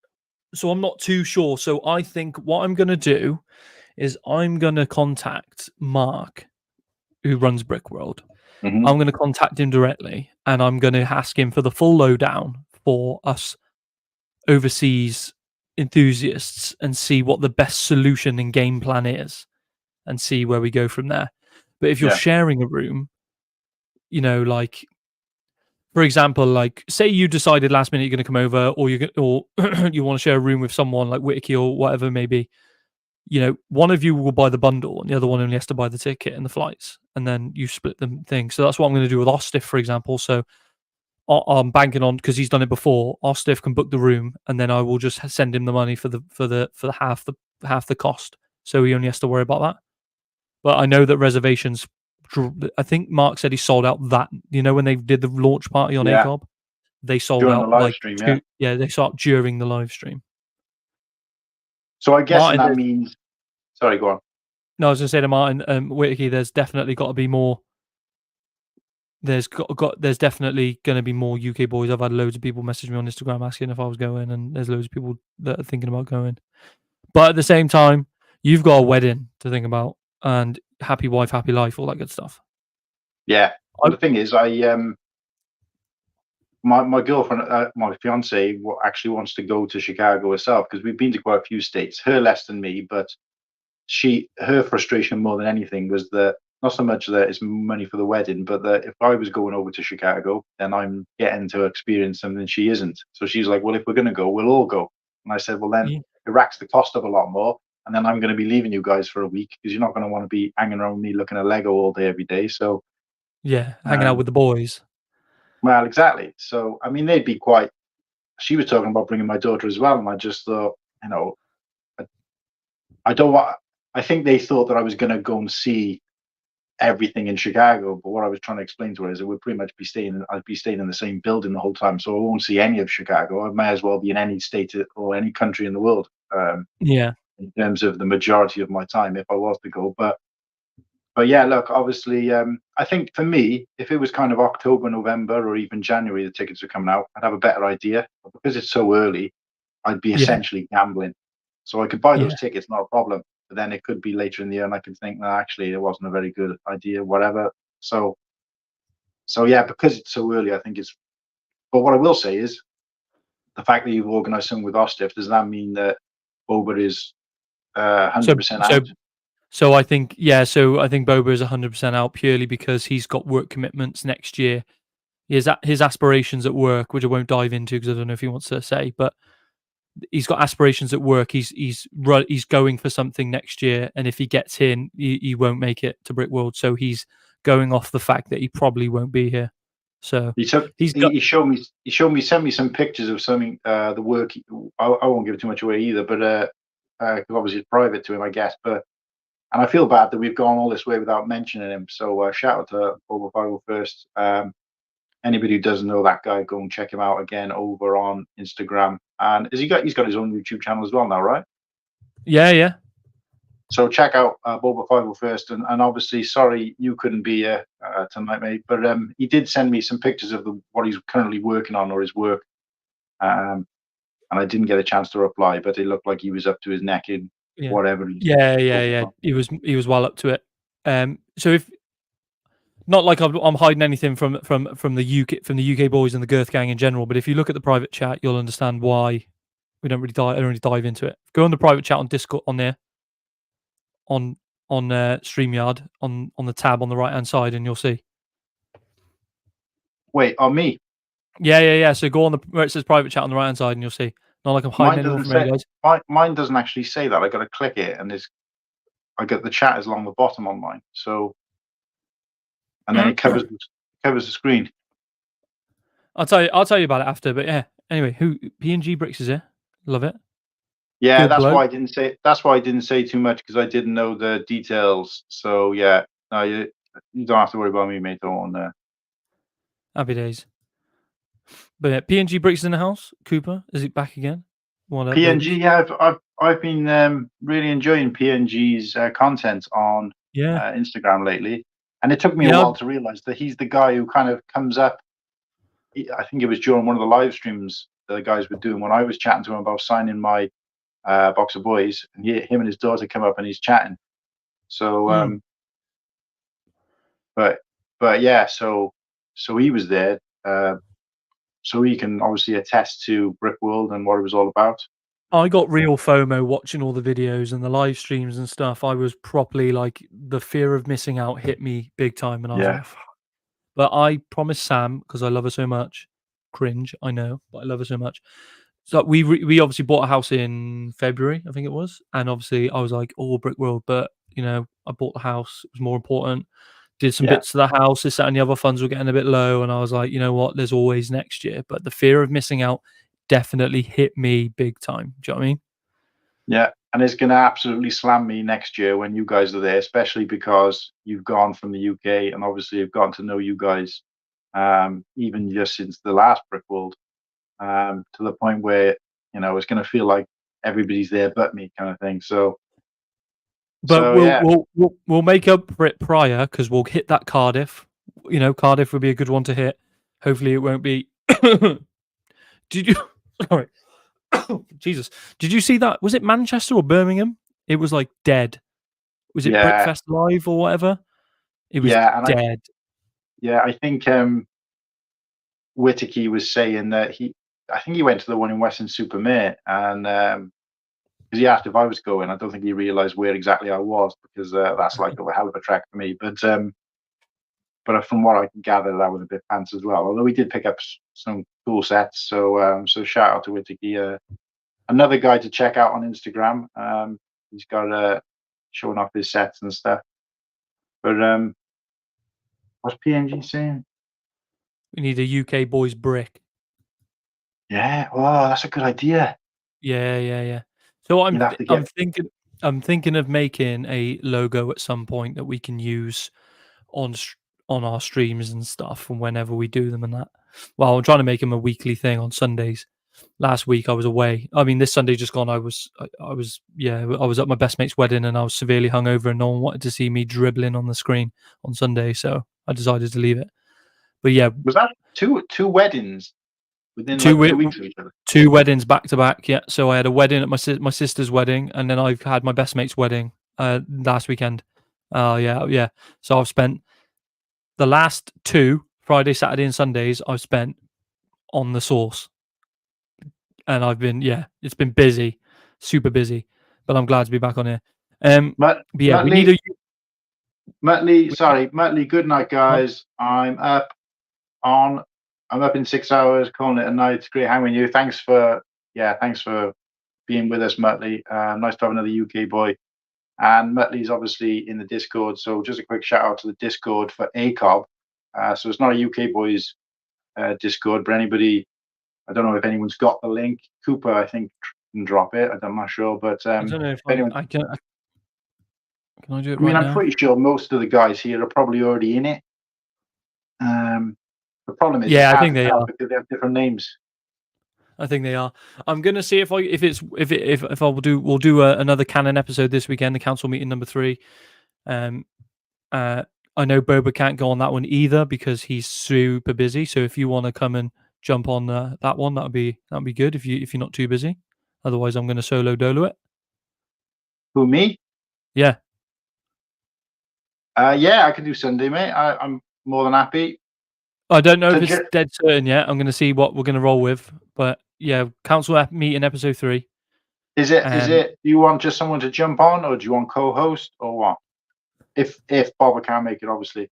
Speaker 1: So I'm not too sure. So I think what I'm gonna do is I'm gonna contact Mark, who runs Brickworld.
Speaker 2: Hmm.
Speaker 1: I'm gonna contact him directly, and I'm gonna ask him for the full lowdown for us overseas enthusiasts, and see what the best solution and game plan is, and see where we go from there. But if you're
Speaker 2: Yeah,
Speaker 1: sharing a room, like for example, like say you decided last minute you're going to come over, or or you want to share a room with someone like Whitaky or whatever, maybe. One of you will buy the bundle, and the other one only has to buy the ticket and the flights, and then you split the thing. So that's what I'm going to do with Ostiff, for example. So I'm banking on, because he's done it before. Ostiff can book the room, and then I will just send him the money for the half the cost, so he only has to worry about that. But I know that reservations. I think Mark said he sold out that. When they did the launch party on
Speaker 2: yeah.
Speaker 1: Acob, they sold
Speaker 2: During the
Speaker 1: out
Speaker 2: live
Speaker 1: like
Speaker 2: stream, yeah.
Speaker 1: they sold out during the live stream.
Speaker 2: So I guess
Speaker 1: Martin,
Speaker 2: that means. Sorry, go on.
Speaker 1: no, I was going to say to Martin, Whitaky, there's definitely got to be more. There's definitely going to be more UK boys. I've had loads of people message me on Instagram asking if I was going, and there's loads of people that are thinking about going. But at the same time, you've got a wedding to think about, and happy wife, happy life, all that good stuff.
Speaker 2: Yeah.
Speaker 1: I,
Speaker 2: Well, the thing is, my girlfriend, my fiance, actually wants to go to Chicago herself because we've been to quite a few states. Her less than me, but her frustration more than anything was that not so much that it's money for the wedding, but that if I was going over to Chicago, then I'm getting to experience something she isn't. So she's like, "Well, if we're going to go, we'll all go." And I said, "Well, then
Speaker 1: yeah,
Speaker 2: it racks the cost up a lot more, and then I'm going to be leaving you guys for a week because you're not going to want to be hanging around with me looking at Lego all day every day." So,
Speaker 1: hanging out
Speaker 2: um,
Speaker 1: with the boys.
Speaker 2: well, exactly. So, I mean, they'd be quite. She was talking about bringing my daughter as well, and I just thought, I, I don't want. I think they thought that I was going to go and see everything in Chicago. But what I was trying to explain to her is it would pretty much I'd be staying in the same building the whole time, so I won't see any of Chicago. I may as well be in any state or any country in the world,
Speaker 1: Yeah,
Speaker 2: in terms of the majority of my time if I was to go. But yeah, look, obviously, I think for me, if it was kind of October, November, or even January, the tickets are coming out, I'd have a better idea. But because it's so early, I'd be
Speaker 1: yeah,
Speaker 2: essentially gambling. So I could buy
Speaker 1: yeah,
Speaker 2: those tickets, not a problem. But then it could be later in the year, and I could think, no, actually, it wasn't a very good idea, whatever. So yeah, because it's so early, I think it's. But what I will say is the fact that you've organised something with Ostiff, does that mean that Boba is
Speaker 1: So
Speaker 2: 100%
Speaker 1: so
Speaker 2: out?
Speaker 1: so I think Boba is 100% out purely because he's got work commitments next year. His aspirations at work, which I won't dive into because I don't know if he wants to say, but he's got aspirations at work. He's going for something next year, and if he gets in, he won't make it to Brickworld. So he's going off the fact that he probably won't be here. So
Speaker 2: He took.
Speaker 1: he's got
Speaker 2: He showed me. Sent me some pictures of something. The work. I won't give too much away either, but 'cause obviously it's private to him, I guess. And I feel bad that we've gone all this way without mentioning him. So shout out to Boba Bible first. Anybody who doesn't know that guy, go and check him out again over on Instagram. And he's got his own YouTube channel as well now, right?
Speaker 1: yeah.
Speaker 2: So check out Boba Bible first. And obviously, sorry you couldn't be here tonight, mate. But he did send me some pictures of what he's currently working on or his work. And I didn't get a chance to reply, but it looked like he was up to his neck in
Speaker 1: Yeah.
Speaker 2: whatever he's focused
Speaker 1: Yeah.
Speaker 2: on.
Speaker 1: He was well up to it. So if not like I'm hiding anything from the UK boys and the Girth Gang in general, but if you look at the private chat, you'll understand why we don't really dive into it. Go on the private chat on Discord on there, on StreamYard on the tab on the right hand side, and you'll see.
Speaker 2: Wait, on me?
Speaker 1: Yeah. So go on where it says private chat on the right hand side, and you'll see. Not like I'm hiding
Speaker 2: Mine
Speaker 1: anyone
Speaker 2: doesn't
Speaker 1: from you
Speaker 2: say.
Speaker 1: guys.
Speaker 2: Mine doesn't actually say that. I got to click it, and I get the chat is along the bottom on mine. So, and then it covers the screen.
Speaker 1: I'll tell you about it after. But yeah, anyway, who P&G Bricks is here? Love it.
Speaker 2: Yeah,
Speaker 1: Good
Speaker 2: that's
Speaker 1: bloke.
Speaker 2: why I didn't say. That's why I didn't say too much because I didn't know the details. So yeah, no, you don't have to worry about me, mate. On there.
Speaker 1: Happy days. But yeah, P&G Bricks in the house. Cooper, is it back again? What up,
Speaker 2: PNG,
Speaker 1: babies?
Speaker 2: yeah, I've been really enjoying PNG's content on
Speaker 1: Yeah,
Speaker 2: Instagram lately, and it took me a
Speaker 1: yeah,
Speaker 2: while to realize that he's the guy who kind of comes up. I think it was during one of the live streams the guys were doing when I was chatting to him about signing my box of boys, and him and his daughter come up and he's chatting. So,
Speaker 1: mm.
Speaker 2: but yeah, so he was there, so he can obviously attest to Brick World and what it was all about.
Speaker 1: I got real FOMO watching all the videos and the live streams and stuff. I was properly like the fear of missing out hit me big time, and I was
Speaker 2: Yeah,
Speaker 1: like, "Fuck." But I promised Sam because I love her so much. Cringe, I know, but I love her so much. So we obviously bought a house in February, I think it was, and obviously I was like, "Oh, Brick World," but I bought the house. It was more important. Did some
Speaker 2: yeah,
Speaker 1: bits to the house. This, that, and the other funds were getting a bit low, and I was like, you know what? There's always next year. But the fear of missing out definitely hit me big time. Do you know what I mean?
Speaker 2: yeah. And it's going to absolutely slam me next year when you guys are there, especially because you've gone from the UK and obviously you've gotten to know you guys, even just since the last Brick World, to the point where it's going to feel like everybody's there but me, kind of thing. So,
Speaker 1: But we'll
Speaker 2: yeah,
Speaker 1: we'll make up for it prior because we'll hit that Cardiff. Cardiff would be a good one to hit. Hopefully, it won't be. Did you? Sorry, Jesus. Did you see that? Was it Manchester or Birmingham? It was like dead. Was it
Speaker 2: yeah,
Speaker 1: Brickfest Live or whatever? It was
Speaker 2: yeah, and
Speaker 1: dead.
Speaker 2: I think Whittaky was saying that I think he went to the one in Western Supermare, and because he asked if I was going, I don't think he realised where exactly I was because that's like a hell of a trek for me. But from what I can gather, that was a bit pants as well. Although we did pick up some cool sets, so shout out to Whittaky. Another guy to check out on Instagram. He's got showing off his sets and stuff. But what's PNG saying?
Speaker 1: We need a UK boys brick.
Speaker 2: Yeah, oh, that's a good idea.
Speaker 1: Yeah. So
Speaker 2: You'll have to
Speaker 1: I'm
Speaker 2: get.
Speaker 1: thinking of making a logo at some point that we can use on on our streams and stuff, and whenever we do them and that. Well, I'm trying to make them a weekly thing on Sundays. Last week I was away. I mean, this Sunday just gone. I was at my best mate's wedding, and I was severely hungover, and no one wanted to see me dribbling on the screen on Sunday, so I decided to leave it. But yeah,
Speaker 2: Was that two weddings within
Speaker 1: two
Speaker 2: like 2
Speaker 1: wi-
Speaker 2: weeks of each other?
Speaker 1: two weddings back to back. Yeah, so I had a wedding at my sister's wedding, and then I've had my best mate's wedding last weekend. Yeah. So I've spent the last two Friday, Saturday, and Sundays I've spent on the sauce, and it's been busy, super busy, but I'm glad to be back on here.
Speaker 2: But
Speaker 1: But yeah, we need
Speaker 2: Muttley, good night,
Speaker 1: a.
Speaker 2: guys. I'm up in 6 hours, calling it a night. Great hanging with you. Thanks for being with us, Muttley. Nice to have another UK boy. And Muttley's obviously in the Discord, so just a quick shout out to the Discord for Acob. So it's not a UK boys Discord, but anybody, I don't know if anyone's got the link. Cooper, I think, can drop it. I'm not sure, but
Speaker 1: I don't know if
Speaker 2: anyone,
Speaker 1: I can. Can I do it
Speaker 2: I mean,
Speaker 1: right
Speaker 2: I'm
Speaker 1: now?
Speaker 2: pretty sure most of the guys here are probably already in it. The problem is it's
Speaker 1: Yeah, I
Speaker 2: hard
Speaker 1: think
Speaker 2: to
Speaker 1: they
Speaker 2: tell
Speaker 1: are.
Speaker 2: because they have different names.
Speaker 1: I think they are. I'm gonna see if I will do we'll do another canon episode this weekend, the council meeting number 3. Um, I know Boba can't go on that one either because he's super busy. So if you want to come and jump on that one, that'd be good if you're not too busy. Otherwise, I'm gonna solo dolo it.
Speaker 2: Who, me?
Speaker 1: Yeah,
Speaker 2: Yeah, I can do Sunday, mate. I'm more than happy.
Speaker 1: I don't know
Speaker 2: So
Speaker 1: if it's dead certain yet. I'm gonna see what we're gonna roll with, but yeah, council meeting episode 3.
Speaker 2: Is it? Do you want just someone to jump on, or do you want co-host, or what? If Bobber can't make it, obviously.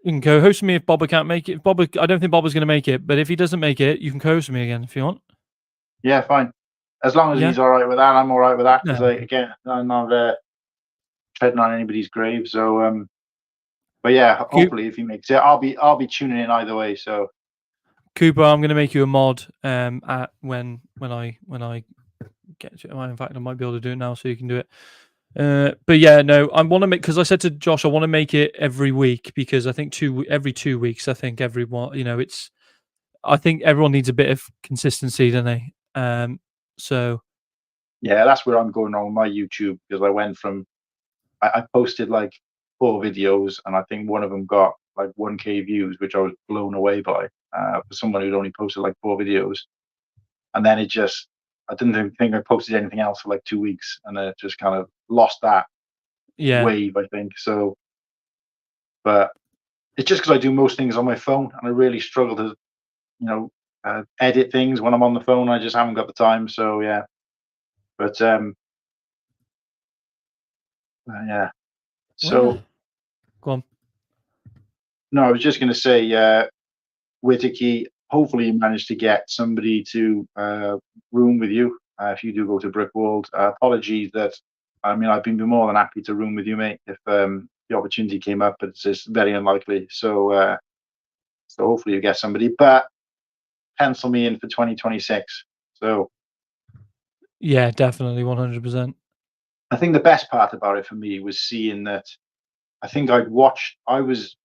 Speaker 1: You can co-host me if Bobber can't make it. If Bobber, I don't think Bobber's going to make it, but if he doesn't make it, you can co-host me again if you want.
Speaker 2: Yeah, fine. As long as
Speaker 1: Yeah.
Speaker 2: he's all right with that, I'm all right with that. Because
Speaker 1: No.
Speaker 2: again, I'm not treading on anybody's grave. So, but yeah, hopefully if he makes it, I'll be tuning in either way. So
Speaker 1: Cooper, I'm going to make you a mod at when I get to it. In fact, I might be able to do it now, so you can do it. But yeah, no, I want to make, because I said to Josh, I want to make it every week, because I think every 2 weeks, I think everyone, I think everyone needs a bit of consistency, don't they? So
Speaker 2: yeah, that's where I'm going on with my YouTube, because I went from I posted like 4 videos, and I think one of them got like 1K views, which I was blown away by for someone who'd only posted like 4 videos. And then I didn't even think I posted anything else for like 2 weeks, and then it just kind of lost that
Speaker 1: yeah,
Speaker 2: wave, I think. So, but it's just because I do most things on my phone, and I really struggle to, edit things when I'm on the phone. I just haven't got the time. So yeah, but yeah. So
Speaker 1: go on.
Speaker 2: no, I was just going to say, Whittaky, hopefully you manage to get somebody to room with you if you do go to Brickwald. Apologies that, I mean, I'd be more than happy to room with you, mate, if the opportunity came up, but it's just very unlikely. So, so hopefully you get somebody, but pencil me in for 2026. So
Speaker 1: Yeah, definitely, 100%.
Speaker 2: I think the best part about it for me was seeing that. I was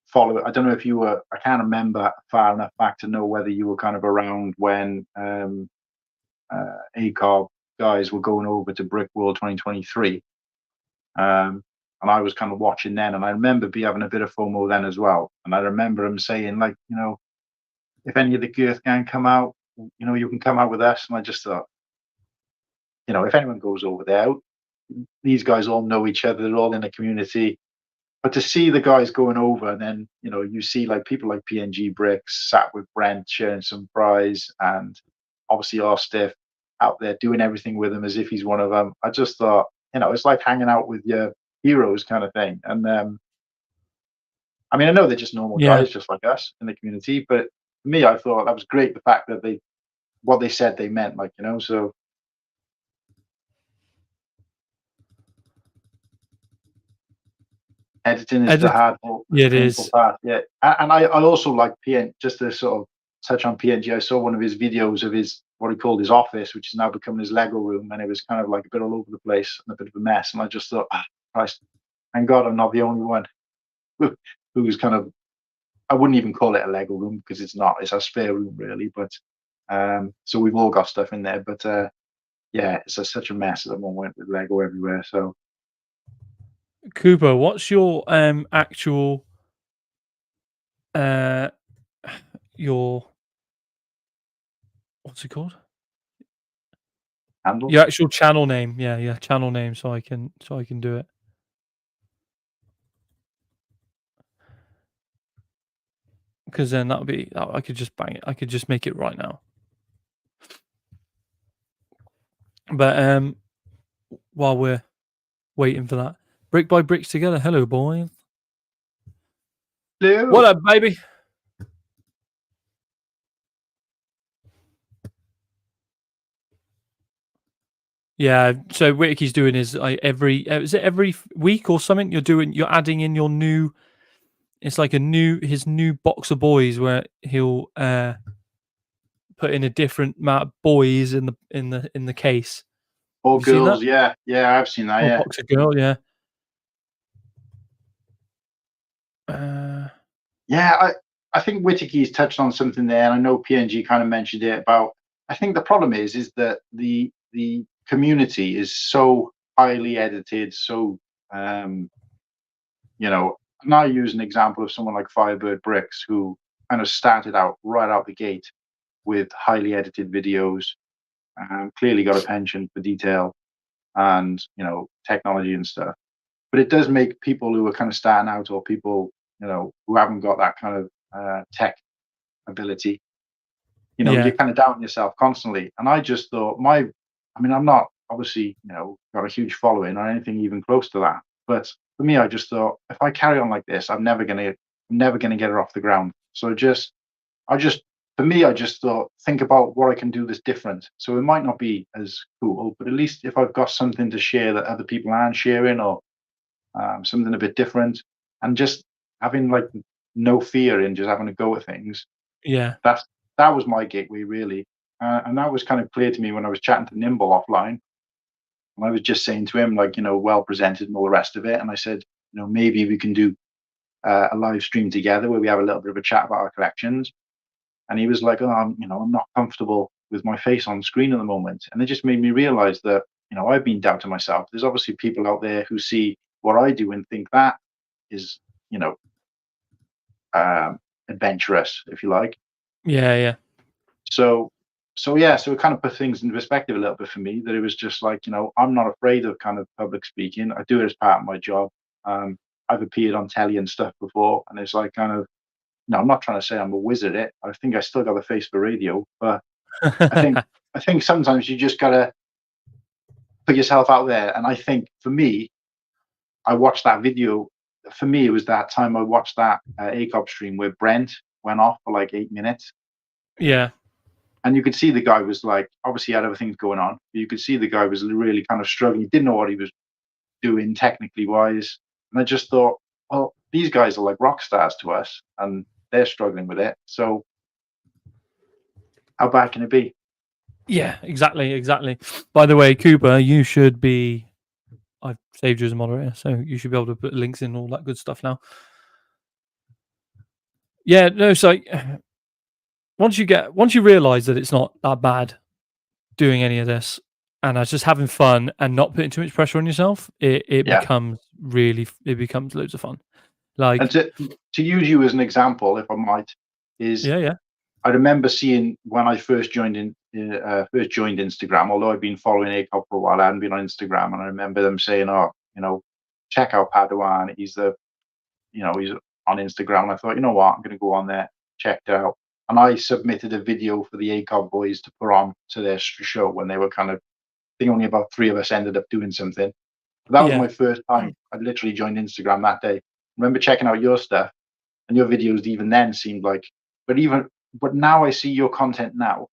Speaker 2: following. I don't know if you were. I can't remember far enough back to know whether you were kind of around when Acob guys were going over to Brickworld 2023. And I was kind of watching then, and I remember having a bit of FOMO then as well. And I remember him saying, like, if any of the Girth gang come out, you can come out with us. And I just thought, if anyone goes over there, these guys all know each other. They're all in the community. But to see the guys going over, and then you see like people like PNG Bricks sat with Brent sharing some fries, and obviously Ostiff out there doing everything with him as if he's one of them. I just thought, it's like hanging out with your heroes kind of thing. And I mean, I know they're just normal
Speaker 1: Yeah,
Speaker 2: guys, just like us in the community. But for me, I thought that was great. The fact that what they said they meant, like, so. Editing is the
Speaker 1: yeah, it
Speaker 2: painful
Speaker 1: is.
Speaker 2: part. Yeah, and I also like just to sort of touch on PNG. I saw one of his videos of his what he called his office, which is now becoming his Lego room, and it was kind of like a bit all over the place and a bit of a mess. And I just thought, Christ, thank God I'm not the only one who's kind of. I wouldn't even call it a Lego room because it's not. It's a spare room really, but so we've all got stuff in there. But yeah, it's such a mess at the moment with Lego everywhere. So.
Speaker 1: Cooper, what's your actual your what's it called?
Speaker 2: Handle?
Speaker 1: Your actual channel name. Yeah, channel name, so I can do it. Because then I could just bang it. I could just make it right now. But while we're waiting for that, brick by bricks together. Hello, boys.
Speaker 2: Hello.
Speaker 1: What up, baby? Yeah. So Whittaky's doing is is it every week or something? You're adding in your new. It's like his new box of boys where he'll put in a different amount of boys in the case.
Speaker 2: Or
Speaker 1: Have you seen
Speaker 2: girls,
Speaker 1: that?
Speaker 2: yeah, I've seen that,
Speaker 1: Or
Speaker 2: yeah.
Speaker 1: box of girl, yeah.
Speaker 2: Yeah, I think Whittaky's touched on something there, and I know PNG kind of mentioned it about. I think the problem is that the community is so highly edited, so and I use an example of someone like Firebird Bricks, who kind of started out right out the gate with highly edited videos, clearly got a penchant for detail and technology and stuff. But it does make people who are kind of starting out, or people who haven't got that kind of tech ability,
Speaker 1: Yeah.
Speaker 2: you're kind of doubting yourself constantly. And I just thought I'm not obviously got a huge following or anything even close to that, but for me, I just thought, if I carry on like this, I'm never gonna get her off the ground. So for me, I just thought, think about what I can do that's different. So it might not be as cool, but at least if I've got something to share that other people aren't sharing, or something a bit different, and just having like no fear in just having a go at things,
Speaker 1: Yeah.
Speaker 2: That was my gateway really, and that was kind of clear to me when I was chatting to Nimble offline. And I was just saying to him, like, well presented and all the rest of it. And I said, maybe we can do a live stream together where we have a little bit of a chat about our collections. And he was like, oh, I'm not comfortable with my face on screen at the moment. And it just made me realize that, I've been doubting myself. There's obviously people out there who see what I do and think that is, adventurous, if you like.
Speaker 1: Yeah, yeah.
Speaker 2: So it kind of put things into perspective a little bit for me, that it was just like, I'm not afraid of kind of public speaking. I do it as part of my job. I've appeared on telly and stuff before, and it's like kind of, no, I'm not trying to say I'm a wizard at it. I think I still got the face for radio, but I think sometimes you just gotta put yourself out there. And I think for me, I watched that video. For me, it was that time I watched that Acob stream where Brent went off for like 8 minutes.
Speaker 1: Yeah.
Speaker 2: And you could see the guy was like, obviously he had other things going on. But you could see the guy was really kind of struggling. He didn't know what he was doing technically wise. And I just thought, well, these guys are like rock stars to us, and they're struggling with it. So how bad can it be?
Speaker 1: Yeah, exactly. By the way, Cooper, you should be. I've saved you as a moderator, so you should be able to put links in, all that good stuff now. Yeah, no, so once you realize that it's not that bad doing any of this, and it's just having fun and not putting too much pressure on yourself, it becomes loads of fun. Like,
Speaker 2: and to use you as an example, if I might, is
Speaker 1: yeah.
Speaker 2: I remember seeing when I first joined Instagram, although I've been following Acob for a while, I hadn't been on Instagram, and I remember them saying, "Oh, check out Padawan. He's he's on Instagram." And I thought, you know what, I'm going to go on there, check it out. And I submitted a video for the Acob boys to put on to their show when they were kind of, I think only about 3 of us ended up doing something. But that was my first time. I literally joined Instagram that day. I remember checking out your stuff, and your videos even then seemed like, but now I see your content now,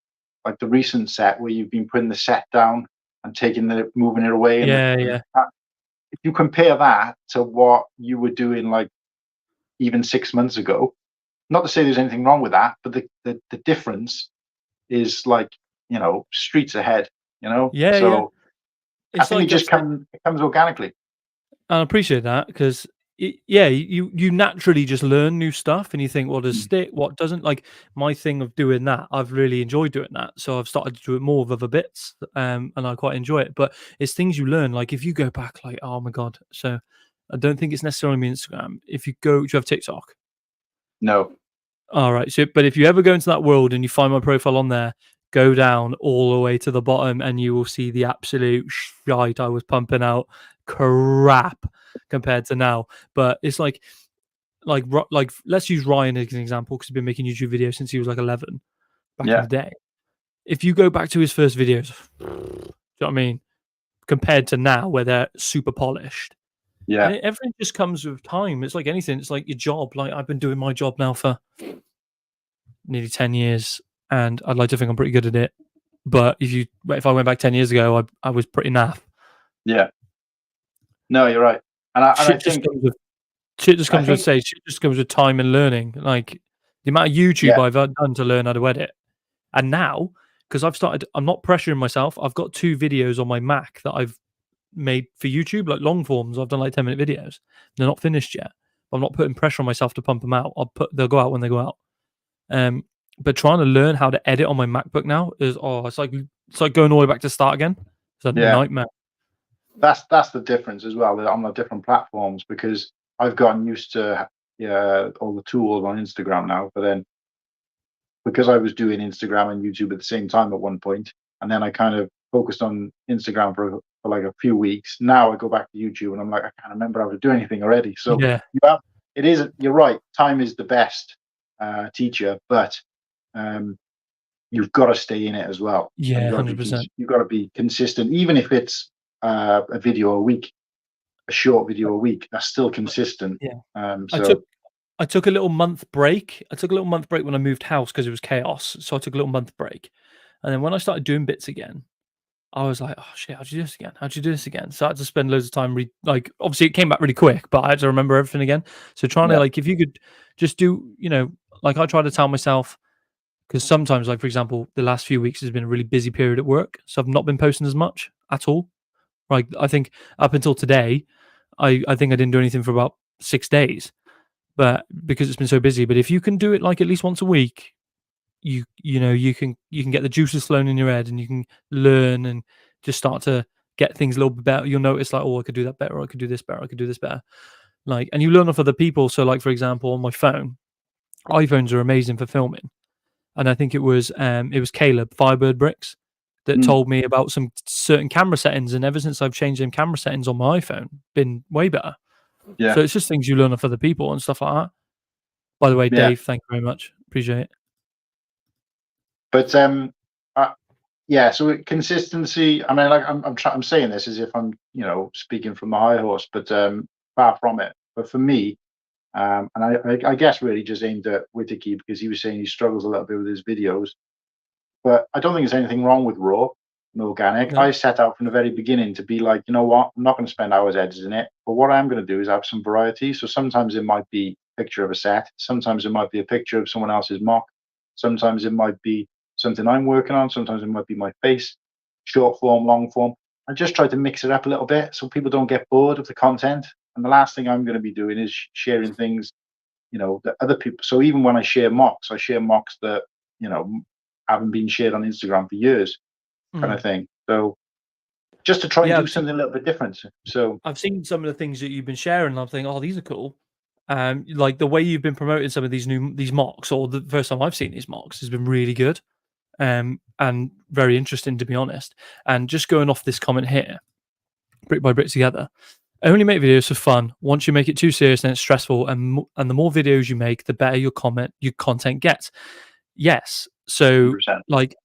Speaker 2: like the recent set where you've been putting the set down and moving it away. And if you compare that to what you were doing, like even 6 months ago, not to say there's anything wrong with that, but the difference is like, streets ahead,
Speaker 1: Yeah,
Speaker 2: so
Speaker 1: yeah.
Speaker 2: I think it comes organically.
Speaker 1: I appreciate that, because you naturally just learn new stuff, and you think, what does stick, what doesn't. Like, my thing of doing that, I've really enjoyed doing that, so I've started to do it more with other bits, and I quite enjoy it. But it's things you learn. Like, if you go back, like, oh my god, so I don't think it's necessarily me Instagram. If you go, do you have TikTok?
Speaker 2: No.
Speaker 1: All right. So, but if you ever go into that world and you find my profile on there, go down all the way to the bottom, and you will see the absolute shite I was pumping out. Crap compared to now. But it's like let's use Ryan as an example, because he's been making YouTube videos since he was like 11 back in the day. If you go back to his first videos, do you know what I mean? Compared to now, where they're super polished.
Speaker 2: Yeah.
Speaker 1: And everything just comes with time. It's like anything. It's like your job. Like, I've been doing my job now for nearly 10 years, and I'd like to think I'm pretty good at it. But if I went back 10 years ago, I was pretty naff.
Speaker 2: Yeah. No, you're right. And
Speaker 1: shit just comes with time and learning. Like, the amount of YouTube I've done to learn how to edit. And now, because I'm not pressuring myself. I've got 2 videos on my Mac that I've made for YouTube, like long forms. I've done like 10-minute videos. They're not finished yet. I'm not putting pressure on myself to pump them out. They'll go out when they go out. But trying to learn how to edit on my MacBook now is it's like going all the way back to start again. It's a nightmare.
Speaker 2: That's the difference as well on the different platforms, because I've gotten used to all the tools on Instagram now. But then, because I was doing Instagram and YouTube at the same time at one point, and then I kind of focused on Instagram for like a few weeks. Now I go back to YouTube and I'm like, I can't remember how to do anything already. So you're right. Time is the best teacher, but you've got to stay in it as well.
Speaker 1: Yeah, 100%.
Speaker 2: You've got to be consistent, even if it's a video a week, a short video a week. That's still consistent.
Speaker 1: Yeah. I took a little month break. When I moved house, because it was chaos. So I took a little month break, and then when I started doing bits again, I was like, oh shit, how'd you do this again? So I had to spend loads of time obviously it came back really quick, but I had to remember everything again. So trying to, like, if you could just do, like, I try to tell myself, Because sometimes, like for example, the last few weeks has been a really busy period at work, so I've not been posting as much at all. Like I think up until today, I think I didn't do anything for about 6 days, but because it's been so busy. But if you can do it like at least once a week, you can get the juices flowing in your head, and you can learn and just start to get things a little bit better. You'll notice like, oh, I could do that better, or I could do this better, I could do this better. Like, and you learn off other people. So, like for example, on my phone, iPhones are amazing for filming, and I think it was Caleb Firebird Bricks that
Speaker 2: Mm,
Speaker 1: told me about some certain camera settings, and ever since I've changed them camera settings on my iPhone, been way better.
Speaker 2: yeah,
Speaker 1: So it's just things you learn off other people and stuff like that. By the way,
Speaker 2: yeah.
Speaker 1: Dave, thank you very much. Appreciate it.
Speaker 2: But uh, yeah. So consistency. I mean, like I'm saying this as if I'm speaking from the high horse, but far from it. But for me, and I guess really just aimed at Whittaky because he was saying he struggles a little bit with his videos. But I don't think there's anything wrong with raw and organic.
Speaker 1: No.
Speaker 2: I set out from the very beginning to be like, you know what, I'm not going to spend hours editing it. But what I'm going to do is have some variety. So sometimes it might be a picture of a set. Sometimes it might be a picture of someone else's mock. Sometimes it might be something I'm working on. Sometimes it might be my face, short form, long form. I just try to mix it up a little bit so people don't get bored of the content. And the last thing I'm going to be doing is sharing things, that other people. So even when I share mocks that, you know, haven't been shared on Instagram for years, kind
Speaker 1: Mm.
Speaker 2: of thing. So just to try and
Speaker 1: Yeah,
Speaker 2: do something a little bit different. So
Speaker 1: I've seen some of the things that you've been sharing, and I'm thinking, oh, these are cool. Like the way you've been promoting some of these mocks, or the first time I've seen these mocks, has been really good. And very interesting, to be honest. And just going off this comment here, brick by brick together. Only make videos for fun. Once you make it too serious, then it's stressful. And the more videos you make, the better your content gets. Yes. So
Speaker 2: 100%.
Speaker 1: like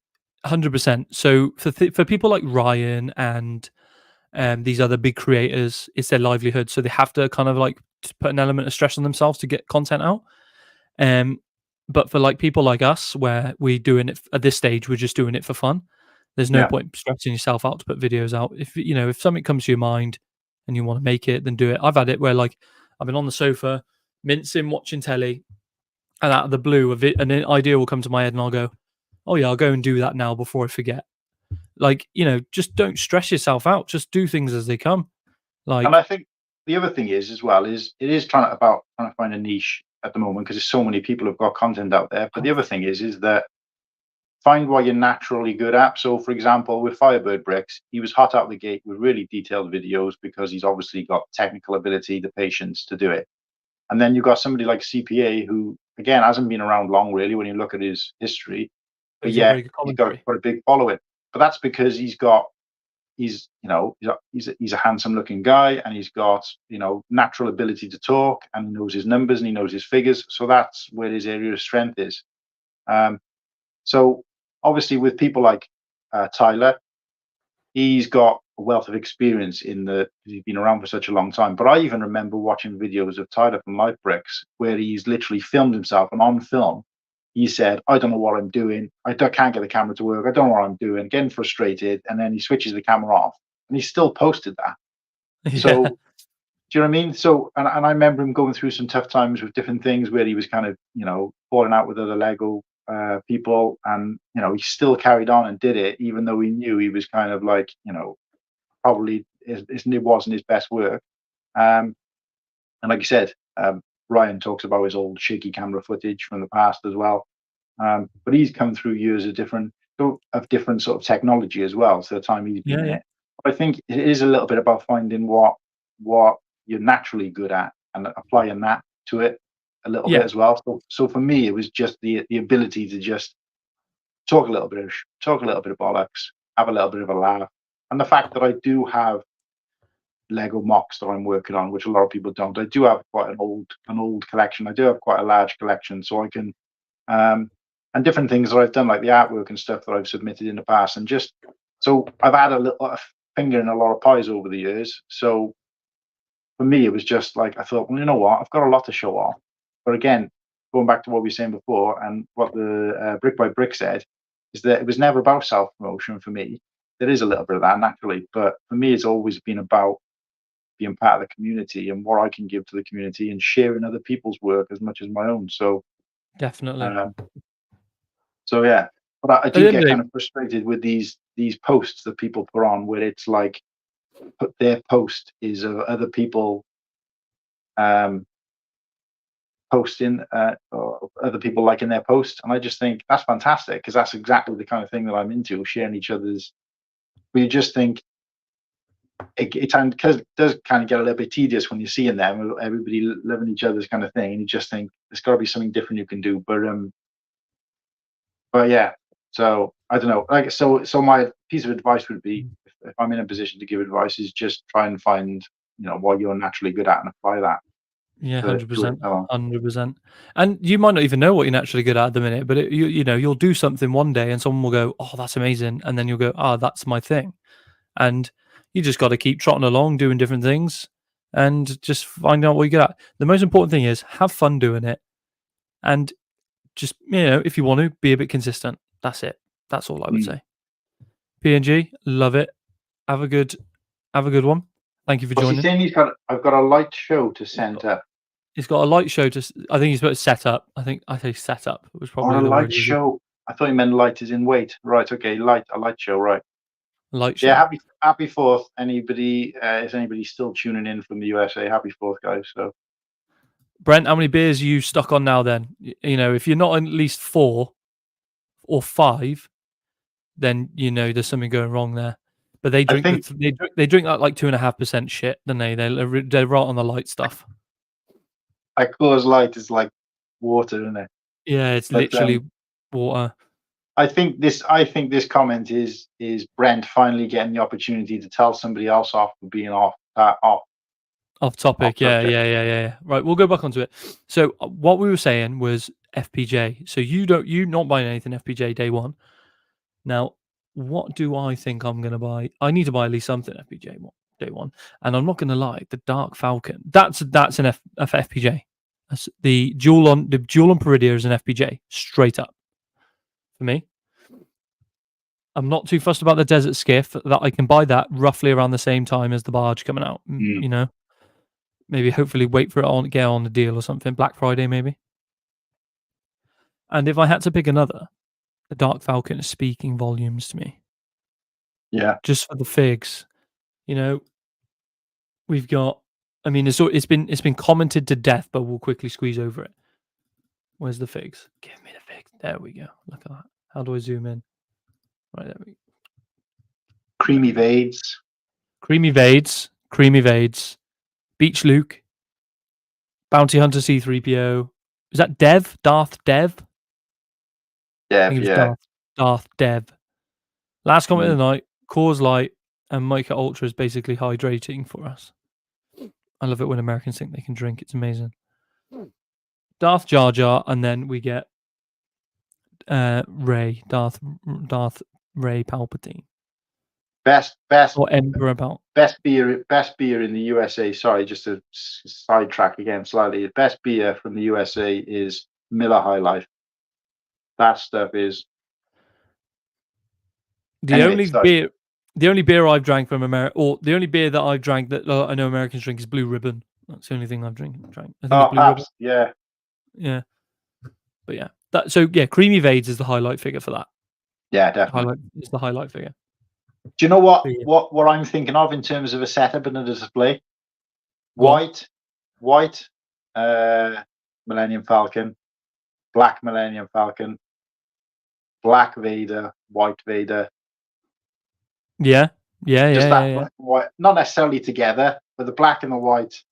Speaker 1: 100%. So for people like Ryan and these other big creators, it's their livelihood, so they have to kind of like put an element of stress on themselves to get content out. Um, but for like people like us, where we're doing it at this stage, we're just doing it for fun. There's no
Speaker 2: Yeah.
Speaker 1: point stressing yourself out to put videos out. If something comes to your mind and you want to make it, then do it. I've had it where like I've been on the sofa, mincing, watching telly, and out of the blue, an idea will come to my head, and I'll go, "Oh yeah, I'll go and do that now before I forget." Like just don't stress yourself out. Just do things as they come.
Speaker 2: And I
Speaker 1: Like,
Speaker 2: think the other thing is as well is it is trying to find a niche at the moment because there's so many people who've got content out there. But the other thing is that find what you're naturally good at. So for example, with Firebird Bricks, he was hot out the gate with really detailed videos because he's obviously got technical ability, the patience to do it. And then you've got somebody like CPA who again hasn't been around long really when you look at his history, but
Speaker 1: he's got
Speaker 2: yet
Speaker 1: very good
Speaker 2: he's got
Speaker 1: commentary.
Speaker 2: quite a big following. But that's because he's a handsome looking guy and he's got natural ability to talk and he knows his numbers and he knows his figures. So that's where his area of strength is. So obviously with people like Tyler, he's got a wealth of experience he's been around for such a long time. But I even remember watching videos of Tyler from Life Bricks where he's literally filmed himself, and on film he said, I don't know what I'm doing, can't get the camera to work, I don't know what I'm doing, getting frustrated, and then he switches the camera off and he still posted that.
Speaker 1: Yeah,
Speaker 2: So do you know what I mean? So and I remember him going through some tough times with different things where he was kind of falling out with other Lego people, and he still carried on and did it even though he knew he was kind of like probably it wasn't his best work. Um, and like you said, Ryan talks about his old shaky camera footage from the past as well. But he's come through years of different sort of technology as well. So the time he's been
Speaker 1: yeah,
Speaker 2: in
Speaker 1: yeah,
Speaker 2: it, but I think it is a little bit about finding what you're naturally good at and applying that to it a little bit
Speaker 1: yeah,
Speaker 2: as well. So for me, it was just the ability to just talk a little bit of bollocks, have a little bit of a laugh, and the fact that I do have Lego mocks that I'm working on, which a lot of people don't. I do have quite an old collection. I do have quite a large collection, so I can and different things that I've done, like the artwork and stuff that I've submitted in the past, and just so I've had a finger in a lot of pies over the years. So for me, it was just like I thought, well, you know what, I've got a lot to show off. But again, going back to what we were saying before, and what the Brick by Brick said, is that it was never about self promotion for me. There is a little bit of that naturally, but for me, it's always been about being part of the community and what I can give to the community and sharing other people's work as much as my own.
Speaker 1: definitely.
Speaker 2: Um, So yeah, but I
Speaker 1: At
Speaker 2: do
Speaker 1: the end
Speaker 2: get
Speaker 1: of the
Speaker 2: kind
Speaker 1: day,
Speaker 2: of frustrated with these posts that people put on, where it's like their post is of other people um, posting, or other people liking their post, and I just think that's fantastic, because that's exactly the kind of thing that I'm into, sharing each other's. We just think it does kind of get a little bit tedious when you're seeing them, everybody loving each other's kind of thing, and you just think there's got to be something different you can do. But yeah, so I don't know. Like, so my piece of advice would be, if I'm in a position to give advice, is just try and find what you're naturally good at and apply that
Speaker 1: yeah,
Speaker 2: to it.
Speaker 1: 100%, 100%. And you might not even know what you're naturally good at the minute, but you'll do something one day, and someone will go, "Oh, that's amazing," and then you'll go, "Ah, that's my thing," and you just got to keep trotting along, doing different things, and just find out what you're good at. The most important thing is have fun doing it, and just if you want to be a bit consistent. That's it. That's all I would say. PNG, love it. Have a good one. Thank you for
Speaker 2: What's he
Speaker 1: joining.
Speaker 2: saying? I've got a light show to send up.
Speaker 1: He's got a light show to. I think he's put set up. I say set up was probably
Speaker 2: Or a
Speaker 1: the
Speaker 2: light
Speaker 1: word.
Speaker 2: show. I thought he meant light is in weight. Right. Okay. A light show. Right.
Speaker 1: Light show.
Speaker 2: Yeah. Happy 4th. Anybody? Is anybody still tuning in from the USA? Happy 4th, guys. So,
Speaker 1: Brent, how many beers are you stuck on now? Then if you're not at least 4 or 5, then there's something going wrong there. But they drink they drink that like 2.5% shit, don't they? They're right on the light stuff.
Speaker 2: Like Coors Light is like water, isn't it?
Speaker 1: Yeah, it's literally water.
Speaker 2: I think this comment is Brent finally getting the opportunity to tell somebody else off for being off
Speaker 1: topic.
Speaker 2: off
Speaker 1: Yeah.
Speaker 2: subject.
Speaker 1: Right, we'll go back onto it. So what we were saying was FPJ. So you not buying anything FPJ day one. Now, what do I think I'm going to buy? I need to buy at least something FPJ day one. And I'm not going to lie, the Dark Falcon. That's an FPJ. That's the dual on Peridia is an FPJ straight up for me. I'm not too fussed about the Desert Skiff. That I can buy that roughly around the same time as the barge coming out. Maybe hopefully wait for it get on the deal or something. Black Friday maybe. And if I had to pick another, the Dark Falcon is speaking volumes to me.
Speaker 2: Yeah.
Speaker 1: Just for the figs. We've got. I mean, it's been commented to death, but we'll quickly squeeze over it. Where's the figs? Give me the figs. There we go. Look at that. How do I zoom in? Right there we go.
Speaker 2: Creamy Vades.
Speaker 1: Creamy Vades. Beach Luke. Bounty Hunter C3PO. Is that Dev? Darth Dev?
Speaker 2: Dev, yeah.
Speaker 1: Darth Dev. Last comment of the night. Coors Light and Mica Ultra is basically hydrating for us. I love it when Americans think they can drink. It's amazing. Darth Jar Jar, and then we get Ray, Darth Ray Palpatine.
Speaker 2: Best
Speaker 1: or Emperor Palpatine.
Speaker 2: Best beer in the USA. Sorry, just to sidetrack again slightly. Best beer from the USA is Miller High Life. That stuff is
Speaker 1: the only beer I've drank from America, or the only beer that I've drank that I know Americans drink is Blue Ribbon. That's the only thing I've drank. I think it's Blue Ribbon.
Speaker 2: Yeah.
Speaker 1: But yeah, Creamy Vades is the highlight figure for that.
Speaker 2: Yeah, definitely.
Speaker 1: It's the highlight figure.
Speaker 2: Do you know what I'm thinking of in terms of a setup and a display? White, Millennium Falcon, black Millennium Falcon, black Vader, white Vader.
Speaker 1: Yeah.
Speaker 2: Black and white, not necessarily together, but the black and the white.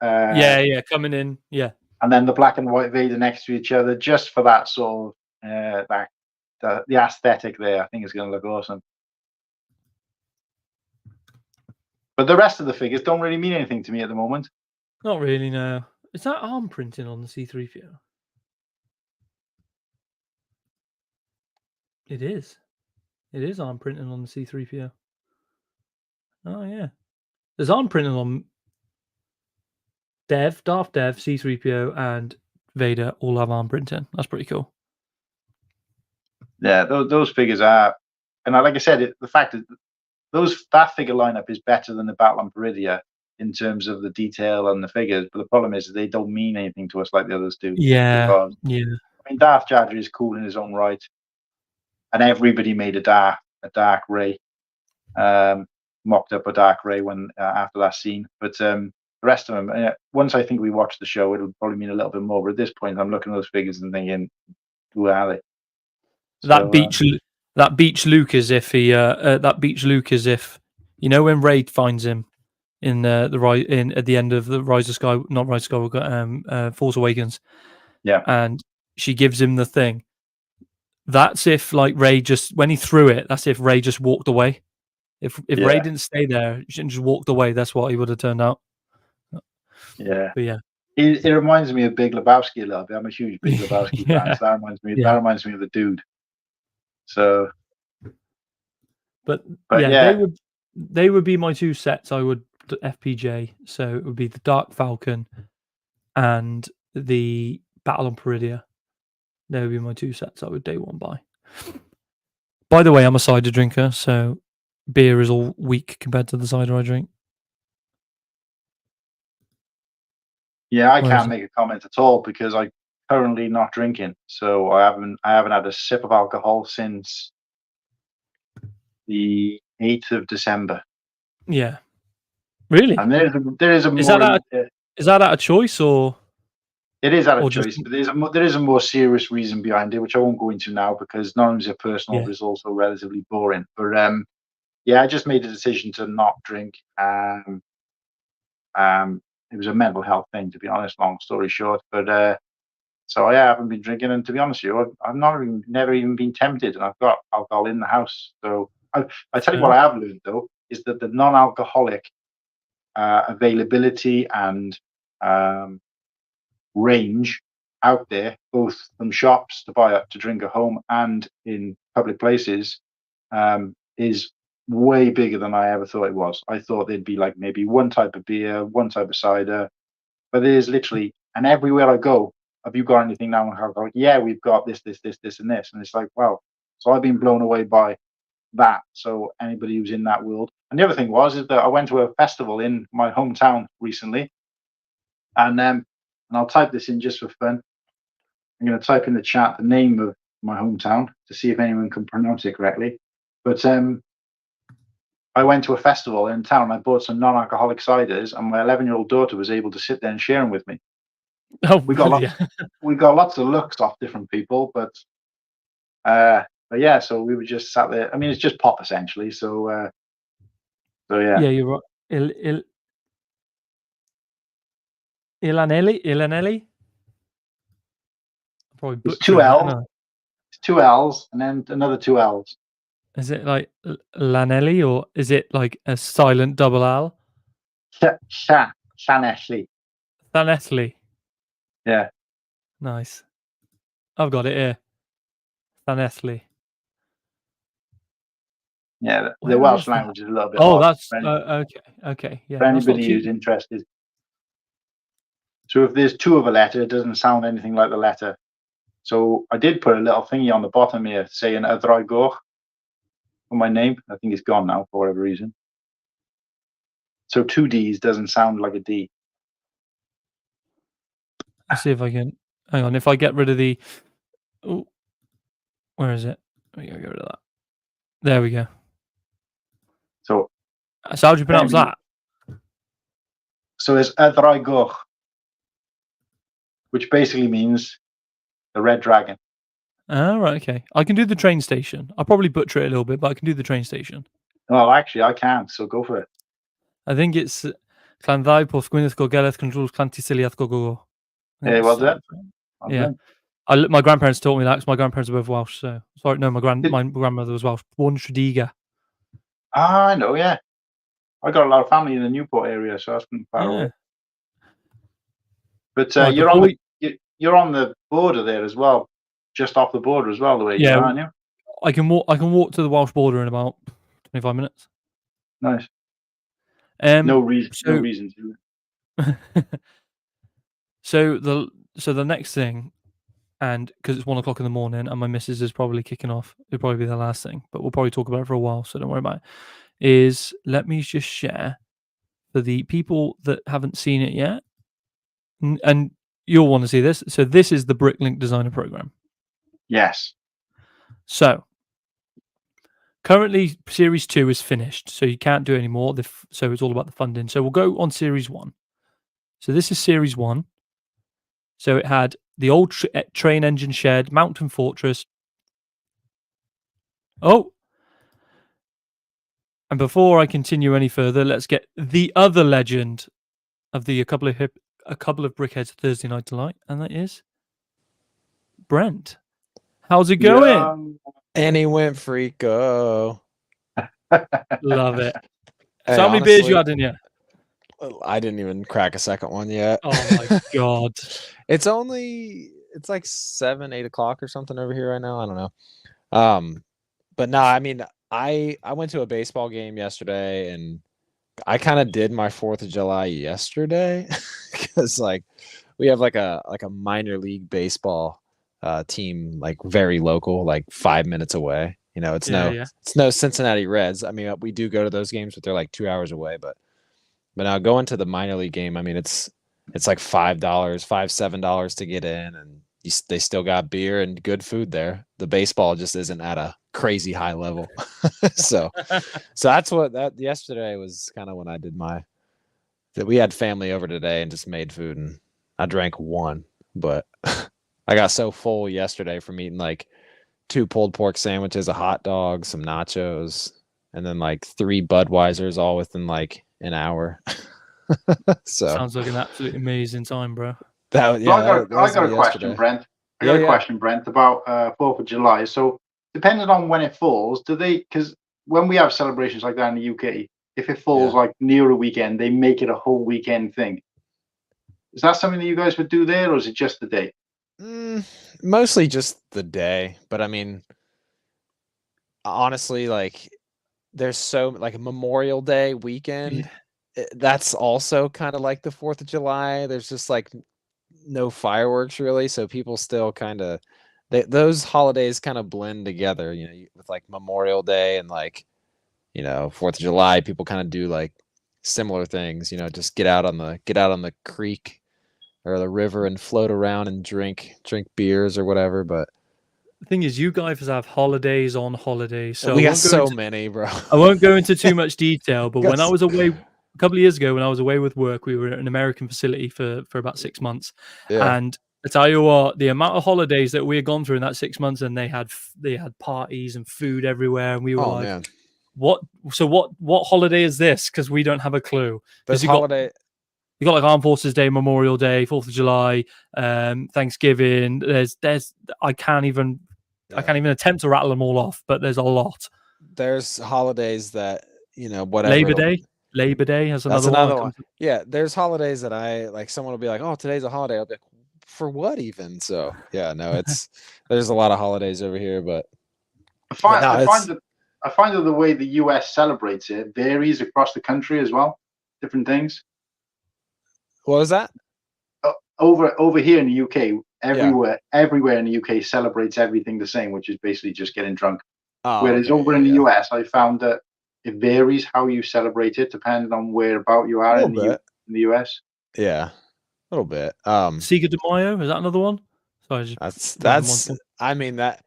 Speaker 1: Coming in, yeah.
Speaker 2: And then the black and the white Vader next to each other, just for that sort of the aesthetic there. I think it's going to look awesome. But the rest of the figures don't really mean anything to me at the moment.
Speaker 1: Not really, no. Is that arm printing on the C3PO? It is. It is arm printing on the C3PO. Oh, yeah. There's arm printing on Darth Dev, C3PO, and Vader all have arm printing. That's pretty cool.
Speaker 2: Yeah, those figures are, and like I said, the fact that that figure lineup is better than the Battle on Peridia in terms of the detail and the figures. But the problem is they don't mean anything to us like the others do.
Speaker 1: Yeah.
Speaker 2: mean, Darth Jar Jar is cool in his own right, and everybody made a dark Ray, mocked up a dark Ray when after that scene. But the rest of them, once I think we watch the show, it'll probably mean a little bit more. But at this point, I'm looking at those figures and thinking, who are they?
Speaker 1: That beach Luke as if he that beach Luke as if when Ray finds him in at the end of the Rise of Skywalker, Force Awakens.
Speaker 2: Yeah.
Speaker 1: And she gives him the thing. That's if like Ray just when he threw it, that's if Ray just walked away. If Ray didn't stay there, she just walked away, that's what he would have turned out.
Speaker 2: Yeah.
Speaker 1: But yeah.
Speaker 2: It reminds me of Big Lebowski a little bit. I'm a huge Big Lebowski fan, so that reminds me of the dude. So
Speaker 1: But yeah, they would be my two sets. I would FPJ, so it would be the Dark Falcon and the Battle on Peridia. They would be my two sets I would day one buy. By the way, I'm a cider drinker, so beer is all weak compared to the cider I drink.
Speaker 2: Yeah, I can't make a comment at all because I'm currently not drinking, so I haven't had a sip of alcohol since the 8th of December.
Speaker 1: Yeah, really.
Speaker 2: And there is a
Speaker 1: is that out of choice or?
Speaker 2: It is out of choice, but there is a more serious reason behind it, which I won't go into now because not only is it personal, but it's also relatively boring. But I just made a decision to not drink. It was a mental health thing, to be honest. Long story short, but so I haven't been drinking, and to be honest with you, I've never even been tempted, and I've got alcohol in the house. So I tell you what I have learned though is that the non-alcoholic availability and range out there, both from shops to buy up to drink at home and in public places, is way bigger than I ever thought it was. I thought there'd be like maybe one type of beer, one type of cider, but there's literally, and everywhere I go, have you got anything now? And I'm like, yeah, we've got this, and this, and it's like, wow. So I've been blown away by that. So anybody who's in that world. And the other thing is that I went to a festival in my hometown recently, and I'll type this in just for fun. I'm going to type in the chat the name of my hometown to see if anyone can pronounce it correctly. But I went to a festival in town. I bought some non-alcoholic ciders, and my 11-year-old daughter was able to sit there and share them with me.
Speaker 1: Oh,
Speaker 2: we got lots of looks off different people, but yeah. So we were just sat there. I mean, it's just pop essentially. So yeah.
Speaker 1: Yeah, you're right. Ilanelli. Probably
Speaker 2: it's two L's. It's two L's and then another two L's.
Speaker 1: Is it like Lanelli or is it like a silent double L?
Speaker 2: Llanelli.
Speaker 1: Llanelli.
Speaker 2: Yeah.
Speaker 1: Nice. I've got it here. Llanelli.
Speaker 2: Yeah, the Welsh language is a little bit.
Speaker 1: Oh, that's okay. Yeah.
Speaker 2: For anybody who's interested. So if there's two of a letter, it doesn't sound anything like the letter. So I did put a little thingy on the bottom here saying a Draigor for my name. I think it's gone now for whatever reason. So two D's doesn't sound like a D.
Speaker 1: Let's see if I can. Hang on. If I get rid of the. Oh, where is it? We gotta get rid of that. There we go.
Speaker 2: So
Speaker 1: how do you pronounce that?
Speaker 2: So it's a Draigor, which basically means the red dragon.
Speaker 1: Oh, right, okay. I can do the train station. I'll probably butcher it a little bit, but I can do the train station.
Speaker 2: Well, actually, I can't, so go for it.
Speaker 1: I think it's Llanddau post Gwyneth Gogeleth controls Clantisiliath Gogogo.
Speaker 2: Yeah, well done.
Speaker 1: Yeah. My grandparents taught me that because my grandparents are both Welsh. So sorry, no, my grandmother was Welsh. Born Stradiga.
Speaker 2: Ah, I know, yeah. I got a lot of family in the Newport area, so that's been far away. But you're on the border there as well, just off the border as well, the way you are, aren't you?
Speaker 1: I can walk to the Welsh border in about 25 minutes.
Speaker 2: Nice. No reason to.
Speaker 1: So the next thing, and because it's 1 o'clock in the morning, and my missus is probably kicking off, it'll probably be the last thing, but we'll probably talk about it for a while, so don't worry about it. Is let me just share for the people that haven't seen it yet, and you'll want to see this. So this is the Bricklink Designer Program.
Speaker 2: Yes.
Speaker 1: So currently, Series 2 is finished, so you can't do it anymore. So it's all about the funding. So we'll go on Series 1. So this is Series 1. So it had the old train engine shed, Mountain Fortress. Oh, and before I continue any further, let's get the other legend of the a couple of brickheads Thursday Night Delight, and that is Brent. How's it going?
Speaker 4: And he went free go.
Speaker 1: Love it.
Speaker 4: Hey,
Speaker 1: So how many beers you had in you?
Speaker 4: I didn't even crack a second one yet.
Speaker 1: Oh my god.
Speaker 4: It's like 7, 8 o'clock or something over here right now. I don't know. But no, I mean, I went to a baseball game yesterday, and I kind of did my 4th of July yesterday because like we have like a minor league baseball team, like very local, like 5 minutes away. You know, it's no Cincinnati Reds. I mean, we do go to those games, but they're like 2 hours away. But now going to the minor league game, I mean, it's like $5, $7 to get in, and they still got beer and good food there. The baseball just isn't at a crazy high level. so that's yesterday was kind of when I did we had family over today and just made food, and I drank one, but I got so full yesterday from eating like 2 pulled pork sandwiches, a hot dog, some nachos, and then like 3 Budweisers all within like an hour. So
Speaker 1: sounds like an absolutely amazing time, bro.
Speaker 2: I got a question, Brent. I got a question, Brent, about 4th of July. So depending on when it falls, because when we have celebrations like that in the UK, if it falls like near a weekend, they make it a whole weekend thing. Is that something that you guys would do there, or is it just the day?
Speaker 4: Mostly just the day, but I mean, honestly, like there's so like Memorial Day weekend. That's also kind of like the 4th of July. There's just like no fireworks really, so people still kind of those holidays kind of blend together. You know, with like Memorial Day and like 4th of July, people kind of do like similar things. You know, just get out on the creek or the river and float around and drink beers or whatever. But
Speaker 1: the thing is, you guys have holidays on holidays, so
Speaker 4: we got so many, bro.
Speaker 1: I won't go into too much detail, but when I was away a couple of years ago, when I was away with work, we were at an American facility for about 6 months, and I tell you what, the amount of holidays that we had gone through in that 6 months, and they had parties and food everywhere, and we were man. What holiday is this? Because we don't have a clue.
Speaker 4: There's holiday.
Speaker 1: You got like Armed Forces Day, Memorial Day, 4th of July, Thanksgiving. There's I can't even attempt to rattle them all off, but there's a lot.
Speaker 4: There's holidays that whatever.
Speaker 1: Labor Day has another one.
Speaker 4: Yeah, there's holidays that I like. Someone will be like, "Oh, today's a holiday." I'll be like, "For what even?" So yeah, no, there's a lot of holidays over here, but
Speaker 2: I find that the way the US celebrates it varies across the country as well. Different things.
Speaker 4: What was that?
Speaker 2: Over here in the UK, everywhere in the UK celebrates everything the same, which is basically just getting drunk. Whereas over in the US, I found that it varies how you celebrate it depending on whereabout you are in the US.
Speaker 4: Yeah, a little bit.
Speaker 1: Cinco de Mayo, is that another one?
Speaker 4: Sorry, that's I mean that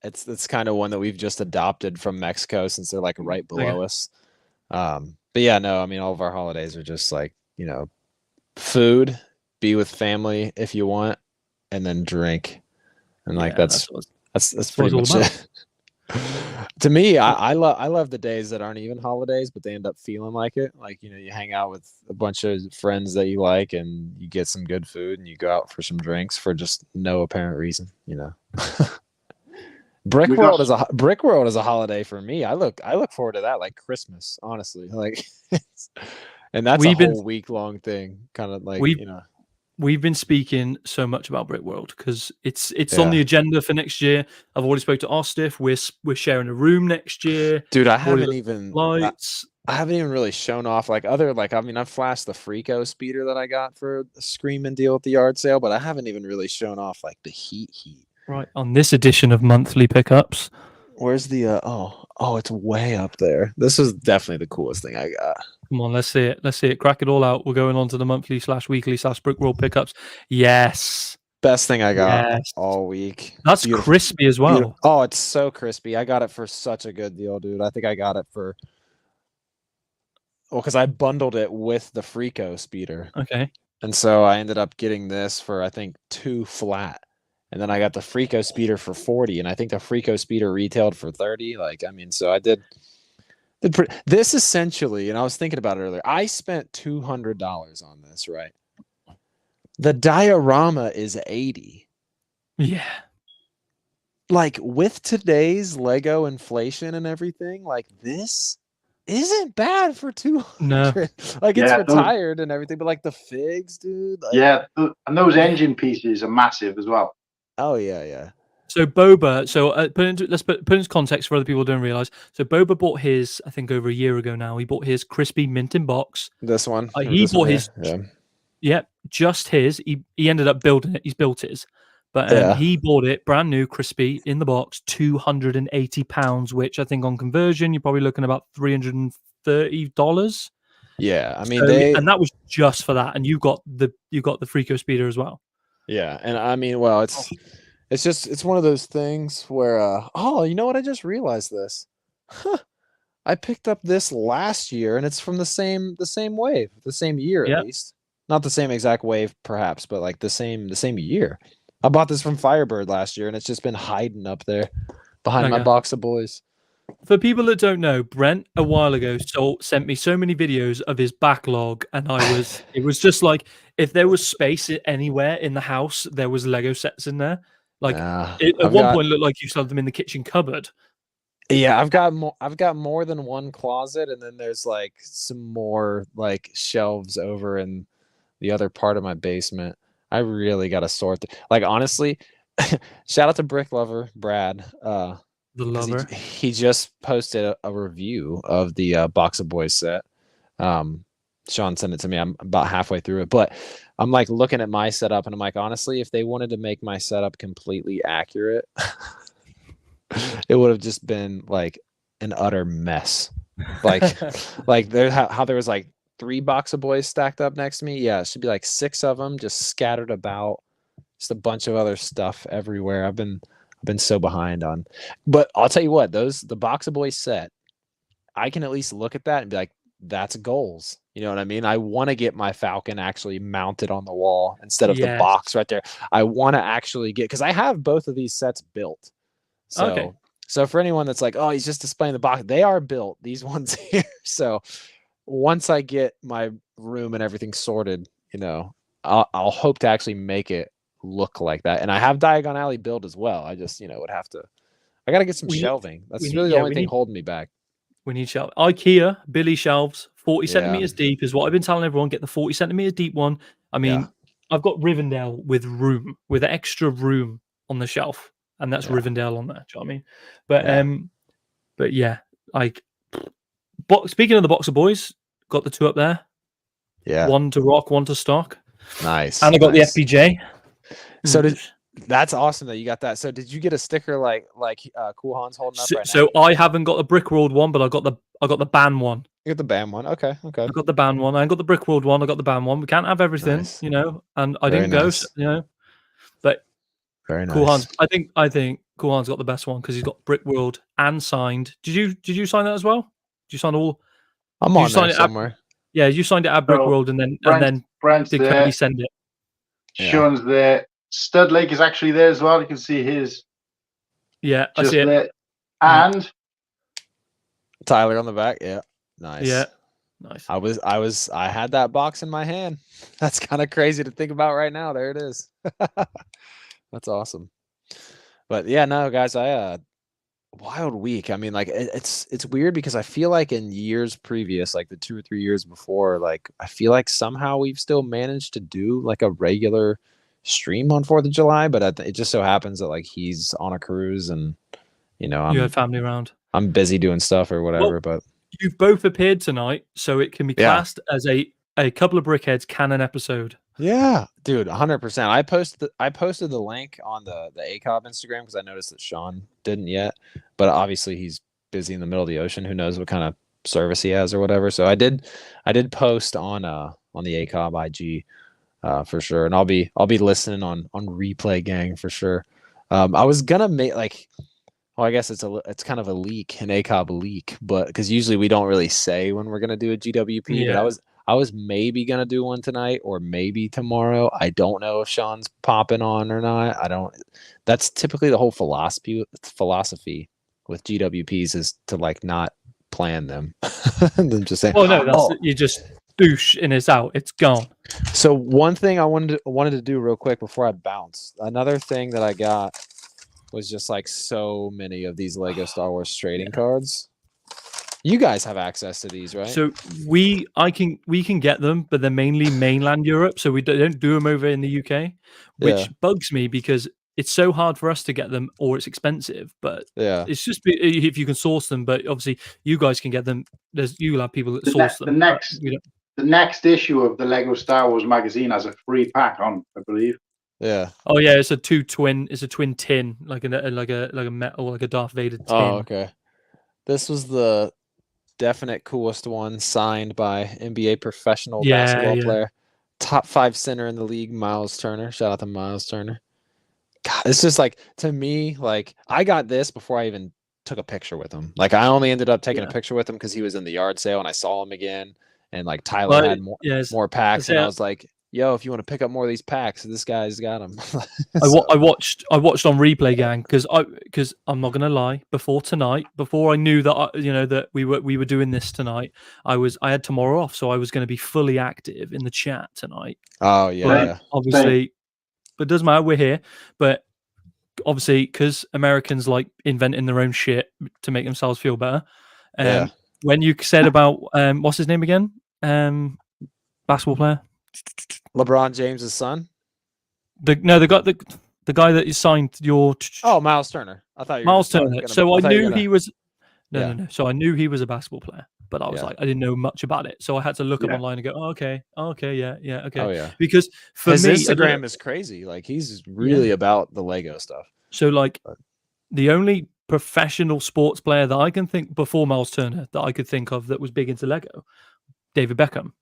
Speaker 4: it's kind of one that we've just adopted from Mexico since they're like right below us. But yeah, no, I mean all of our holidays are just like food, be with family if you want, and then drink, and like that's pretty much it. To me, I love the days that aren't even holidays, but they end up feeling like it. Like you hang out with a bunch of friends that you like, and you get some good food, and you go out for some drinks for just no apparent reason. Brick World is a holiday for me. I look forward to that like Christmas, honestly. Like, and that's a whole week-long thing, kind of like
Speaker 1: We've been speaking so much about Brick World because it's on the agenda for next year. I've already spoke to Ostiff. We're sharing a room next year.
Speaker 4: Dude, I haven't even really shown off I've flashed the Freako speeder that I got for a screaming deal at the yard sale, but I haven't even really shown off like the heat.
Speaker 1: Right on this edition of monthly pickups.
Speaker 4: Where's the it's way up there. This is definitely the coolest thing I got.
Speaker 1: Come on, let's see it. Crack it all out. We're going on to the monthly/weekly/Brick World pickups. Yes.
Speaker 4: Best thing I got
Speaker 1: Yes.
Speaker 4: all week.
Speaker 1: That's
Speaker 4: Beautiful.
Speaker 1: crispy as well.
Speaker 4: Beautiful. Oh, it's so crispy. I got it for such a good deal, dude. I think I got it for because I bundled it with the Frico speeder.
Speaker 1: Okay.
Speaker 4: And so I ended up getting this for I think 2 flat. And then I got the Frico speeder for 40, and I think the Frico speeder retailed for 30. Like, I mean, so I did this essentially, and I was thinking about it earlier. I spent $200 on this, right? The diorama is 80.
Speaker 1: Yeah.
Speaker 4: Like with today's Lego inflation and everything, like this isn't bad for 200.
Speaker 1: No.
Speaker 4: Like it's
Speaker 2: Yeah,
Speaker 4: retired and everything, but like the figs, dude. Like,
Speaker 2: Yeah, and those engine pieces are massive as well.
Speaker 4: oh yeah.
Speaker 1: So Boba, let's put into context for other people who don't realize. So Boba bought his, I think, over a year ago now. He bought his crispy mint in box.
Speaker 4: This one.
Speaker 1: He
Speaker 4: this
Speaker 1: bought
Speaker 4: one
Speaker 1: his,
Speaker 4: here.
Speaker 1: yeah, just his. He ended up building it. He's built his, but he bought it brand new, crispy in the box, £280, which I think on conversion you're probably looking about $330.
Speaker 4: Yeah, I mean
Speaker 1: So,
Speaker 4: they,
Speaker 1: and that was just for that, and you got the Frico speeder as well.
Speaker 4: yeah, and I mean, well, it's one of those things where oh, you know what? I just realized this. Huh. I picked up this last year, and it's from the same wave, the same year at least. Not the same exact wave, perhaps, but like the same year. I bought this from Firebird last year, and it's just been hiding up there behind my box of boys.
Speaker 1: For people that don't know, Brent a while ago sent me so many videos of his backlog, and it was just like if there was space anywhere in the house, there was Lego sets in there. Like at one point, it looked like you saw them in the kitchen cupboard.
Speaker 4: Yeah, I've got more than one closet, and then there's like some more like shelves over in the other part of my basement. I really got to sort. Like honestly, shout out to Brick Lover Brad.
Speaker 1: The lover.
Speaker 4: He just posted a review of the Box of Boys set. Sean sent it to me. I'm about halfway through it, but I'm like looking at my setup, and I'm like, honestly, if they wanted to make my setup completely accurate, it would have just been like an utter mess. Like, like there how there was like 3 Box of Boys stacked up next to me. Yeah, it should be like 6 of them just scattered about. Just a bunch of other stuff everywhere. I've been so behind on, but I'll tell you what, the Box of Boys set, I can at least look at that and be like, that's goals. You know what I mean? I want to get my Falcon actually mounted on the wall instead of the box right there. I want to actually get, because I have both of these sets built. So, so for anyone that's like, oh, he's just displaying the box, they are built, these ones here. So once I get my room and everything sorted, you know, I'll hope to actually make it look like that. And I have Diagon Alley built as well. I just, you know, would have to, I got to get some shelving. That's really the only thing holding me back.
Speaker 1: We need shelves. IKEA, Billy shelves, 40 centimeters deep is what I've been telling everyone. Get the 40 centimeters deep one. I mean, I've got Rivendell with extra room on the shelf, and that's Rivendell on there. Do you know what I mean? But yeah, like, speaking of the Box of Boys, got the 2 up there.
Speaker 4: Yeah,
Speaker 1: 1 to rock, 1 to stock.
Speaker 4: Nice.
Speaker 1: And I got the FPJ.
Speaker 4: So that's awesome that you got that. So did you get a sticker like Cool Han's holding up right now?
Speaker 1: So I haven't got the Brick World one, but I got the BAN one.
Speaker 4: You got the BAN one. Okay.
Speaker 1: I got the BAN one. I got the Brick World one. I got the BAN one. We can't have everything, you know. And I didn't go, you know. But
Speaker 4: very nice.
Speaker 1: Cool Han's. I think Cool Han's got the best one because he's got Brick World and signed. Did you sign that as well? Did you sign all?
Speaker 4: I'm on there somewhere.
Speaker 1: Yeah, you signed it at Brick World and then
Speaker 2: Brent's
Speaker 1: did
Speaker 2: there.
Speaker 1: he send it?
Speaker 2: Sean's there. Stud Lake is actually there as well. You can see his.
Speaker 1: Yeah, I see it.
Speaker 2: And
Speaker 4: Tyler on the back. Yeah, nice.
Speaker 1: Yeah, nice.
Speaker 4: I had that box in my hand. That's kind of crazy to think about right now. There it is. That's awesome. But yeah, no, guys, wild week. I mean, like it's weird because I feel like in years previous, like the 2 or 3 years before, like I feel like somehow we've still managed to do like a regular stream on 4th of July, but it just so happens that like he's on a cruise and you know
Speaker 1: you had family around.
Speaker 4: I'm busy doing stuff or whatever. But
Speaker 1: you've both appeared tonight, so it can be classed as a couple of brickheads canon episode.
Speaker 4: Yeah, dude, 100%. I posted the link on the Acob Instagram because I noticed that Sean didn't yet, but obviously he's busy in the middle of the ocean. Who knows what kind of service he has or whatever. So I did post on the Acob IG for sure. And I'll be listening on Replay Gang for sure. I was gonna make like, well, I guess it's kind of a leak, an Acob leak, but because usually we don't really say when we're gonna do a GWP. But
Speaker 1: Yeah.
Speaker 4: I was maybe gonna do one tonight or maybe tomorrow. I don't know if Sean's popping on or not. I don't. That's typically the whole philosophy with GWPs is to like not plan them and then just say,
Speaker 1: Well, no, that's
Speaker 4: oh.
Speaker 1: you just boosh and it's out. It's gone.
Speaker 4: So one thing I wanted to do real quick before I bounce. Another thing that I got was just like so many of these Lego Star Wars trading cards. You guys have access to these, right?
Speaker 1: So we can get them, but they're mainly mainland Europe. So we don't do them over in the UK, which bugs me because it's so hard for us to get them, or it's expensive. But it's just if you can source them. But obviously, you guys can get them. You'll have people that source them.
Speaker 2: The next issue of the Lego Star Wars magazine has a free pack on, I believe.
Speaker 4: Yeah.
Speaker 1: Oh yeah, it's a twin tin, like a metal, like a Darth Vader tin.
Speaker 4: Oh, okay. This was the definite coolest one, signed by NBA professional basketball player, top 5 center in the league, Miles Turner. Shout out to Miles Turner. God, it's just like, to me, like I got this before I even took a picture with him. Like I only ended up taking a picture with him because he was in the yard sale and I saw him again. And like Tyler had more packs, and I was like, "Yo, if you want to pick up more of these packs, this guy's got them."
Speaker 1: I watched on Replay Gang because I'm not gonna lie. Before tonight, before I knew that that we were doing this tonight, I had tomorrow off, so I was going to be fully active in the chat tonight.
Speaker 4: Oh yeah,
Speaker 1: obviously, but it doesn't matter. We're here, but obviously, because Americans like inventing their own shit to make themselves feel better. When you said about what's his name again? Basketball player,
Speaker 4: LeBron James's son.
Speaker 1: The guy that you signed your.
Speaker 4: Miles Turner. I thought you
Speaker 1: Miles Turner. So I knew he was. No. So I knew he was a basketball player, but I was like, I didn't know much about it, so I had to look up online and go, okay, yeah, okay.
Speaker 4: Oh yeah.
Speaker 1: Because for
Speaker 4: his
Speaker 1: me,
Speaker 4: Instagram is crazy. Like he's really about the Lego stuff.
Speaker 1: So like, the only professional sports player that I can think before Miles Turner that I could think of that was big into Lego, David Beckham.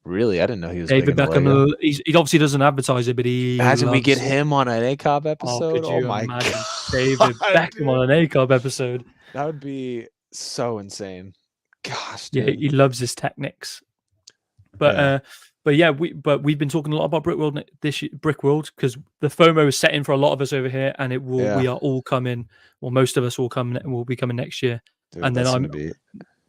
Speaker 4: Really, I didn't know he was
Speaker 1: David
Speaker 4: big into
Speaker 1: Beckham.
Speaker 4: Lego.
Speaker 1: He obviously doesn't advertise it, but he.
Speaker 4: Imagine we get him on an Acob episode.
Speaker 1: Oh my god, David Beckham on an Acob episode.
Speaker 4: That would be so insane. Gosh, dude.
Speaker 1: Yeah, he loves his techniques. But we've been talking a lot about Brickworld Brickworld because the FOMO is setting for a lot of us over here, and it will. We are all coming. Well, most of us will come. Will be coming next year,
Speaker 4: dude,
Speaker 1: and then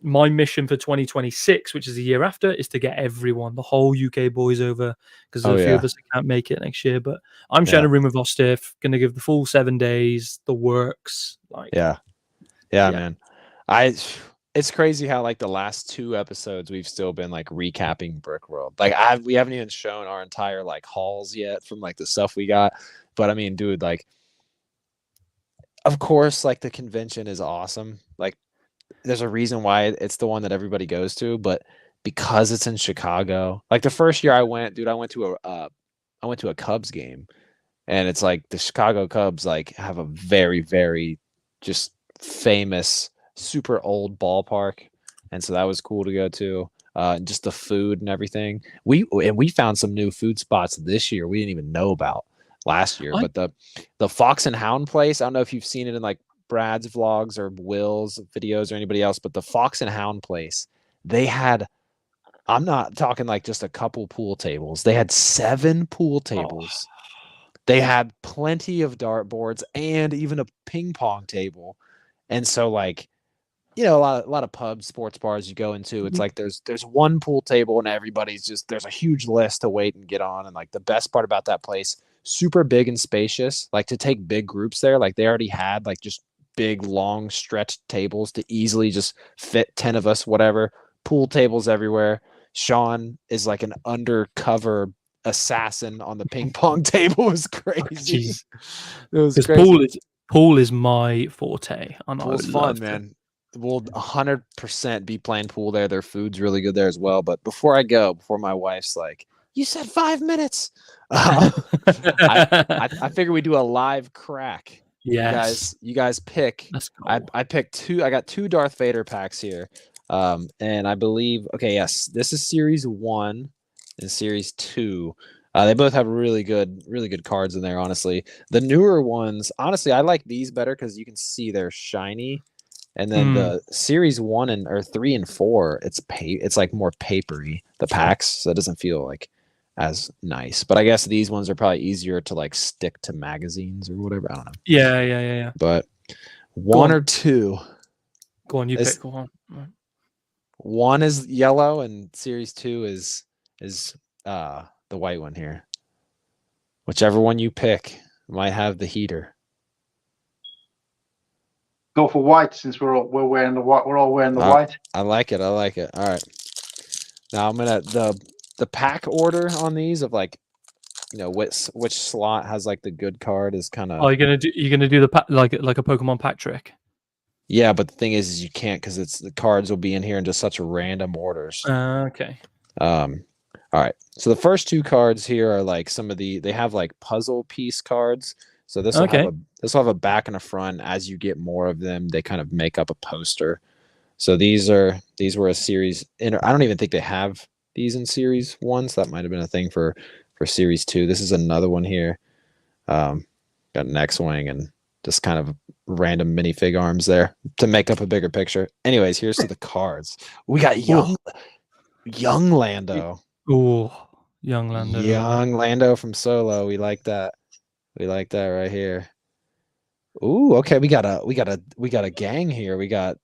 Speaker 1: my mission for 2026, which is the year after, is to get everyone, the whole UK boys over, because there's a few of us that can't make it next year. But I'm sharing a room with Ostiff, going to give the full 7 days, the works. Like,
Speaker 4: man. It's crazy how like the last 2 episodes we've still been like recapping Brickworld. Like we haven't even shown our entire like hauls yet from like the stuff we got. But I mean, dude, like, of course, like the convention is awesome. Like, there's a reason why it's the one that everybody goes to, but because it's in Chicago, like the first year I went, dude, I went to a Cubs game, and it's like the Chicago Cubs like have a very, very just famous, super old ballpark, and so that was cool to go to. And just the food and everything. We found some new food spots this year we didn't even know about last year. But the Fox and Hound place, I don't know if you've seen it in like Brad's vlogs or Will's videos or anybody else, but the Fox and Hound place, they had, I'm not talking like just a couple pool tables. They had 7 pool tables. They had plenty of dartboards and even a ping pong table. And so like, a lot of pubs, sports bars you go into, it's like there's one pool table and everybody's just, there's a huge list to wait and get on. And like the best part about that place, super big and spacious, like to take big groups there, like they already had like just big long stretched tables to easily just fit 10 of us, whatever. Pool tables everywhere. Sean is like an undercover assassin on the ping pong table. It was crazy. It was crazy.
Speaker 1: Pool is my forte.
Speaker 4: Pool's fun, man. We'll 100% be playing pool there. Their food's really good there as well. But before my wife's like, you said 5 minutes. I figure we do a live crack.
Speaker 1: Yes.
Speaker 4: You guys pick. Cool. I picked 2. I got 2 Darth Vader packs here. And I believe, okay, yes, this is series 1. and Series 2. They both have really good cards in there, honestly. The newer ones, honestly, I like these better because you can see they're shiny. And then the Series 1 or 3 and 4, it's like more papery, the packs, so it doesn't feel like as nice. But I guess these ones are probably easier to like stick to magazines or whatever. I don't know.
Speaker 1: Yeah.
Speaker 4: But one or two.
Speaker 1: Go on, you pick one.
Speaker 4: One is yellow and Series 2 is the white one here. Whichever one you pick might have the heater.
Speaker 2: Go for white since we're all wearing the white. We're all wearing the white.
Speaker 4: I like it. All right. Now I'm gonna the pack order on these of like, which slot has like the good card is kind of.
Speaker 1: Oh, you're gonna do the pack like a Pokemon pack trick.
Speaker 4: Yeah, but the thing is you can't because the cards will be in here in just such random orders.
Speaker 1: Okay.
Speaker 4: All right. So the first two cards here are like they have like puzzle piece cards. So this will have a back and a front. As you get more of them, they kind of make up a poster. So these were a series. I don't even think they have these in Series 1. So that might have been a thing for Series 2. This is another one here. Got an X-Wing and just kind of random minifig arms there to make up a bigger picture. Anyways, here's to the cards. We got young Lando.
Speaker 1: Ooh, young Lando.
Speaker 4: Young Lando from Solo. We like that. We like that right here. Ooh, okay. We got a gang here. We got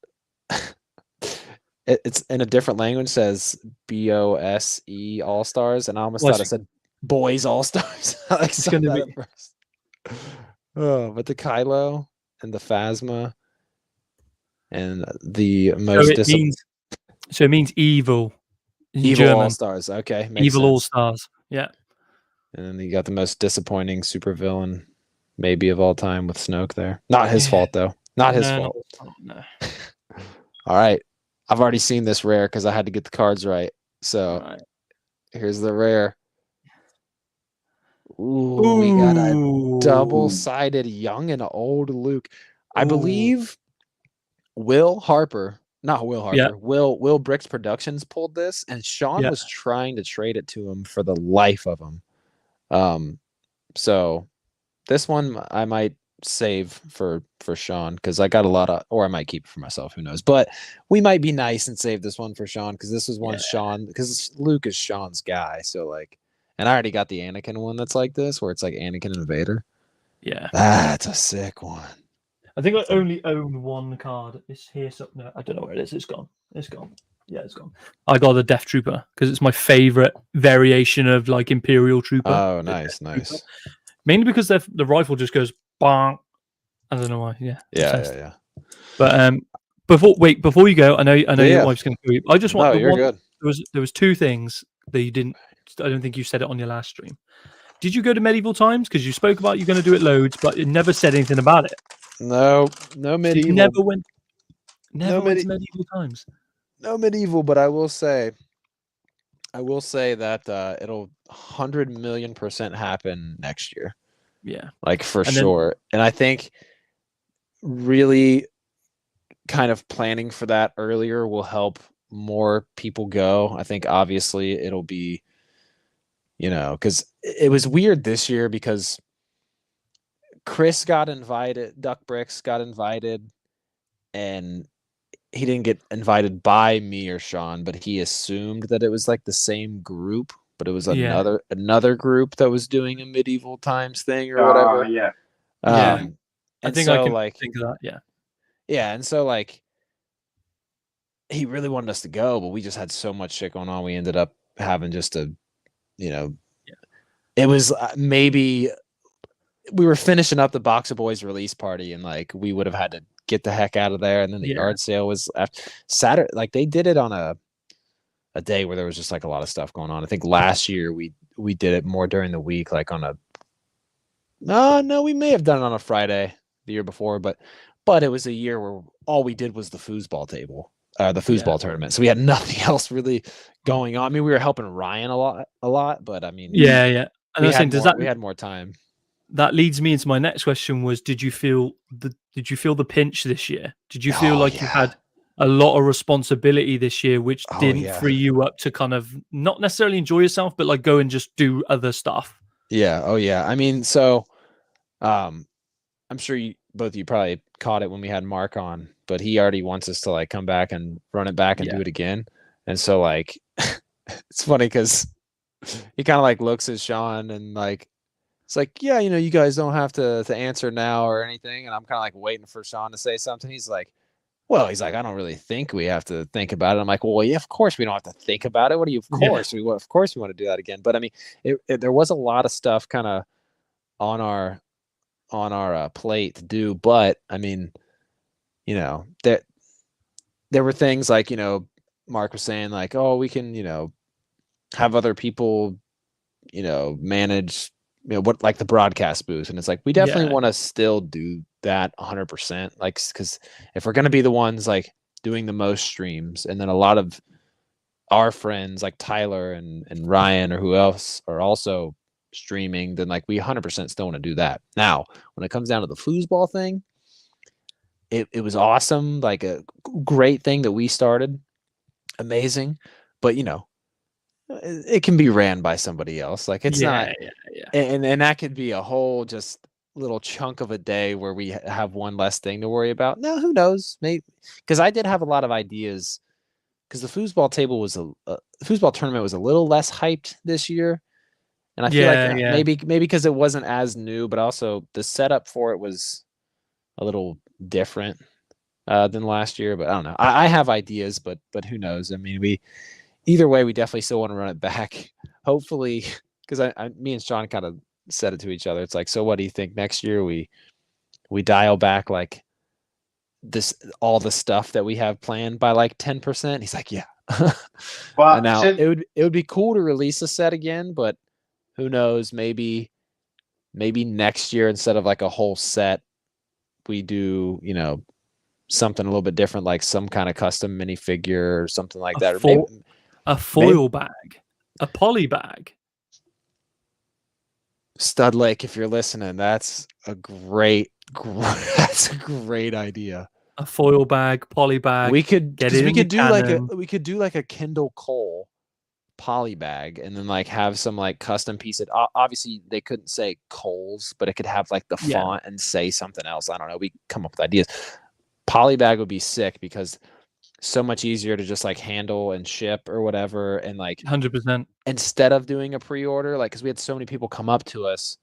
Speaker 4: it's in a different language. It says BOSE All Stars, and I almost thought it said Boys All Stars. I saw that at first. Oh, but the Kylo and the Phasma and the most.
Speaker 1: So it means evil.
Speaker 4: Evil All Stars. Okay.
Speaker 1: Evil All Stars. Yeah.
Speaker 4: And then you got the most disappointing supervillain maybe of all time with Snoke there. Not his fault though. Not his fault.
Speaker 1: No.
Speaker 4: All right. I've already seen this rare because I had to get the cards right. So here's the rare. Ooh, we got a double-sided young and old Luke. I believe Will Bricks Productions pulled this, and Sean was trying to trade it to him for the life of him. So this one I might save for Sean because I got a lot of, or I might keep it for myself. Who knows? But we might be nice and save this one for Sean because this is one Sean, because Luke is Sean's guy. So like, and I already got the Anakin one that's like this, where it's like Anakin and Vader.
Speaker 1: Yeah,
Speaker 4: that's a sick one.
Speaker 1: I think I only own one card. It's here. So no, I don't know where it is. It's gone. Yeah, it's gone. I got the Death Trooper because it's my favorite variation of like Imperial Trooper.
Speaker 4: Oh, nice.
Speaker 1: Mainly because the rifle just goes bang. I don't know why.
Speaker 4: Yeah.
Speaker 1: But before you go, I know your wife's going to kill you. I just want.
Speaker 4: No, you're good.
Speaker 1: There was two things that you didn't. I don't think you said it on your last stream. Did you go to medieval times? Because you spoke about you're going to do it loads, but you never said anything about it.
Speaker 4: No medieval.
Speaker 1: You never went to medieval times.
Speaker 4: No medieval, but I will say that it'll 100 million% happen next year.
Speaker 1: Yeah,
Speaker 4: like for sure. And I think really kind of planning for that earlier will help more people go. I think obviously it'll be, because it was weird this year because Chris got invited, Duck Bricks got invited, and he didn't get invited by me or Sean, but he assumed that it was like the same group, but it was another group that was doing a medieval times thing or whatever.
Speaker 1: I think I can think of that.
Speaker 4: Yeah, and so like he really wanted us to go, but we just had so much shit going on. We ended up having just a, it was maybe we were finishing up the Box of Boys release party, and like we would have had to get the heck out of there. And then the yard sale was after Saturday. Like they did it on a day where there was just like a lot of stuff going on. I think last year we did it more during the week, like on a. No, we may have done it on a Friday the year before, but it was a year where all we did was the foosball table, the foosball tournament. So we had nothing else really going on. I mean, we were helping Ryan a lot, but I mean,
Speaker 1: yeah. And
Speaker 4: we had more time.
Speaker 1: That leads me into my next question: was did you feel the pinch this year? Did you feel like you had a lot of responsibility this year, which
Speaker 4: Oh,
Speaker 1: didn't
Speaker 4: yeah.
Speaker 1: free you up to kind of not necessarily enjoy yourself, but like go and just do other stuff.
Speaker 4: Yeah. Oh, yeah. I mean, so I'm sure both of you probably caught it when we had Mark on, but he already wants us to like come back and run it back and do it again. And so like, it's funny because he kind of like looks at Sean and like, it's like, yeah, you guys don't have to answer now or anything. And I'm kind of like waiting for Sean to say something. He's like, I don't really think we have to think about it. I'm like, well, yeah, of course we don't have to think about it. What do you? Of course we want to do that again. But I mean, there was a lot of stuff kind of on our plate to do. But I mean, there were things like Mark was saying like, oh, we can have other people manage what like the broadcast booth, and it's like we definitely want to still do that 100%, like because if we're going to be the ones like doing the most streams, and then a lot of our friends like Tyler and Ryan or who else are also streaming, then like we 100% still want to do that. Now when it comes down to the foosball thing, it was awesome, like a great thing that we started, amazing, but it can be ran by somebody else. Like it's not, and that could be a whole just little chunk of a day where we have one less thing to worry about. No, who knows? Maybe because I did have a lot of ideas because the foosball table was the foosball tournament was a little less hyped this year, and I feel like maybe because it wasn't as new, but also the setup for it was a little different than last year. But I don't know. I have ideas, but who knows? I mean, either way, we definitely still want to run it back. Hopefully, because me and Sean kind of said it to each other. It's like, so what do you think next year we dial back like all the stuff that we have planned by like 10%? He's like, yeah. Well, now it would be cool to release a set again, but who knows? Maybe next year instead of like a whole set, we do something a little bit different, like some kind of custom minifigure or something like that, or maybe
Speaker 1: a foil bag, a poly bag.
Speaker 4: Stud Lake, if you're listening, that's a great idea.
Speaker 1: A foil bag, poly bag.
Speaker 4: We could do like a Kindle Cole poly bag, and then like have some like custom pieces. Obviously, they couldn't say Coles, but it could have like the font and say something else. I don't know. We come up with ideas. Poly bag would be sick because so much easier to just like handle and ship or whatever, and like
Speaker 1: 100%.
Speaker 4: Instead of doing a pre-order, like because we had so many people come up to us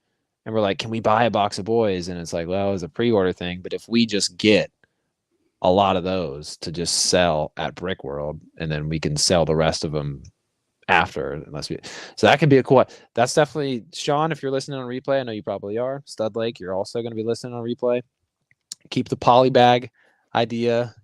Speaker 4: and we're like, can we buy a box of boys? And it's like, well, it was a pre-order thing, but if we just get a lot of those to just sell at Brick World, and then we can sell the rest of them after, so that can be a cool. That's definitely, Sean, if you're listening on replay, I know you probably are. Stud Lake, you're also going to be listening on replay. Keep the poly bag idea,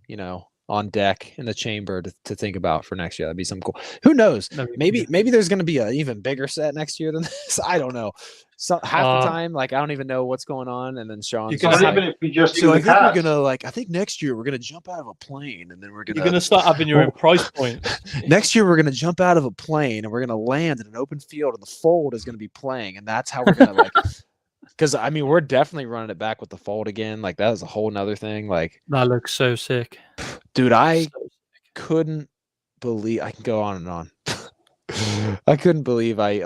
Speaker 4: on deck in the chamber to think about for next year. That'd be something cool. Who knows? Maybe there's going to be an even bigger set next year than this. I don't know. So half the time, like I don't even know what's going on, and then Sean.
Speaker 2: You can even if we just
Speaker 4: so I think we're gonna I think next year we're gonna jump out of a plane, and then we're gonna.
Speaker 1: You're gonna start having your own price point.
Speaker 4: Next year we're gonna jump out of a plane and we're gonna land in an open field, and the Fold is gonna be playing, and that's how we're gonna like. Because I mean, we're definitely running it back with the Fold again. Like that is a whole nother thing. Like
Speaker 1: that looks so sick,
Speaker 4: dude. I couldn't believe I can go on and on. I couldn't believe I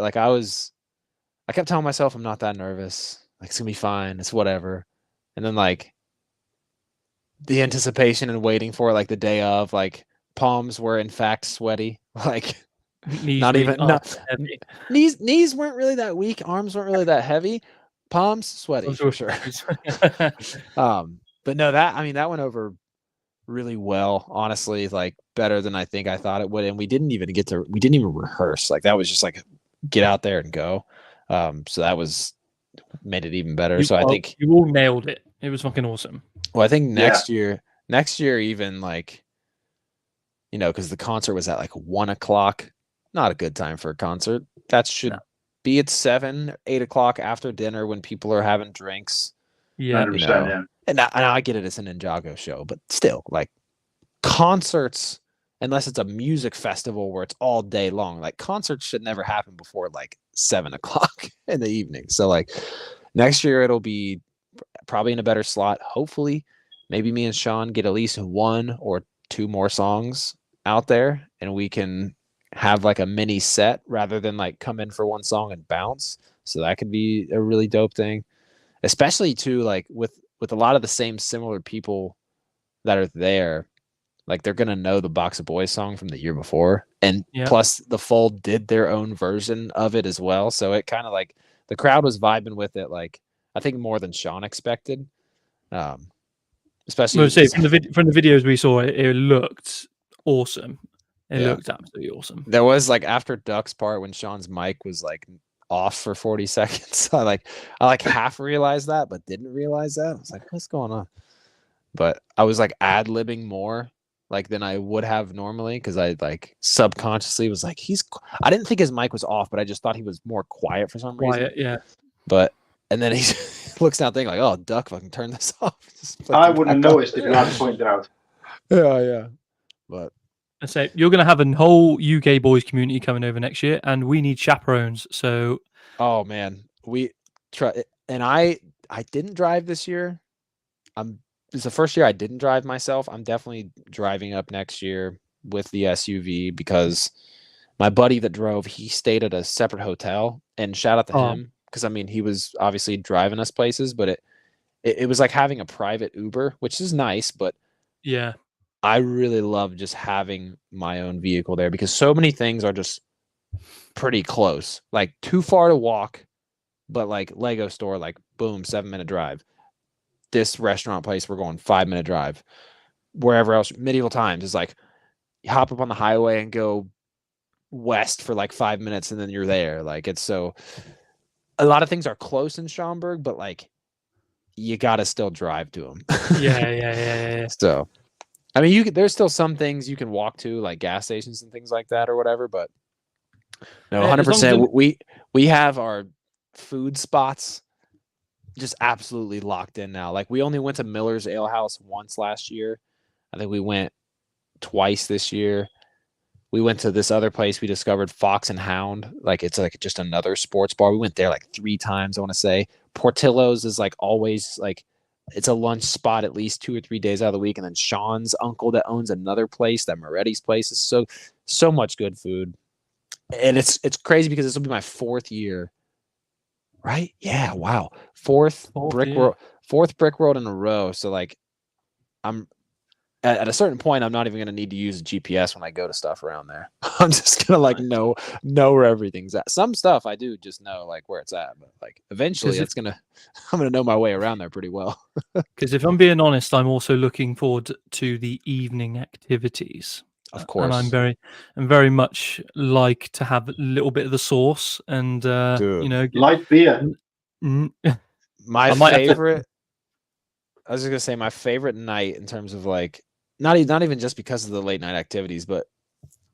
Speaker 4: kept telling myself I'm not that nervous. Like it's gonna be fine. It's whatever. And then like the anticipation and waiting for it, like the day of, like palms were in fact sweaty. Like knees weren't really that weak. Arms weren't really that heavy. Palms sweaty for sure. But no, that went over really well, honestly, like better than I think I thought it would. And we didn't even rehearse. Like that was just like get out there and go. So that made it even better. I think
Speaker 1: you all nailed it. It was fucking awesome.
Speaker 4: Well, I think next year even like, because the concert was at like 1:00. Not a good time for a concert. That should be at 7, 8 o'clock after dinner when people are having drinks.
Speaker 1: Yeah,
Speaker 2: 100%,
Speaker 4: And I get it, it's a Ninjago show, but still, like concerts, unless it's a music festival where it's all day long, like concerts should never happen before like 7 o'clock in the evening. So like next year it'll be probably in a better slot. Hopefully, maybe me and Sean get at least 1 or 2 more songs out there and we can have like a mini set rather than like come in for one song and bounce. So that could be a really dope thing, especially too, like with a lot of the same similar people that are there. Like they're gonna know the Box of Boys song from the year before, and
Speaker 1: Yeah.
Speaker 4: plus the Fold did their own version of it as well. So it kind of like the crowd was vibing with it. Like I think more than Sean expected. Especially
Speaker 1: Say, from the videos we saw, it looked awesome. It looked absolutely awesome.
Speaker 4: There was like after Duck's part when Sean's mic was like off for 40 seconds. I half realized that, but didn't realize that. I was like, what's going on? But I was like ad-libbing more like than I would have normally because I like subconsciously was like, I didn't think his mic was off, but I just thought he was more quiet for some reason.
Speaker 1: Yeah.
Speaker 4: But and then he looks down thinking like, oh, Duck fucking turn this off.
Speaker 2: I wouldn't have noticed if you hadn't pointed out.
Speaker 4: Yeah. But
Speaker 1: I say you're going to have a whole UK boys community coming over next year, and we need chaperones. So,
Speaker 4: oh man, we try, and I didn't drive this year. It's the first year I didn't drive myself. I'm definitely driving up next year with the SUV because my buddy that drove, he stayed at a separate hotel, and shout out to him because I mean he was obviously driving us places, but it was like having a private Uber, which is nice, but
Speaker 1: yeah,
Speaker 4: I really love just having my own vehicle there because so many things are just pretty close, like too far to walk, but like Lego store, like boom, 7-minute drive. This restaurant place, we're going 5-minute drive. Wherever else, Medieval Times is like you hop up on the highway and go west for like 5 minutes and then you're there. Like it's so a lot of things are close in Schaumburg, but like you gotta still drive to them.
Speaker 1: Yeah.
Speaker 4: So I mean there's still some things you can walk to, like gas stations and things like that or whatever, but no, 100%. We have our food spots just absolutely locked in now. Like we only went to Miller's Ale House once last year. I think we went twice this year. We went to this other place we discovered, Fox and Hound. Like it's like just another sports bar. We went there like 3 times, I want to say. Portillo's is like always like it's a lunch spot at least 2 or 3 days out of the week. And then Sean's uncle that owns another place, that Moretti's place, is so much good food. And it's crazy because this will be my 4th year. Right? Yeah. Wow. Fourth brick world in a row. So like I'm at a certain point, I'm not even going to need to use a GPS when I go to stuff around there. I'm just going to like know where everything's at. Some stuff I do just know like where it's at, but like eventually I'm going to know my way around there pretty well.
Speaker 1: Because if I'm being honest, I'm also looking forward to the evening activities.
Speaker 4: Of course.
Speaker 1: And I'm very much like to have a little bit of the sauce and
Speaker 2: light beer.
Speaker 4: My favorite. I was just gonna say my favorite night in terms of like not even just because of the late night activities, but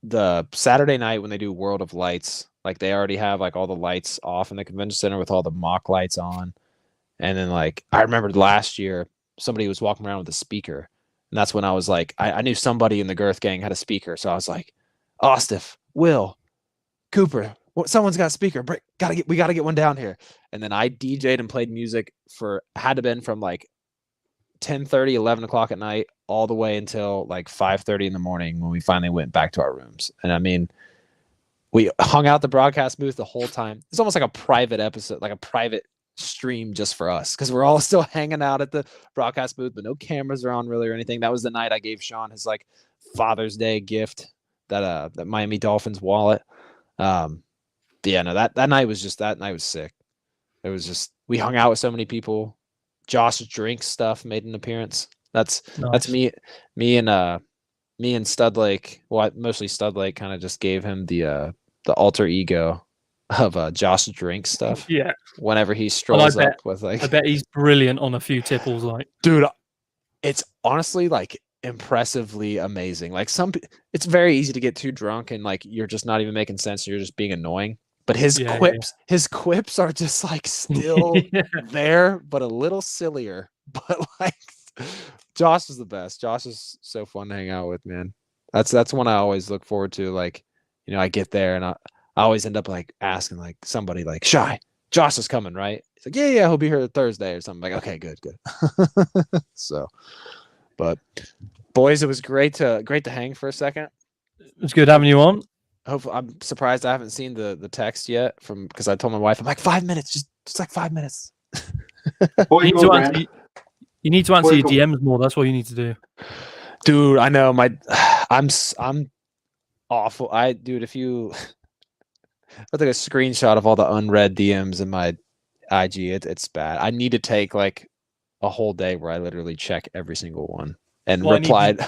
Speaker 4: the Saturday night when they do World of Lights. Like they already have like all the lights off in the convention center with all the mock lights on, and then like I remember last year somebody was walking around with a speaker. And that's when I was like, I knew somebody in the Girth gang had a speaker. So I was like, Ostif, Will, Cooper, someone's got a speaker. We got to get one down here. And then I DJ'd and played music had to been from like 10:30, 11 o'clock at night, all the way until like 5:30 in the morning when we finally went back to our rooms. And I mean, we hung out the broadcast booth the whole time. It's almost like a private episode, like a private stream just for us because we're all still hanging out at the broadcast booth, but no cameras are on really or anything. That was the night I gave Sean his like Father's Day gift, that Miami Dolphins wallet. Yeah, no, that night was sick. It was just we hung out with so many people. Josh Drinks stuff made an appearance. That's me and Studlake. Well, mostly Studlake kind of just gave him the alter ego of Josh Drinks stuff.
Speaker 1: Yeah.
Speaker 4: Whenever he strolls up with like,
Speaker 1: I bet he's brilliant on a few tipples. Like,
Speaker 4: dude, it's honestly like impressively amazing. Like it's very easy to get too drunk and like you're just not even making sense. You're just being annoying. But his quips are just like still there, but a little sillier. But like, Josh is the best. Josh is so fun to hang out with, man. That's one I always look forward to. Like, you know, I get there and I always end up like asking like somebody like, Shy, Josh is coming, right? He's like, yeah, he'll be here Thursday or something. Like, okay, good. So, but Boys, it was great to hang for a second.
Speaker 1: It's good having you on.
Speaker 4: Hopefully, I'm surprised I haven't seen the text yet because I told my wife I'm like 5 minutes, just like 5 minutes.
Speaker 2: Before you go, Brent,
Speaker 1: You need to answer your
Speaker 2: Go.
Speaker 1: DMs more. That's what you need to do.
Speaker 4: Dude, I know I'm awful. If you I took a screenshot of all the unread DMs in my IG, it's bad. I need to take like a whole day where I literally check every single one and replied.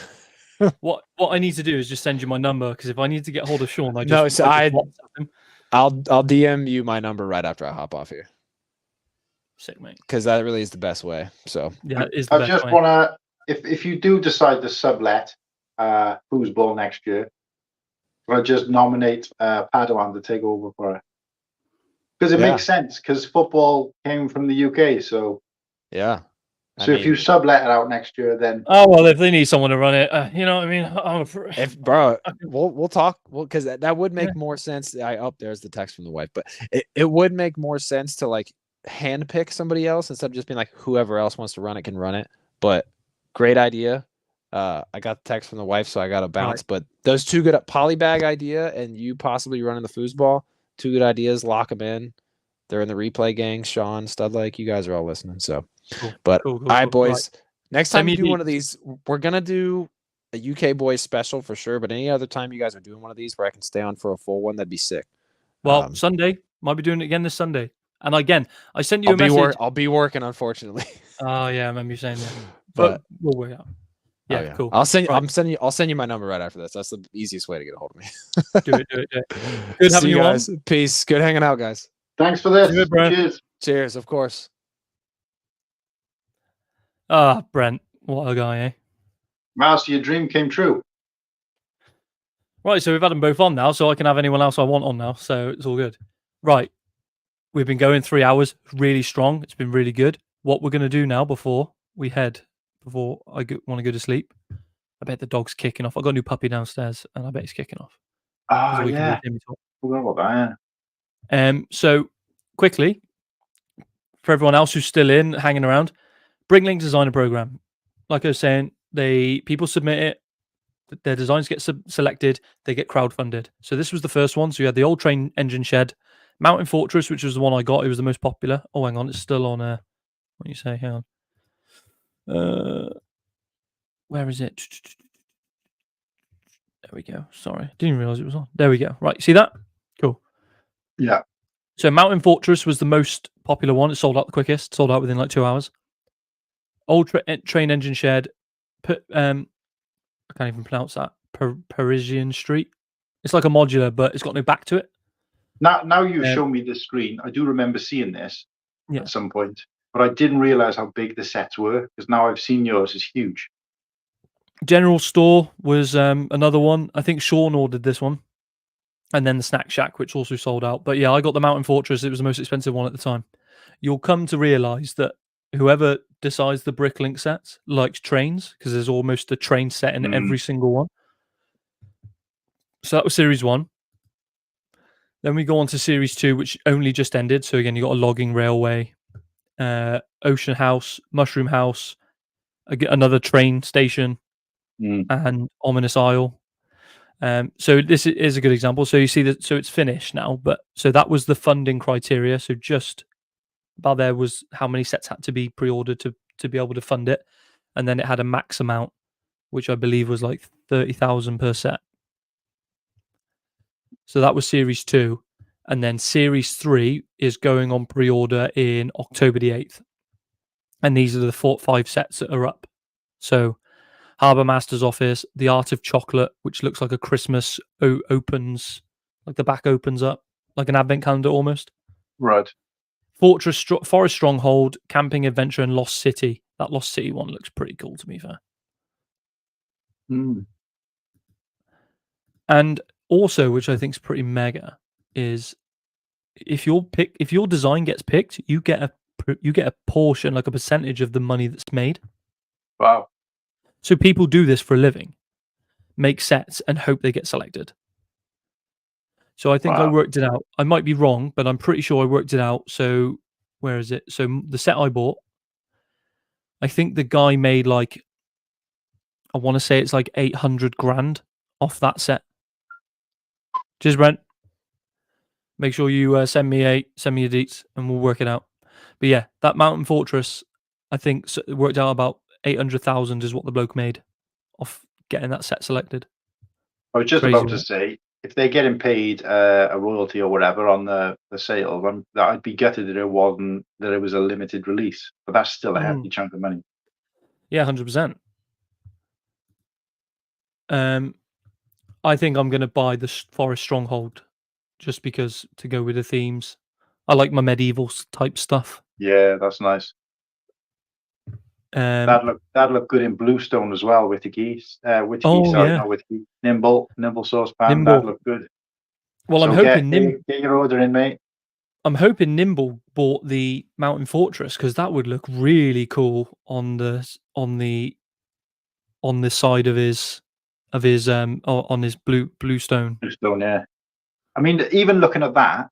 Speaker 1: What I need to do is just send you my number, because if I need to get hold of Sean, I
Speaker 4: No,
Speaker 1: just
Speaker 4: so
Speaker 1: WhatsApp him.
Speaker 4: I'll DM you my number right after I hop off here.
Speaker 1: Sick, mate.
Speaker 4: Because that really is the best way. So
Speaker 1: yeah, it is the
Speaker 2: I
Speaker 1: best
Speaker 2: just
Speaker 1: way.
Speaker 2: want to, if you do decide to sublet foosball next year, I just nominate Padawan to take over for it, because it makes sense, because football came from the UK. So
Speaker 4: yeah.
Speaker 2: So if you sublet it out next year, then
Speaker 1: if they need someone to run it, you know what I mean.
Speaker 4: If bro, we'll talk. Well, because that would make more sense. There's the text from the wife, but it would make more sense to like handpick somebody else instead of just being like whoever else wants to run it can run it. But great idea. I got the text from the wife, so I got to bounce. Right. But those two good polybag idea and you possibly running the foosball, two good ideas. Lock them in. They're in the replay gang. Sean, Studlake, you guys are all listening. So, but all right, boys. Right. Next time we do one of these, we're gonna do a UK boys special for sure. But any other time you guys are doing one of these where I can stay on for a full one, that'd be sick.
Speaker 1: Well, Sunday might be doing it again this Sunday. And again, I sent you a message.
Speaker 4: I'll be working, unfortunately.
Speaker 1: Oh yeah, I remember you saying that. But we'll work out. Yeah, cool.
Speaker 4: I'll send you my number right after this. That's the easiest way to get a hold of me.
Speaker 1: do it. Good having you
Speaker 4: guys.
Speaker 1: on.
Speaker 4: Peace. Good hanging out, guys.
Speaker 2: Thanks for this. Cheers.
Speaker 4: Cheers, of course.
Speaker 1: Brent, what a guy, eh?
Speaker 2: Wow, so your dream came true.
Speaker 1: Right, so we've had them both on now, so I can have anyone else I want on now, so it's all good. Right, we've been going 3 hours, really strong. It's been really good. What we're going to do now before I want to go to sleep, I bet the dog's kicking off. I've got a new puppy downstairs, and I bet he's kicking off.
Speaker 2: Oh, yeah. Forgot about that, yeah.
Speaker 1: So, quickly, for everyone else who's still hanging around, Brinklink Designer Program. Like I was saying, people submit it, their designs get selected, they get crowdfunded. So this was the first one. So you had the old train engine shed, Mountain Fortress, which was the one I got. It was the most popular. Oh, hang on, it's still on. What do you say? Hang on. Where is it? There we go. Sorry, didn't even realize it was on. There we go. Right, see that? Cool.
Speaker 2: Yeah.
Speaker 1: So Mountain Fortress was the most popular one. It sold out the quickest. Sold out within like 2 hours. Old train engine shed. I can't even pronounce that. Parisian Street. It's like a modular, but it's got no back to it.
Speaker 2: Now you've shown me the screen. I do remember seeing this at some point, but I didn't realize how big the sets were, because now I've seen yours. It's huge.
Speaker 1: General Store was another one. I think Sean ordered this one. And then the Snack Shack, which also sold out. But yeah, I got the Mountain Fortress. It was the most expensive one at the time. You'll come to realize that whoever decides the Bricklink sets likes trains, because there's almost a train set in every single one. So that was Series 1. Then we go on to Series 2, which only just ended. So again, you got a logging railway, Ocean House, Mushroom House, another train station, and Ominous Isle. So this is a good example. So you see that, so it's finished now, but so that was the funding criteria. So just about there was how many sets had to be pre-ordered to be able to fund it. And then it had a max amount, which I believe was like 30,000 per set. So that was Series 2. And then Series 3 is going on pre-order in October the 8th. And these are the 5 sets that are up. So Harbour Master's Office, The Art of Chocolate, which looks like a Christmas opens, like the back opens up, like an advent calendar almost.
Speaker 2: Right.
Speaker 1: Forest Stronghold, Camping Adventure, and Lost City. That Lost City one looks pretty cool, to be fair. And also, which I think is pretty mega, is if your design gets picked, you get a portion, like a percentage of the money that's made.
Speaker 2: Wow.
Speaker 1: So people do this for a living, make sets and hope they get selected. So I think I worked it out. I might be wrong, but I'm pretty sure I worked it out. So where is it? So the set I bought, I think the guy made like I want to say it's like 800 grand off that set. Cheers, Brent. Make sure you send me your deets and we'll work it out. But yeah, that Mountain Fortress, I think it worked out about 800,000 is what the bloke made off getting that set selected.
Speaker 2: I was just
Speaker 1: Crazy,
Speaker 2: about to
Speaker 1: right?
Speaker 2: say, if they're getting paid a royalty or whatever on the sale, I'd be gutted that it was a limited release. But that's still a hefty chunk of money.
Speaker 1: Yeah, 100%. I think I'm going to buy the Forest Stronghold just because to go with the themes. I like my medieval type stuff.
Speaker 2: Yeah, that's nice. That look good in Bluestone as well with the geese. With geese, sorry, not with geese. Nimble saucepan. That looked good.
Speaker 1: Well,
Speaker 2: so
Speaker 1: I'm hoping
Speaker 2: get your order in, mate.
Speaker 1: I'm hoping Nimble bought the Mountain Fortress because that would look really cool on the side of his on his Bluestone.
Speaker 2: Bluestone, yeah. I mean, even looking at that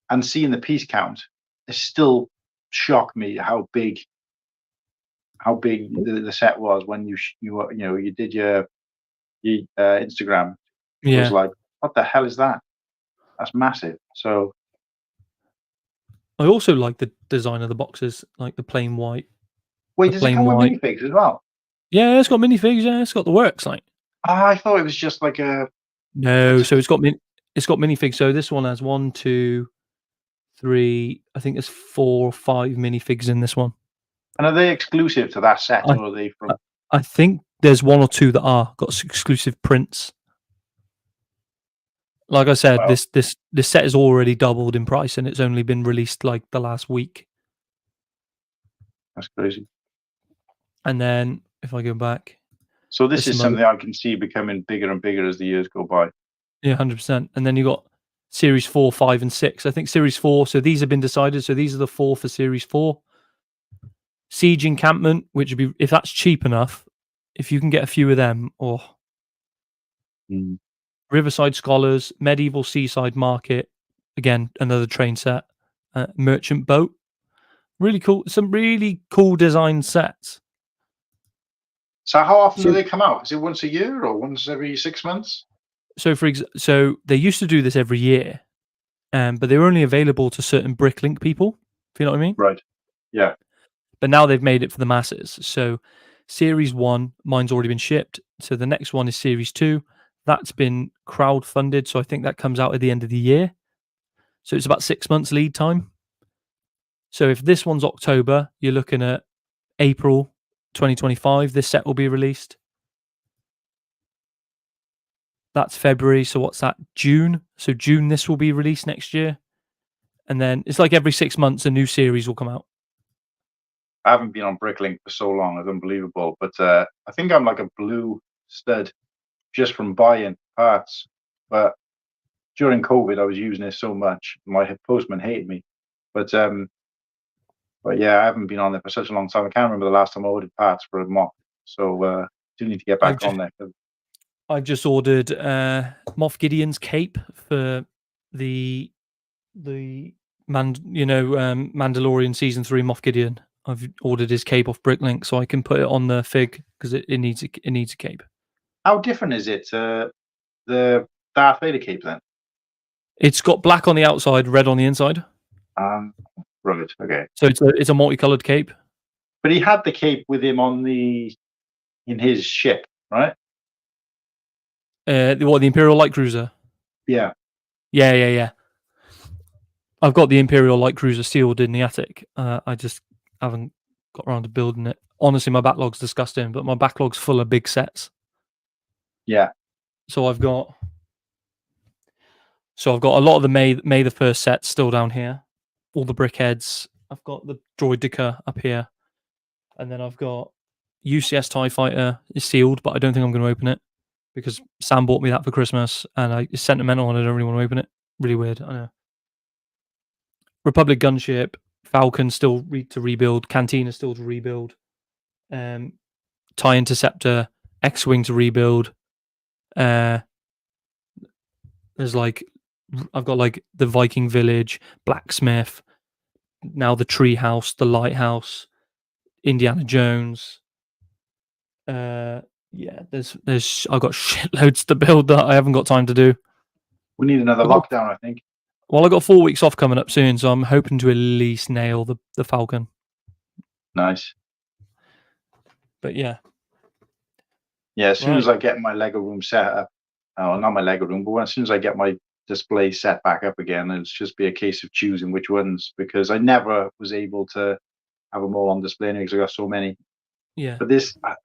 Speaker 2: and seeing the piece count, it still shocked me how big the set was when you did your Instagram. It was like, what the hell is that? That's massive. So
Speaker 1: I also like the design of the boxes, like the plain white.
Speaker 2: Wait, does it come with minifigs as well?
Speaker 1: Yeah, it's got minifigs. Yeah, it's got the works. Like,
Speaker 2: I thought it was just like a.
Speaker 1: No, so it's got minifigs. So this one has 1, 2, 3. I think there's 4 or 5 minifigs in this one.
Speaker 2: And are they exclusive to that set, or are they from?
Speaker 1: I think there's 1 or 2 that are got exclusive prints. Like I said, this set is already doubled in price, and it's only been released like the last week.
Speaker 2: That's crazy.
Speaker 1: And then if I go back,
Speaker 2: so this is something I can see becoming bigger and bigger as the years go by.
Speaker 1: Yeah, 100%. And then you got Series 4, 5, and 6. I think Series 4. So these have been decided. So these are the 4 for Series 4. Siege Encampment, which would be, if that's cheap enough, if you can get a few of them, or Riverside Scholars, Medieval Seaside Market, again another train set, Merchant Boat, really cool. Some really cool design sets.
Speaker 2: So how often do they come out? Is it once a year or once every 6 months?
Speaker 1: So so they used to do this every year, but they were only available to certain Bricklink people. If you know what I mean?
Speaker 2: Right. Yeah.
Speaker 1: But now they've made it for the masses. So Series 1, mine's already been shipped. So the next one is Series 2. That's been crowdfunded. So I think that comes out at the end of the year. So it's about 6 months lead time. So if this one's October, you're looking at April 2025. This set will be released. That's February. So what's that? June. So June, this will be released next year. And then it's like every 6 months, a new series will come out.
Speaker 2: I haven't been on Bricklink for so long. It's unbelievable. But I think I'm like a blue stud just from buying parts. But during COVID, I was using it so much. My postman hated me. But yeah, I haven't been on there for such a long time. I can't remember the last time I ordered parts for a mock. So do need to get back on there.
Speaker 1: I've just ordered Moff Gideon's cape for the Mandalorian season 3 Moff Gideon. I've ordered his cape off Bricklink so I can put it on the fig because it needs a cape. How
Speaker 2: different is it to the Darth Vader cape then?
Speaker 1: It's got black on the outside, red on the inside.
Speaker 2: Right. Okay.
Speaker 1: So it's a multicolored cape.
Speaker 2: But he had the cape with him in his ship, right?
Speaker 1: The Imperial Light Cruiser?
Speaker 2: Yeah.
Speaker 1: Yeah. I've got the Imperial Light Cruiser sealed in the attic. I just haven't got around to building it. Honestly, my backlog's disgusting, but my backlog's full of big sets.
Speaker 2: Yeah.
Speaker 1: So I've got a lot of the May the 1st sets still down here. All the brickheads. I've got the Droidica up here. And then I've got UCS TIE Fighter is sealed, but I don't think I'm going to open it because Sam bought me that for Christmas and it's sentimental and I don't really want to open it. Really weird, I know. Republic Gunship, Falcon still to rebuild, Cantina still to rebuild, TIE Interceptor, X-Wing to rebuild. There's I've got like the Viking Village, Blacksmith, now the Treehouse, the Lighthouse, Indiana Jones, Yeah, there's I've got shitloads to build that I haven't got time to do.
Speaker 2: We need another lockdown, I think.
Speaker 1: Well, I got 4 weeks off coming up soon, so I'm hoping to at least nail the Falcon.
Speaker 2: Nice.
Speaker 1: But yeah.
Speaker 2: Yeah, as soon as I get my Lego room set up, not my Lego room, but as soon as I get my display set back up again, it'll just be a case of choosing which ones, because I never was able to have them all on display because I got so many.
Speaker 1: Yeah.
Speaker 2: But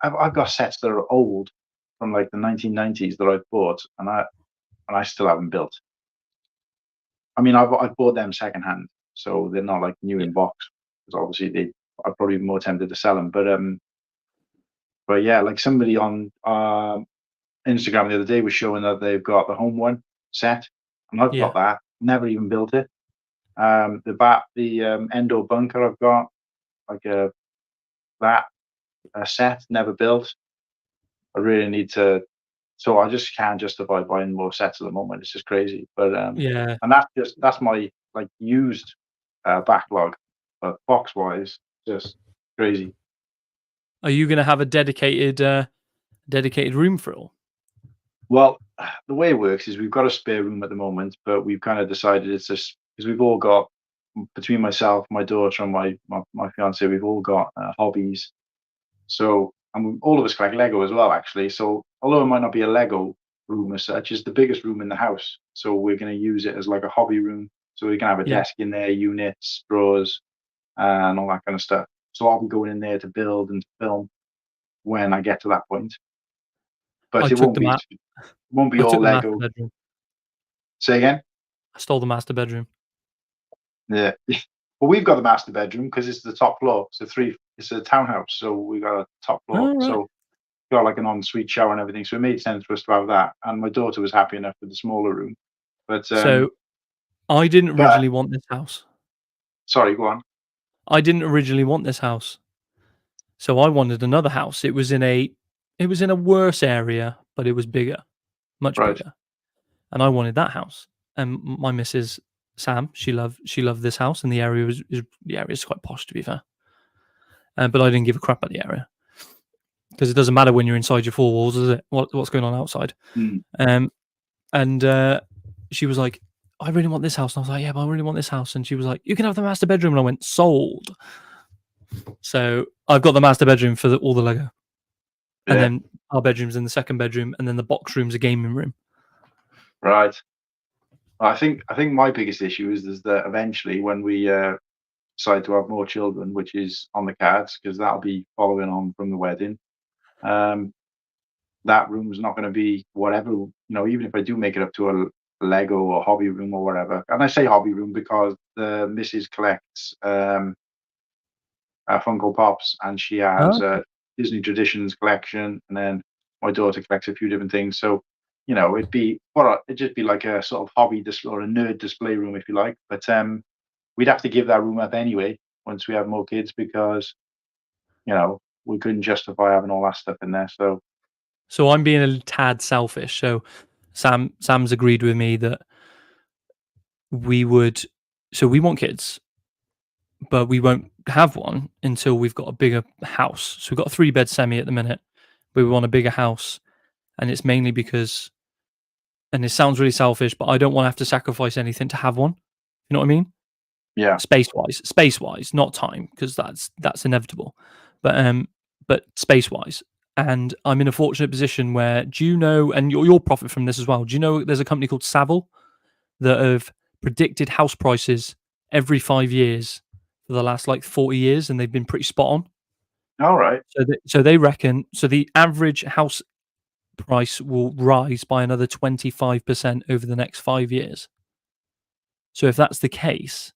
Speaker 2: I've got sets that are old from like the 1990s that I've bought, and I still haven't built. I mean, I've bought them secondhand, so they're not like new in box. Because obviously I'd probably be more tempted to sell them. But yeah, like somebody on Instagram the other day was showing that they've got the home one set, and I've got that. Never even built it. The Endo bunker I've got, like that set, never built. I really need to. So I just can't justify buying more sets at the moment. It's just crazy. But
Speaker 1: Yeah.
Speaker 2: and that's my like used backlog, but box wise, just crazy.
Speaker 1: Are you going to have a dedicated room for it all?
Speaker 2: Well, the way it works is we've got a spare room at the moment, but we've kind of decided it's just because we've all got, between myself, my daughter, and my fiance, we've all got hobbies. So, and all of us collect Lego as well, actually. So, although it might not be a Lego room as such, it's the biggest room in the house. So, we're going to use it as like a hobby room. So, we can have a desk in there, units, drawers, and all that kind of stuff. So, I'll be going in there to build and film when I get to that point. But it won't be all Lego. Say again?
Speaker 1: I stole the master bedroom.
Speaker 2: Yeah. Well, we've got the master bedroom because it's the top floor. It's a townhouse, so we got a top floor.
Speaker 1: Oh, right.
Speaker 2: So got like an ensuite shower and everything. So it made sense for us to have that. And my daughter was happy enough with the smaller room. But
Speaker 1: so I didn't originally want this house.
Speaker 2: Sorry, go on.
Speaker 1: I didn't originally want this house. So I wanted another house. It was in a worse area, but it was bigger, much bigger. And I wanted that house. And my missus Sam, she loved this house, and the area is quite posh, to be fair. But I didn't give a crap about the area because it doesn't matter when you're inside your four walls, does it? What's going on outside? And she was like, I really want this house. And I was like, yeah, but I really want this house. And she was like, you can have the master bedroom. And I went, sold. So I've got the master bedroom for all the Lego. And then our bedroom's in the second bedroom, and then the box room's a gaming room.
Speaker 2: Right. I think my biggest issue is that eventually when we decide to have more children, which is on the cards, because that'll be following on from the wedding, that room's not going to be whatever, even if I do make it up to a Lego or hobby room or whatever. And I say hobby room because the missus collects Funko Pops, and she has a Disney Traditions collection, and then my daughter collects a few different things. So, it'd just be like a sort of hobby display or a nerd display room, if you like. But we'd have to give that room up anyway once we have more kids because, we couldn't justify having all that stuff in there.
Speaker 1: So I'm being a tad selfish. So Sam's agreed with me that we want kids, but we won't have one until we've got a bigger house. So we've got a 3-bed semi at the minute, but we want a bigger house. And it's mainly because, and it sounds really selfish, but I don't want to have to sacrifice anything to have one. You know what I mean?
Speaker 2: Yeah.
Speaker 1: Space wise, not time, because that's inevitable. But space wise. And I'm in a fortunate position where, do you know, and you'll profit from this as well, do you know there's a company called Savile that have predicted house prices every 5 years for the last 40 years, and they've been pretty spot on.
Speaker 2: All right.
Speaker 1: So they reckon, the average house price will rise by another 25% over the next 5 years. So if that's the case,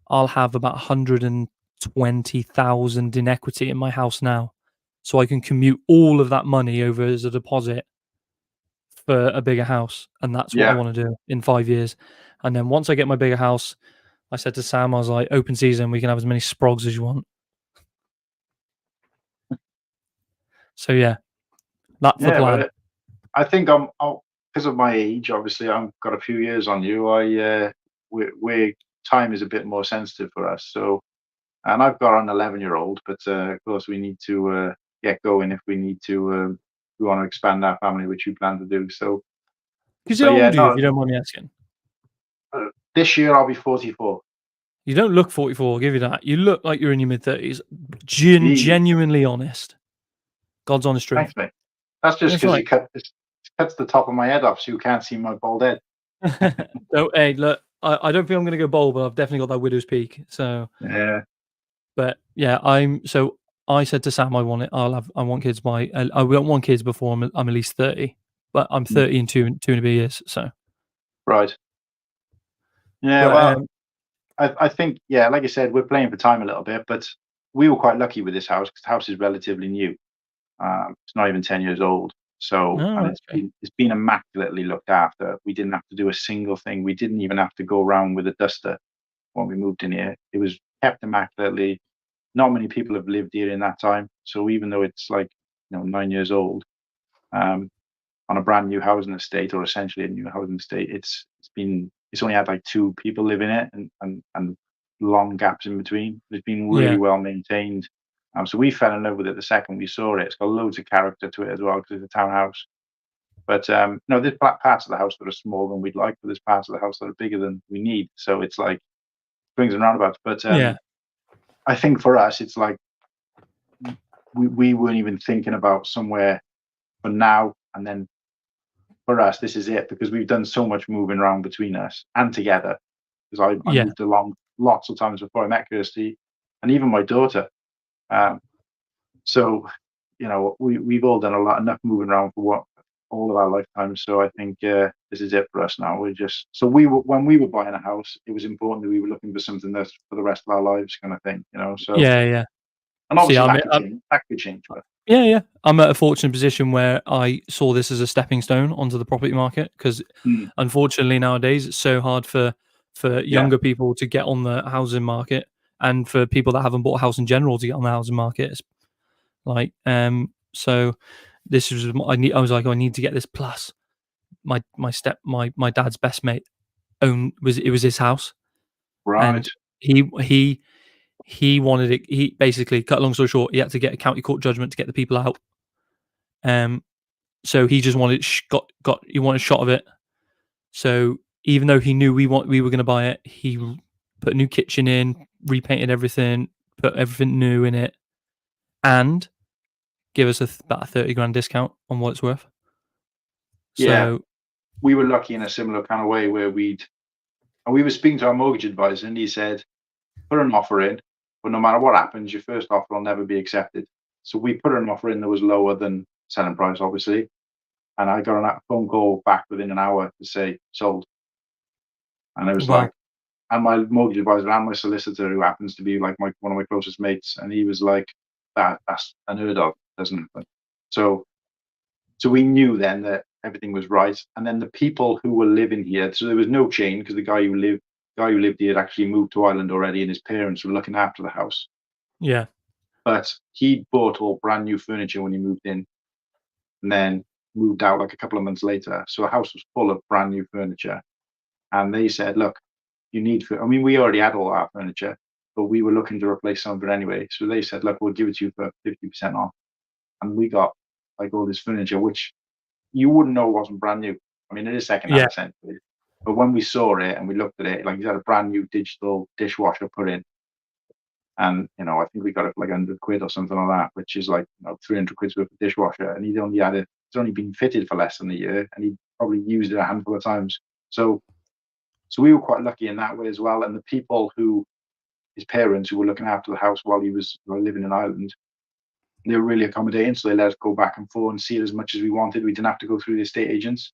Speaker 1: I'll have about 120,000 in equity in my house now. So I can commute all of that money over as a deposit for a bigger house. And that's what I want to do in 5 years. And then once I get my bigger house, I said to Sam, I was like, open season, we can have as many sprogs as you want. So yeah, that's the plan.
Speaker 2: I think because of my age, obviously I've got a few years on you. Where time is a bit more sensitive for us. So, and I've got an 11-year-old, but of course we need to get going if we need to. We want to expand our family, which we plan to do. So,
Speaker 1: Because
Speaker 2: so
Speaker 1: how
Speaker 2: yeah,
Speaker 1: old are you,
Speaker 2: no,
Speaker 1: if you don't mind me asking?
Speaker 2: this year I'll be 44.
Speaker 1: You don't look 44, I'll give you that. You look like you're in your mid-30s.
Speaker 2: Easy.
Speaker 1: Genuinely honest. God's honest truth.
Speaker 2: Thanks, mate. That's just
Speaker 1: That's
Speaker 2: because
Speaker 1: right.
Speaker 2: it cuts the top of my head off, so you can't see my bald head.
Speaker 1: So, hey, look, I don't think I'm going to go bald, but I've definitely got that widow's peak. So,
Speaker 2: Yeah.
Speaker 1: but yeah, I said to Sam, I want kids by, I don't want kids before I'm at least 30, but I'm 30 in two and a bit years. So,
Speaker 2: Right. Yeah.
Speaker 1: but
Speaker 2: Well, I think, yeah, like I said, we're playing for time a little bit, but we were quite lucky with this house because the house is relatively new. It's not even 10 years old. So,
Speaker 1: no,
Speaker 2: and
Speaker 1: okay.
Speaker 2: it's been immaculately looked after. We didn't have to do a single thing. We didn't even have to go around with a duster when we moved in here. It was kept immaculately. Not many people have lived here in that time. So even though it's like, 9 years old, um, on a brand new housing estate, or essentially a new housing estate, it's only had like 2 people live in it, and long gaps in between. It's been really
Speaker 1: Yeah,
Speaker 2: well maintained. So we fell in love with it the second we saw it. It's got loads of character to it as well because it's a townhouse. But no, there's parts of the house that are smaller than we'd like, but there's parts of the house that are bigger than we need. So it's like swings and roundabouts. But
Speaker 1: yeah,
Speaker 2: I think for us, it's like we weren't even thinking about somewhere for now, and then for us, this is it because we've done so much moving around between us and together. Because I
Speaker 1: yeah,
Speaker 2: moved along lots of times before I met Kirsty, and even my daughter. Um, so, we've all done enough moving around for what all of our lifetimes. So I think this is it for us now. When we were buying a house, it was important that we were looking for something that's for the rest of our lives, kind of thing. So,
Speaker 1: yeah.
Speaker 2: and
Speaker 1: See,
Speaker 2: obviously that could change. That could change, but
Speaker 1: yeah. I'm at a fortunate position where I saw this as a stepping stone onto the property market because, unfortunately, nowadays it's so hard for
Speaker 2: yeah,
Speaker 1: younger people to get on the housing market, and for people that haven't bought a house in general to get on the housing market. It's like, so this was I was like, I need to get this. Plus, my dad's best mate it was his house,
Speaker 2: right,
Speaker 1: and he wanted it. He basically, cut a long story short, he had to get a county court judgment to get the people out. So he just wanted he wanted a shot of it. So even though he knew we were going to buy it, he put a new kitchen in, repainted everything, put everything new in it, and give us about a 30 grand discount on what it's worth.
Speaker 2: yeah.
Speaker 1: So
Speaker 2: We were lucky in a similar kind of way where we were speaking to our mortgage advisor, and he said, put an offer in, but no matter what happens, your first offer will never be accepted. So we put an offer in that was lower than selling price, obviously. And I got a phone call back within an hour to say sold. And I was
Speaker 1: wow,
Speaker 2: like, and my mortgage advisor and my solicitor, who happens to be like one of my closest mates, and he was like, that's unheard of, doesn't it? So we knew then that everything was right. And then the people who were living here, so there was no chain because the guy who lived here had actually moved to Ireland already, and his parents were looking after the house.
Speaker 1: yeah,
Speaker 2: But he bought all brand new furniture when he moved in, and then moved out like a couple of months later. So the house was full of brand new furniture. And they said, look, you need, I mean, we already had all our furniture, but we were looking to replace some of it anyway. So they said, look, we'll give it to you for 50% off. And we got like all this furniture, which you wouldn't know wasn't brand new. I mean, it is secondhand
Speaker 1: yeah,
Speaker 2: essentially. But when we saw it and we looked at it, like he's had a brand new digital dishwasher put in. And, I think we got it for like 100 quid or something like that, which is like, 300 quid's worth of dishwasher. And it's only been fitted for less than a year, and he probably used it a handful of times. So we were quite lucky in that way as well. And the people his parents who were looking after the house while he was living in Ireland, they were really accommodating. So they let us go back and forth and see it as much as we wanted. We didn't have to go through the estate agents.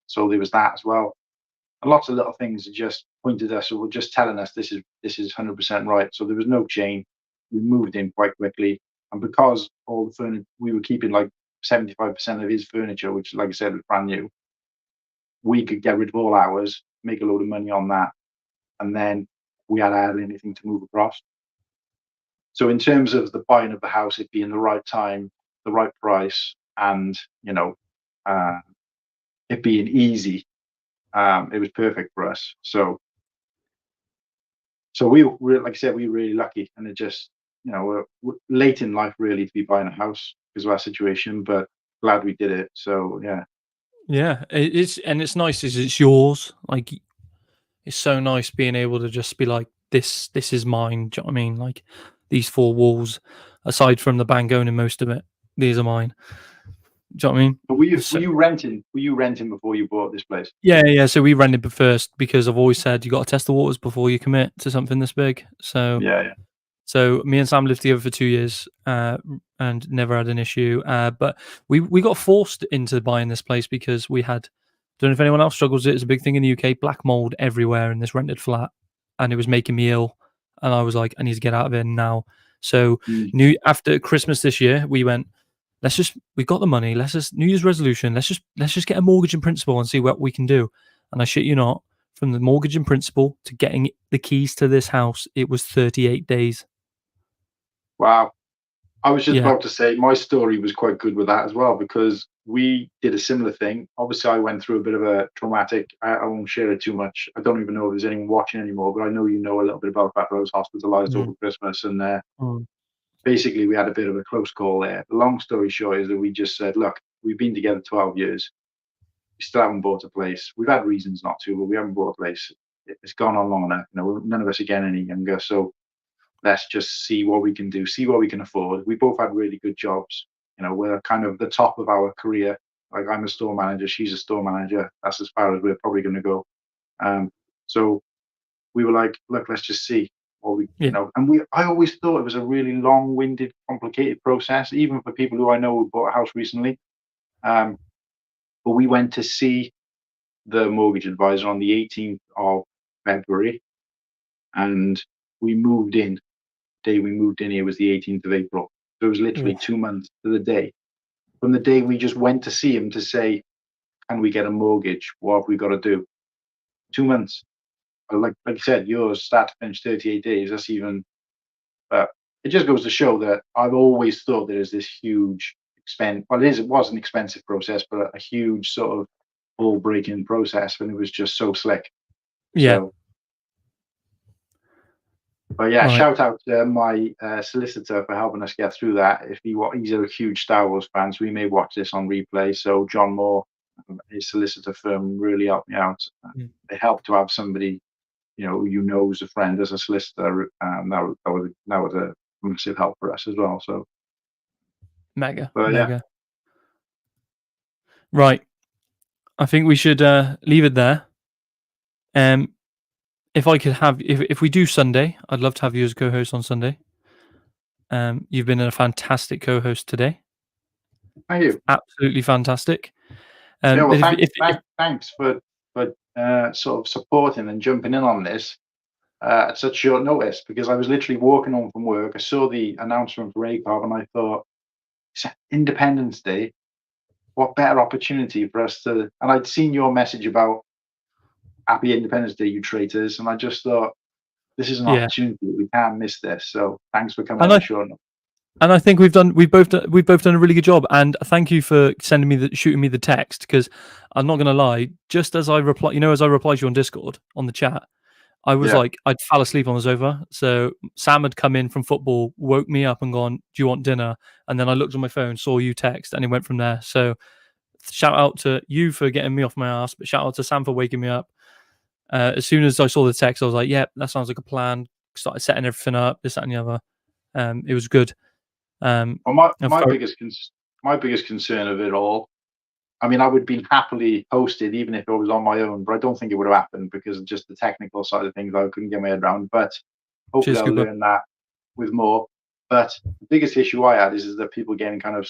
Speaker 2: So there was that as well. And lots of little things that just pointed us, or were just telling us this is 100% right. So there was no chain. We moved in quite quickly. And because all the furniture, we were keeping like 75% of his furniture, which, like I said, was brand new, we could get rid of all ours, make a load of money on that. And then we had hardly anything to move across. So in terms of the buying of the house, it being the right time, the right price, and uh, it being easy, it was perfect for us. So we were, like I said, we were really lucky, and it just we're late in life really to be buying a house because of our situation, but glad we did it. So yeah.
Speaker 1: Yeah, it's nice. Is it's yours? Like, it's so nice being able to just be like, this is mine. Do you know what I mean? Like, these four walls, aside from the bank owning most of it, these are mine. Do you know what I mean?
Speaker 2: But were
Speaker 1: So,
Speaker 2: you renting? Were you renting before you bought this place?
Speaker 1: yeah. So we rented first because I've always said you got to test the waters before you commit to something this big. So
Speaker 2: Yeah.
Speaker 1: So me and Sam lived together for 2 years and never had an issue. But we got forced into buying this place because we had, don't know if anyone else struggles with it. It's a big thing in the UK, black mold everywhere in this rented flat. And it was making me ill. And I was like, I need to get out of here now. So after Christmas this year, we went, we got the money. Let's just, New Year's resolution. Let's just get a mortgage in principle and see what we can do. And I shit you not, from the mortgage in principle to getting the keys to this house, it was 38 days.
Speaker 2: Wow. I was just
Speaker 1: Yeah.
Speaker 2: about to say my story was quite good with that as well, because we did a similar thing. Obviously, I went through a bit of a traumatic. I won't share it too much. I don't even know if there's anyone watching anymore, but I know you know a little bit about that. I was hospitalized over Christmas, and basically we had a bit of a close call there. The long story short is that we just said, look, we've been together 12 years. We still haven't bought a place. We've had reasons not to, but we haven't bought a place. It's gone on long enough. None of us are getting any younger, so let's just see what we can do, see what we can afford. We both had really good jobs. We're kind of the top of our career. Like, I'm a store manager, she's a store manager. That's as far as we're probably going to go. So we were like, look, let's just see what we, And I always thought it was a really long-winded, complicated process, even for people who I know who bought a house recently. But we went to see the mortgage advisor on the 18th of February, and we moved in. Day we moved in here was the 18th of April. So it was literally 2 months to the day from the day we just went to see him to say, can we get a mortgage? What have we got to do? 2 months. Like you said, yours start to finish 38 days. That's even, but it just goes to show that I've always thought there is this huge expense. Well, it was an expensive process, but a huge sort of ball breaking process when it was just so slick.
Speaker 1: Yeah.
Speaker 2: So, but yeah, shout out to my solicitor for helping us get through that. He's a huge Star Wars fan, so we may watch this on replay. So John Moore, his solicitor firm, really helped me out. It helped to have somebody, who's a friend as a solicitor. That was a massive help for us as well. So
Speaker 1: mega.
Speaker 2: Yeah.
Speaker 1: Right. I think we should leave it there. If I could have, if we do Sunday, I'd love to have you as co-host on Sunday. You've been a fantastic co-host today.
Speaker 2: Thank you.
Speaker 1: Absolutely fantastic.
Speaker 2: Thanks for sort of supporting and jumping in on this at such short notice, because I was literally walking home from work. I saw the announcement for Acob and I thought, it's Independence Day. What better opportunity for us to? And I'd seen your message about Happy Independence Day, you traitors, and I just thought, this is an opportunity. We can't miss this. So thanks for coming on, Sean.
Speaker 1: And I think we've both done a really good job. And thank you for shooting me the text, because I'm not going to lie. Just as I reply, as I replied to you on Discord on the chat, I was like, I'd fell asleep on the sofa. So Sam had come in from football, woke me up and gone, do you want dinner? And then I looked on my phone, saw you text, and it went from there. So shout out to you for getting me off my ass, but shout out to Sam for waking me up. As soon as I saw the text, I was like, yeah, that sounds like a plan. Started setting everything up, this, that, and the other. It was good.
Speaker 2: Well, my biggest concern of it all, I mean, I would have been happily hosted even if it was on my own, but I don't think it would have happened because of just the technical side of things I couldn't get my head around. But hopefully I'll learn that with more. But the biggest issue I had is that people getting kind of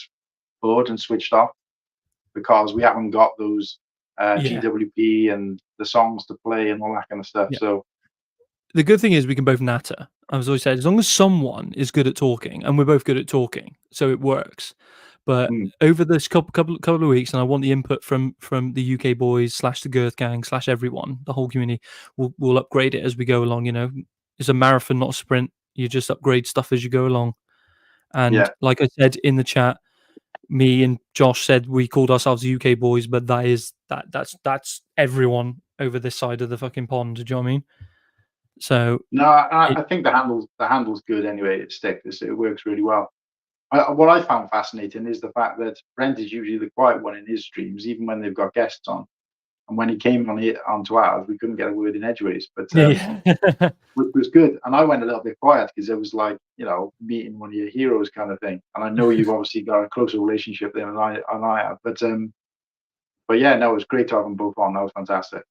Speaker 2: bored and switched off because we haven't got those GWP and the songs to play and all that kind of stuff. So
Speaker 1: the good thing is we can both natter. I've always said, as long as someone is good at talking, and we're both good at talking, so it works. But over this couple of weeks, and I want the input from the UK boys / the Girth Gang / everyone, the whole community. We'll upgrade it as we go along. It's a marathon, not a sprint. You just upgrade stuff as you go along. And like I said in the chat, me and Josh said we called ourselves the UK boys, but that's everyone over this side of the fucking pond. Do you know what I mean? So
Speaker 2: No, I think the handle's good anyway. It works really well. What I found fascinating is the fact that Brent is usually the quiet one in his streams, even when they've got guests on. And when he came onto ours, we couldn't get a word in edgeways, but
Speaker 1: yeah.
Speaker 2: it was good. And I went a little bit quiet because it was like, meeting one of your heroes kind of thing. And I know you've obviously got a closer relationship than I have, but yeah, no, it was great to have them both on. That was fantastic.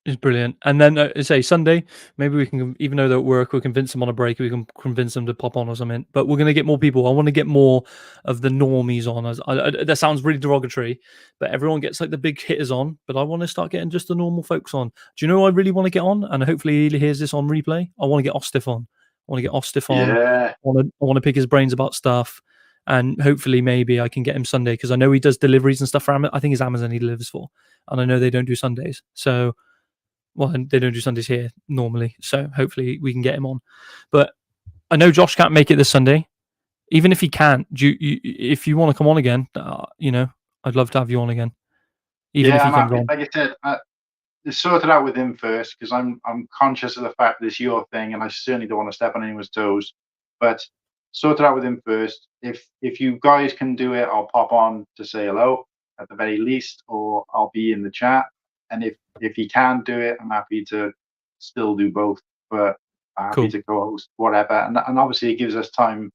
Speaker 1: It's brilliant. And then say Sunday, maybe we can, even though they're at work, we'll convince them on a break. We can convince them to pop on or something. But we're going to get more people. I want to get more of the normies on. That sounds really derogatory, but everyone gets like the big hitters on. But I want to start getting just the normal folks on. Do you know who I really want to get on? And hopefully he hears this on replay. I want to get Ostif on. I want to get Ostif on.
Speaker 2: Yeah.
Speaker 1: I want to pick his brains about stuff. And hopefully maybe I can get him Sunday because I know he does deliveries and stuff for Amazon. I think it's Amazon he delivers for. And I know they don't do Sundays. So... well, they don't do Sundays here normally, so hopefully we can get him on. But I know Josh can't make it this Sunday. Even if he can't, if you want to come on again, I'd love to have you on again. Even if he comes on.
Speaker 2: Like I said, sort it out with him first because I'm conscious of the fact that it's your thing, and I certainly don't want to step on anyone's toes. But sort it out with him first. If you guys can do it, I'll pop on to say hello at the very least, or I'll be in the chat. And if he can do it, I'm happy to still do both. But I'm happy to co-host whatever. And obviously it gives us time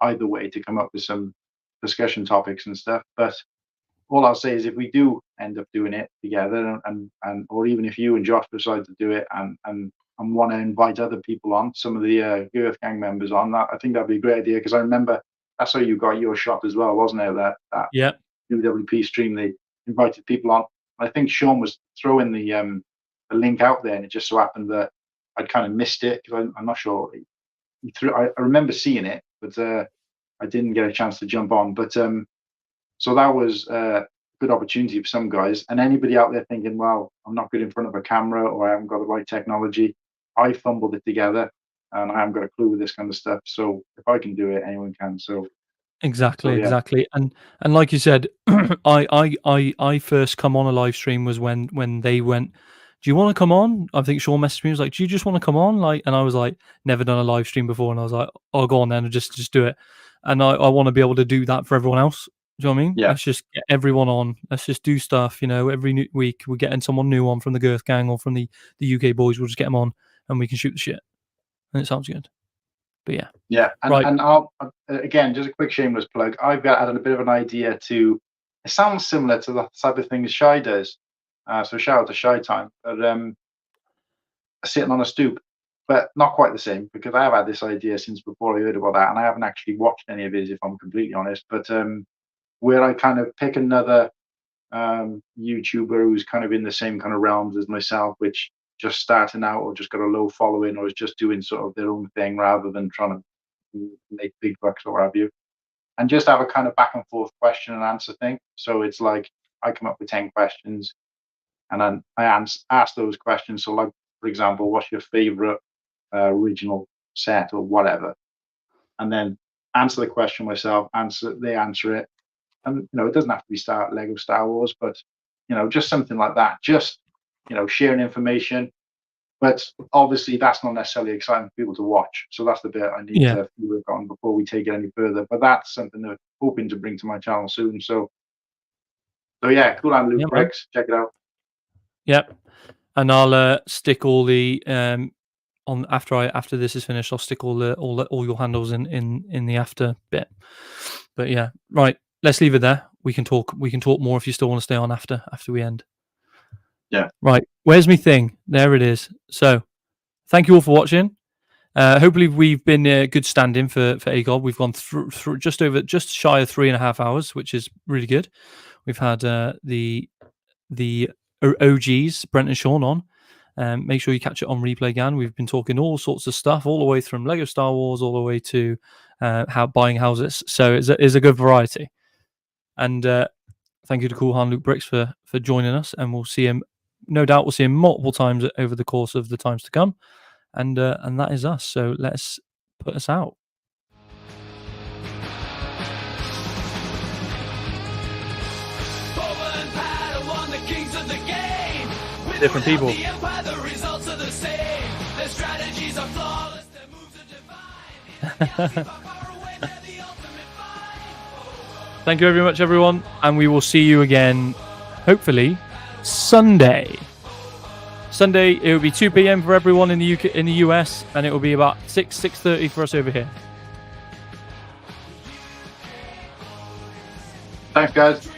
Speaker 2: either way to come up with some discussion topics and stuff. But all I'll say is if we do end up doing it together, and or even if you and Josh decide to do it and want to invite other people on, some of the Girth Gang members on, that I think that'd be a great idea because I remember that's how you got your shot as well, wasn't it? That UWP stream, they invited people on. I think Sean was throwing the link out there, and it just so happened that I'd kind of missed it because I'm not sure. I remember seeing it, but I didn't get a chance to jump on. But so that was a good opportunity for some guys. And anybody out there thinking, well, I'm not good in front of a camera or I haven't got the right technology, I fumbled it together, and I haven't got a clue with this kind of stuff. So if I can do it, anyone can. So.
Speaker 1: Exactly. And like you said, I first come on a live stream was when they went, do you want to come on? I think Sean messaged me, he was like, do you just want to come on? Like, and I was like, never done a live stream before, and I was like, oh, go on then, and just do it. And I want to be able to do that for everyone else. Do you know what I mean?
Speaker 2: Yeah.
Speaker 1: Let's just get everyone on. Let's just do stuff. Every week we're getting someone new on from the Girth Gang or from the UK boys. We'll just get them on, and we can shoot the shit. And it sounds good. But
Speaker 2: yeah, and I'll again, just a quick shameless plug. I've got a bit of an idea to. It sounds similar to the type of things Shy does, so shout out to Shy Time. But sitting on a stoop, but not quite the same because I have had this idea since before I heard about that, and I haven't actually watched any of his, if I'm completely honest. But where I kind of pick another YouTuber who's kind of in the same kind of realms as myself, which. Just starting out or just got a low following or is just doing sort of their own thing rather than trying to make big bucks or what have you, and just have a kind of back and forth question and answer thing. So it's like I come up with 10 questions and then I ask those questions. So like, for example, what's your favorite original set or whatever, and then answer the question myself, they answer it, and it doesn't have to be Lego Star Wars, but just something like that, just sharing information. But obviously that's not necessarily exciting for people to watch. So that's the bit I need to work on before we take it any further. But that's something that I'm hoping to bring to my channel soon. So yeah, cool on Luke Bricks. Check it out.
Speaker 1: Yep. And I'll stick all the on after this is finished, I'll stick all your handles in the after bit. But yeah, right. Let's leave it there. We can talk more if you still want to stay on after we end.
Speaker 2: Yeah.
Speaker 1: Right. Where's my thing? There it is. So, thank you all for watching. Hopefully, we've been a good stand-in for Acob. We've gone through just shy of 3.5 hours, which is really good. We've had the OGs, Brent and Sean, on. Make sure you catch it on replay again. We've been talking all sorts of stuff, all the way from Lego Star Wars, all the way to how buying houses. So it's a good variety. And thank you to Cool Hand Luke Bricks for joining us, and we'll see him. No doubt we'll see him multiple times over the course of the times to come, and that is us. So let's put us out. Different people.
Speaker 5: Their strategies are flawless, their moves are divine.
Speaker 1: Thank you very much, everyone, and we will see you again, hopefully, Sunday. Sunday, it will be 2 p.m. for everyone in the UK, in the US, and it will be about 6:30 for us over here.
Speaker 2: Thanks, guys.